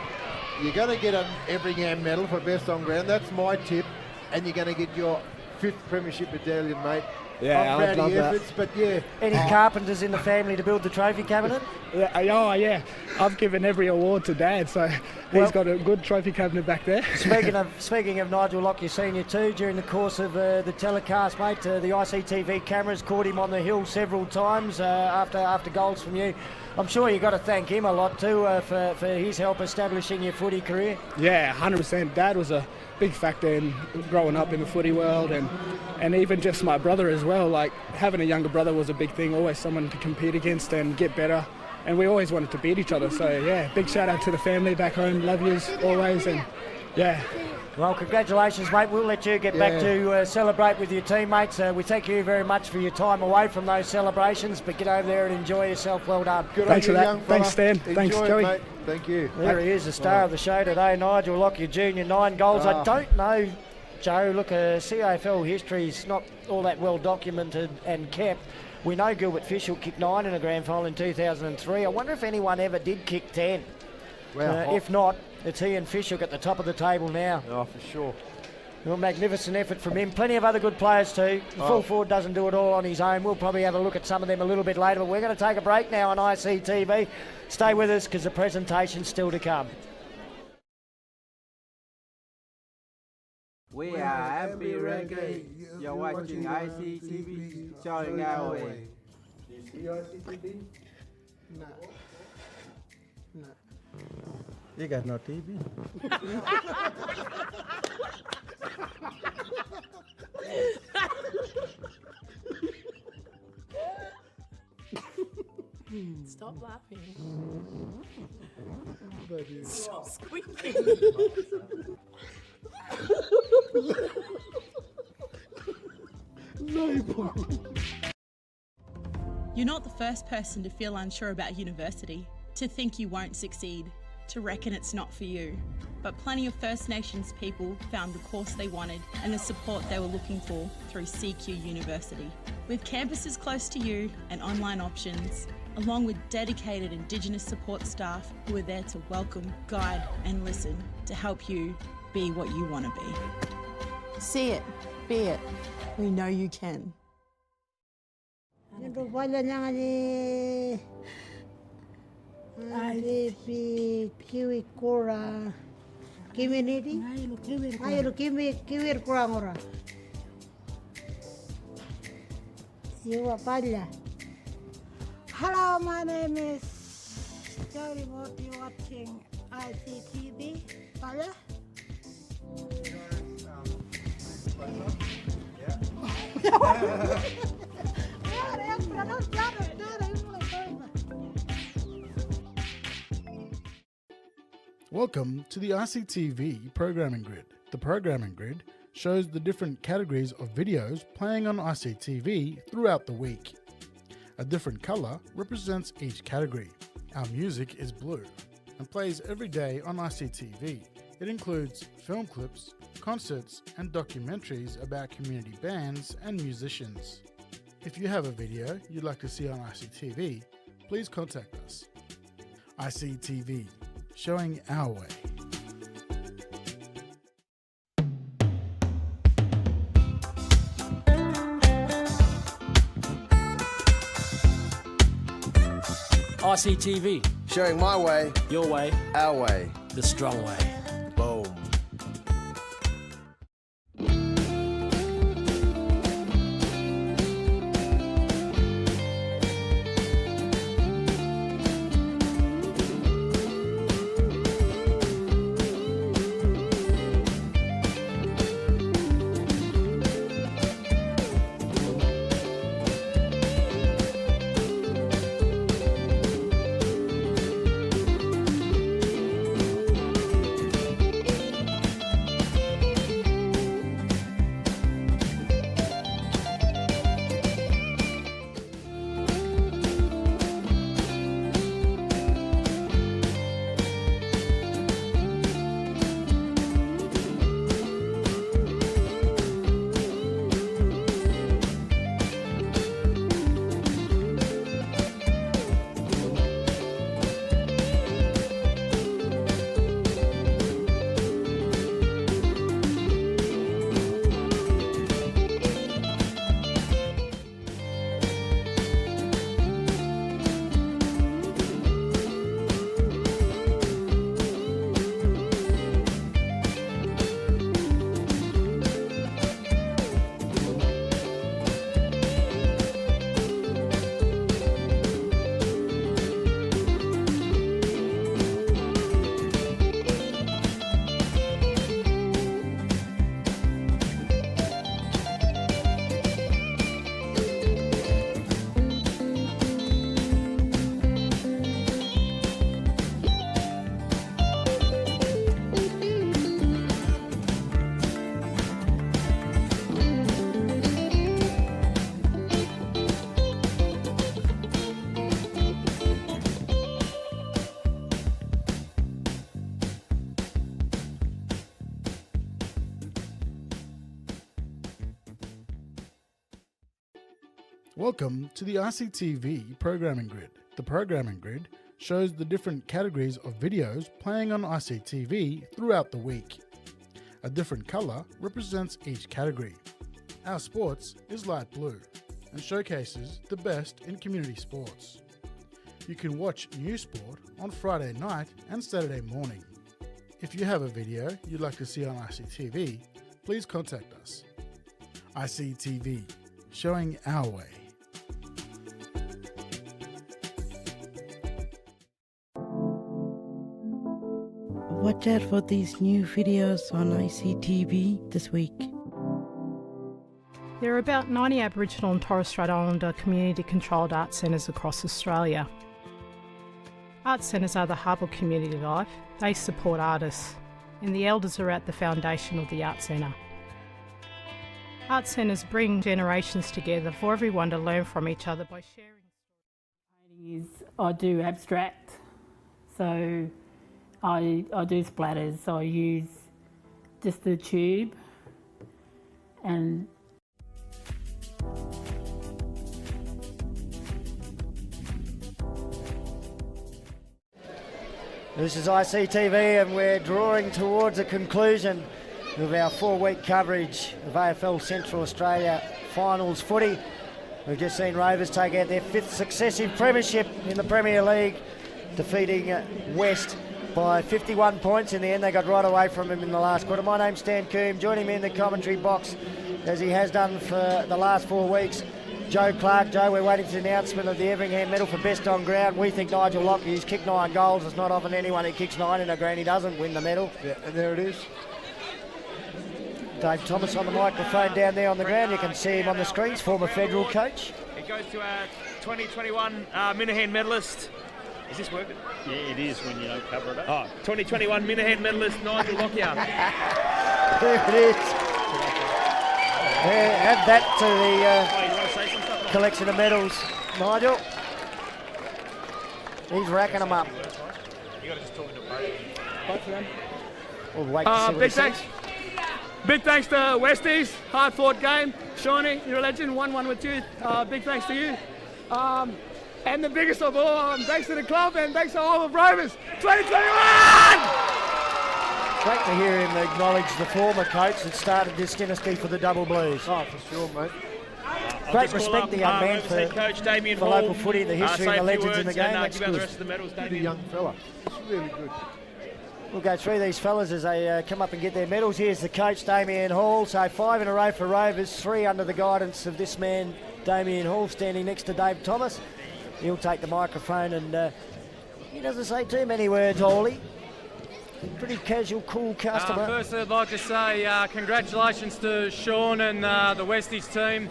You're going to get an Everingham medal for best on ground. That's my tip. And you're going to get your 5th premiership medallion, mate. Yeah, I'm proud of your efforts, but yeah. Any carpenters in the family to build the trophy cabinet? Yeah. I've given every award to Dad, so he's got a good trophy cabinet back there. Speaking of Nigel Lockyer Senior too, during the course of the telecast, mate, the ICTV cameras caught him on the hill several times after goals from you. I'm sure you've got to thank him a lot too for his help establishing your footy career. Yeah, 100%. Dad was a big factor in growing up in the footy world, and even just my brother as well. Like, having a younger brother was a big thing, always someone to compete against and get better, and we always wanted to beat each other. So yeah, big shout out to the family back home. Love yous always, and yeah. Well, congratulations, mate. We'll let you get back to celebrate with your teammates. We thank you very much for your time away from those celebrations, but get over there and enjoy yourself. Well done. Good Thanks for that. Young fella. Thanks, Stan. Thanks, Joey. Mate. Thank you. There he is, the star of the show today, Nigel Lockyer Jr. 9 goals. I don't know, Joe, look, CAFL history is not all that well documented and kept. We know Gilbert Fishel kicked 9 in a grand final in 2003. I wonder if anyone ever did kick 10. Well, if not, it's he and Fishel at the top of the table now. Oh, for sure. Well, magnificent effort from him. Plenty of other good players too. The full forward doesn't do it all on his own. We'll probably have a look at some of them a little bit later, but we're going to take a break now on ICTV. Stay with us because the presentation's still to come. We are Happy Reggae. You're watching ICTV, showing our way. Do you see ICTV? No. No. You got no TV? Stop laughing. Stop squeaking. No, You're not the first person to feel unsure about university, to think you won't succeed, to reckon it's not for you. But plenty of First Nations people found the course they wanted and the support they were looking for through CQ University. With campuses close to you and online options, along with dedicated Indigenous support staff who are there to welcome, guide and listen to help you be what you want to be. See it, be it. We know you can. Kiwi Kora community. Kiwi kurang ora. Hello, my name is Jody Morty watching ICTV. Pala? Welcome to the ICTV Programming Grid. The Programming Grid shows the different categories of videos playing on ICTV throughout the week. A different colour represents each category. Our music is blue and plays every day on ICTV. It includes film clips, concerts and documentaries about community bands and musicians. If you have a video you'd like to see on ICTV, please contact us. ICTV, showing our way. ICTV. Showing my way, Your way. our way. The strong way. Boom. Welcome to the ICTV Programming Grid. The Programming Grid shows the different categories of videos playing on ICTV throughout the week. A different colour represents each category. Our sports is light blue and showcases the best in community sports. You can watch new sport on Friday night and Saturday morning. If you have a video you'd like to see on ICTV, please contact us. ICTV, showing our way. Watch out for these new videos on ICTV this week. There are about 90 Aboriginal and Torres Strait Islander community-controlled art centres across Australia. Art centres are the hub of community life. They support artists, and the elders are at the foundation of the art centre. Art centres bring generations together for everyone to learn from each other by sharing. Is I do abstract, so I do splatters. So I use just the tube and This is ICTV and we're drawing towards a conclusion of our 4-week coverage of AFL Central Australia finals footy. We've just seen Rovers take out their 5th successive premiership in the Premier League, defeating West by 51 points. In the end, they got right away from him in the last quarter. My name's Stan Coombe. Joining me in the commentary box, as he has done for the last 4 weeks, Joe Clark. Joe, we're waiting for the announcement of the Everingham medal for best on ground. We think Nigel Locke, he's kicked 9 goals. It's not often anyone who kicks 9 in a ground, he doesn't win the medal. Yeah, and there it is. Dave Thomas on the microphone down there on the ground. You can see him on the screens, former federal coach. It goes to our 2021 Minahan medalist. Is this working? Yeah, it is when you don't cover it up. Oh, 2021 Minahan medalist Nigel Lockyer. There it is. Yeah, add that to the collection of medals, Nigel. He's racking them up. You got to just talk to both of them. We'll wait to see what he says. Big thanks to Westies, hard fought game. Shawnee, you're a legend, 1-1 with you. Big thanks to you. And the biggest of all, thanks to the club and thanks to all of Rovers, 2021! Great to hear him acknowledge the former coach that started this dynasty for the Double Blues. Oh, for sure, mate. Great respect, the young man, for Coach Damien the local footy, the history and the legends in the game. And, That's give out good. the rest of the medals, Good young fella. It's really good. We'll go through these fellas as they come up and get their medals. Here's the coach, Damien Hall. So 5 in a row for Rovers, 3 under the guidance of this man, Damien Hall, standing next to Dave Thomas. He'll take the microphone and he doesn't say too many words, Hawley. Pretty casual, cool customer. Firstly, I'd like to say congratulations to Sean and the Westies team.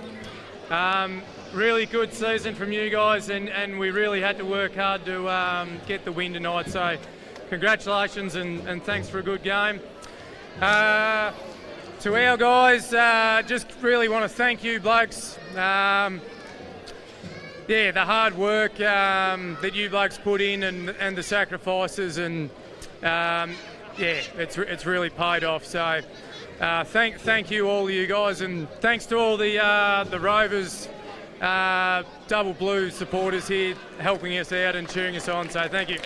Really good season from you guys, and we really had to work hard to get the win tonight. So congratulations and thanks for a good game. To our guys, just really want to thank you blokes. Yeah, the hard work that you blokes put in and the sacrifices, and yeah, it's really paid off. So thank you all of you guys, and thanks to all the Rovers Double Blue supporters here helping us out and cheering us on. So thank you.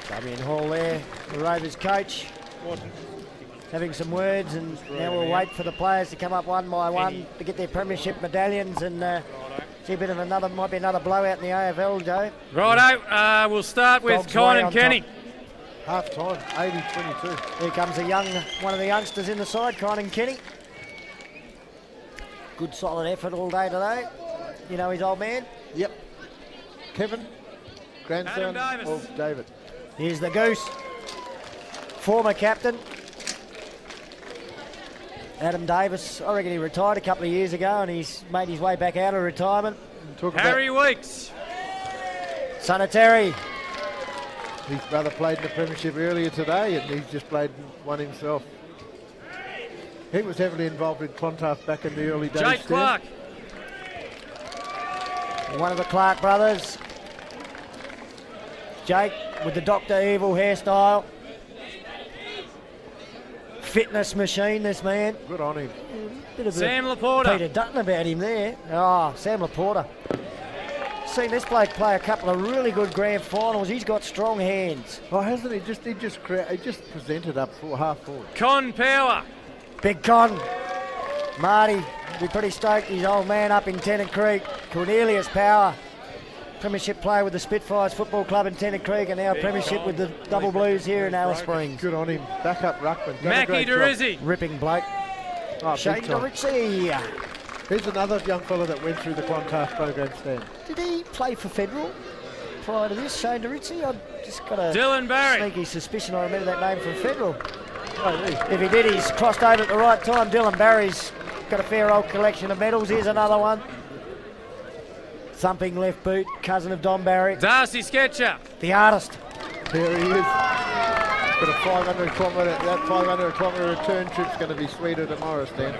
Damien Hall there, the Rovers coach, having some words, and now we'll wait for the players to come up one by one to get their premiership medallions, and see a bit of might be another blowout in the AFL, Joe. Righto, we'll start with Con and Kenny. Half time, 80-22. Here comes one of the youngsters in the side, Con and Kenny. Good solid effort all day today. You know his old man? Yep. Kevin, grandson of David. Here's the Goose, former captain. Adam Davis, I reckon he retired a couple of years ago and he's made his way back out of retirement. Harry Weeks. Son of Terry. His brother played in the premiership earlier today and he's just played one himself. He was heavily involved in Clontarf back in the early days. Jake Clark. One of the Clark brothers. Jake with the Dr. Evil hairstyle. Fitness machine, this man. Good on him. Bit of Sam Laporta. Peter Dutton about him there. Oh, Sam Laporta. Seen this bloke play a couple of really good grand finals. He's got strong hands. Oh, hasn't he? He just presented up for half forward. Con Power. Big Con. Marty, be pretty stoked. His old man up in Tennant Creek. Cornelius Power. Premiership player with the Spitfires Football Club in Tennant Creek, and now premiership with the Double Blues here in Alice Springs. Good on him. Back up ruckman. Mackie DeRizzi. Ripping bloke. Oh, Shane DeRizzi. Here's another young fella that went through the Clontarf program, Stan. Did he play for Federal prior to this, Shane DeRizzi? I've just got a Dylan Barry. Sneaky suspicion I remember that name from Federal. If he did, he's crossed over at the right time. Dylan Barry's got a fair old collection of medals. Here's another one. Thumping left boot, cousin of Don Barry. Darcy Sketcher. The artist. There he is. Got a 500 kilometre, that 500 kilometre return trip's going to be sweeter tomorrow, Stan.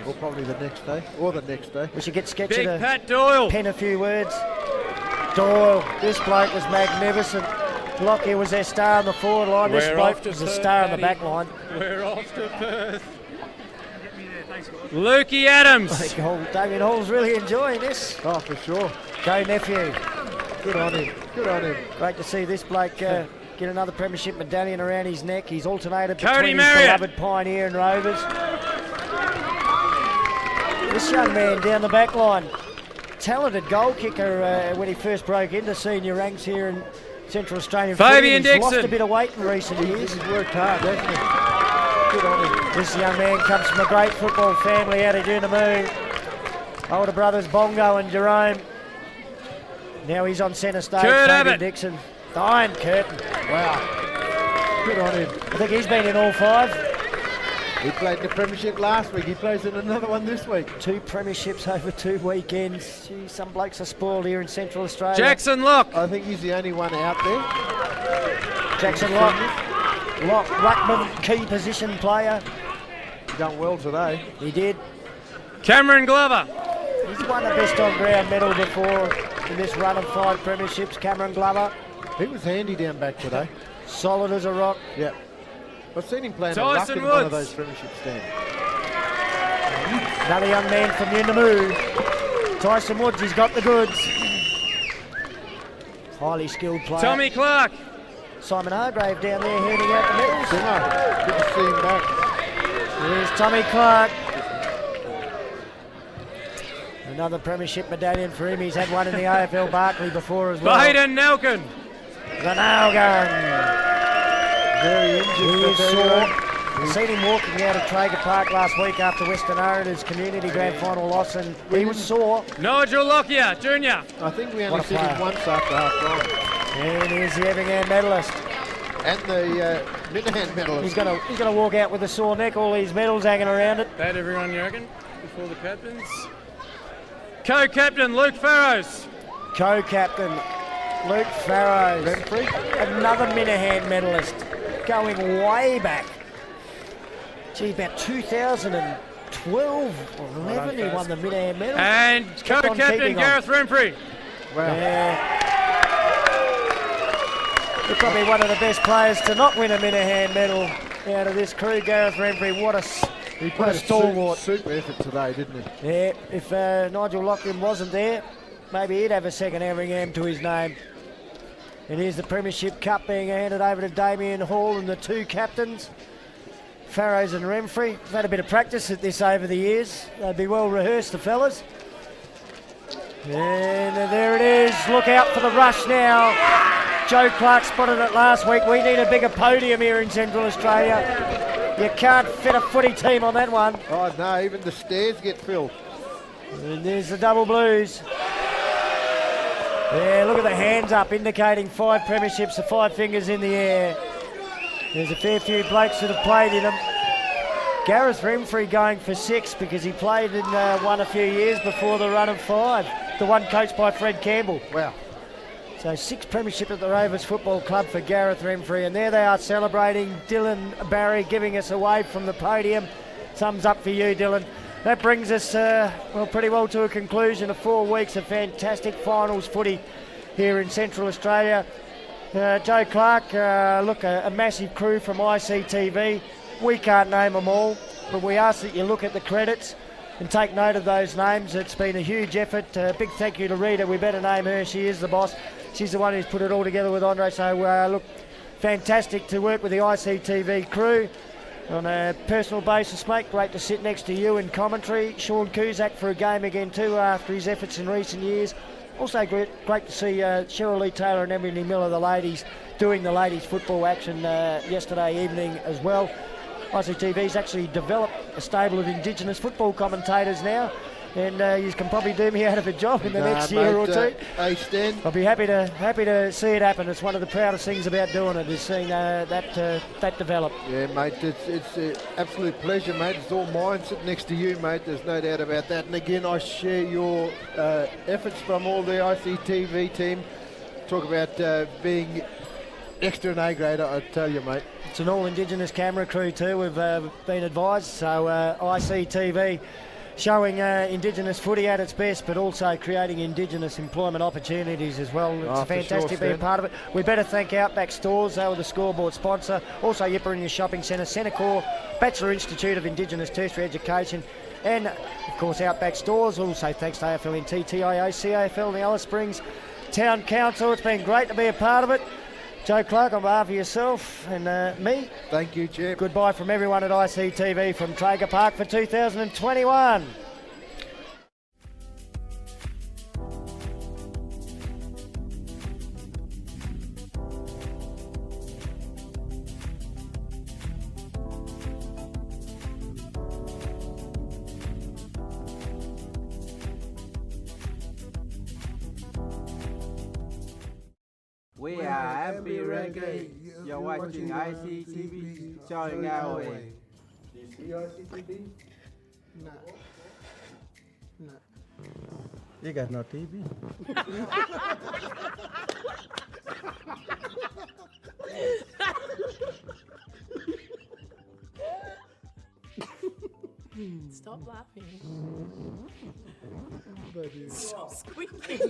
Or probably the next day, or the next day. We should get Sketcher Big to Pat Doyle. pen a few words. Doyle. This bloke was magnificent. Lockyer was their star on the forward line. This bloke was the star on the back line. We're off to Perth. Lukey Adams. I think Damien Hall's really enjoying this. Oh, for sure. Go nephew. Good on him. Good on him. Great to see this bloke get another premiership medallion around his neck. He's alternated between his Marriott. beloved Pioneer and Rovers. This young man down the back line, talented goal kicker when he first broke into senior ranks here in Central Australian Fabian footy. He's Dixon. lost a bit of weight in recent years. He's worked hard, hasn't he? Good on him. This young man comes from a great football family out of Dunamu. Older brothers Bongo and Jerome. Now he's on centre stage. Kurt Fabian Abbott. Dixon. Iron Curtin. Wow. Good on him. I think he's been in all 5. He played in the premiership last week. He plays in another one this week. 2 premierships over 2 weekends. Gee, some blokes are spoiled here in Central Australia. Jackson Locke. I think he's the only one out there. Jackson Locke. Ruckman, key position player. He done well today. He did. Cameron Glover. He's won the best on ground medal before in this run of 5 premierships. Cameron Glover. He was handy down back today. Solid as a rock. Yep. I've seen him playing a Tyson ruck in one of Woods. those premiership stands. Another young man from Yunnamoo. Tyson Woods, he's got the goods. Highly skilled player. Tommy Clark. Simon Hargrave down there handing out the medals. Good to see him back. Here's Tommy Clark. Another premiership medallion for him. He's had one in the AFL Barclay before as well. Baden Nelkin. The nail gun. Very injured. He is sore. Seen him walking out of Traeger Park last week after Western Orange's community grand final loss, and he was sore. Nigel Lockyer, Jr. I think we What only a seen him player. once after half time. And here's the Everingham medalist. And the Minahan medalist. He's gonna walk out with a sore neck. All these medals hanging around it. That everyone, you reckon, before the captains? Co-captain Luke Farrows. Co-captain Luke Farrows. Renfrey. Another Minahan medalist. Going way back. Gee, about 2012 or 11 he won the Minahan medal. And Kept on co-captain keeping on. Gareth Renfrey. Wow. Yeah. He's probably one of the best players to not win a Minahan medal out of this crew. Gareth Renfrey, what a stalwart. Super effort today, didn't he? Yeah, if Nigel Lockyer wasn't there, maybe he'd have a second Everingham to his name. And here's the Premiership Cup being handed over to Damien Hall and the 2 captains, Farrows and Renfrey. They've had a bit of practice at this over the years. They'd be well rehearsed, the fellas. And there it is. Look out for the rush now. Joe Clark spotted it last week. We need a bigger podium here in Central Australia. You can't fit a footy team on that one. Oh no, even the stairs get filled. And there's the double blues. Yeah, look at the hands up, indicating 5 premierships, the 5 fingers in the air. There's a fair few blokes that have played in them. Gareth Renfrey going for 6 because he played in one a few years before the run of 5. The one coached by Fred Campbell. Wow. So 6 premiership at the Rovers Football Club for Gareth Renfrey. And there they are celebrating. Dylan Barry giving us away from the podium. Thumbs up for you, Dylan. That brings us, pretty well to a conclusion of 4 weeks of fantastic finals footy here in Central Australia. Joe Clark, a massive crew from ICTV. We can't name them all, but we ask that you look at the credits and take note of those names. It's been a huge effort. Big thank you to Rita. We better name her. She is the boss. She's the one who's put it all together with Andre. So, fantastic to work with the ICTV crew. On a personal basis, mate, great to sit next to you in commentary. Sean Cusack for a game again too after his efforts in recent years. Also great to see Cheryl Lee Taylor and Emily Miller, the ladies, doing the ladies football action yesterday evening as well. ICTV's actually developed a stable of Indigenous football commentators now, and you can probably do me out of a job in the next year or two. Hey, Stan. I'll be happy to see it happen. It's one of the proudest things about doing it, is seeing that develop. Yeah, mate, it's an absolute pleasure, mate. It's all mine sitting next to you, mate. There's no doubt about that. And again, I share your efforts from all the ICTV team. Talk about being extra and A grade, I tell you, mate. It's an all Indigenous camera crew too, we've been advised. So ICTV showing Indigenous footy at its best, but also creating Indigenous employment opportunities as well. It's fantastic being part of it. We better thank Outback Stores, they were the scoreboard sponsor. Also Yippa in your shopping centre, Centrecore, Bachelor Institute of Indigenous Tertiary Education, and of course Outback Stores. Also thanks to AFL and TIO, CAFL and the Alice Springs Town Council. It's been great to be a part of it. Joe Clark, on behalf of yourself and me. Thank you, Jim. Goodbye from everyone at ICTV from Traeger Park for 2021. We are Happy Reggae. You're watching ICTV, showing our way. Do you see ICTV? No. No. You got no TV? Stop laughing. Stop squeaking.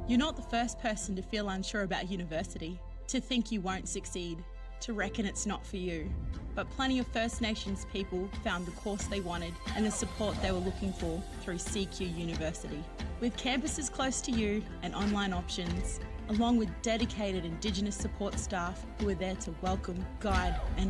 You're not the first person to feel unsure about university, to think you won't succeed, to reckon it's not for you. But plenty of First Nations people found the course they wanted and the support they were looking for through CQ University. With campuses close to you and online options, along with dedicated Indigenous support staff who are there to welcome, guide and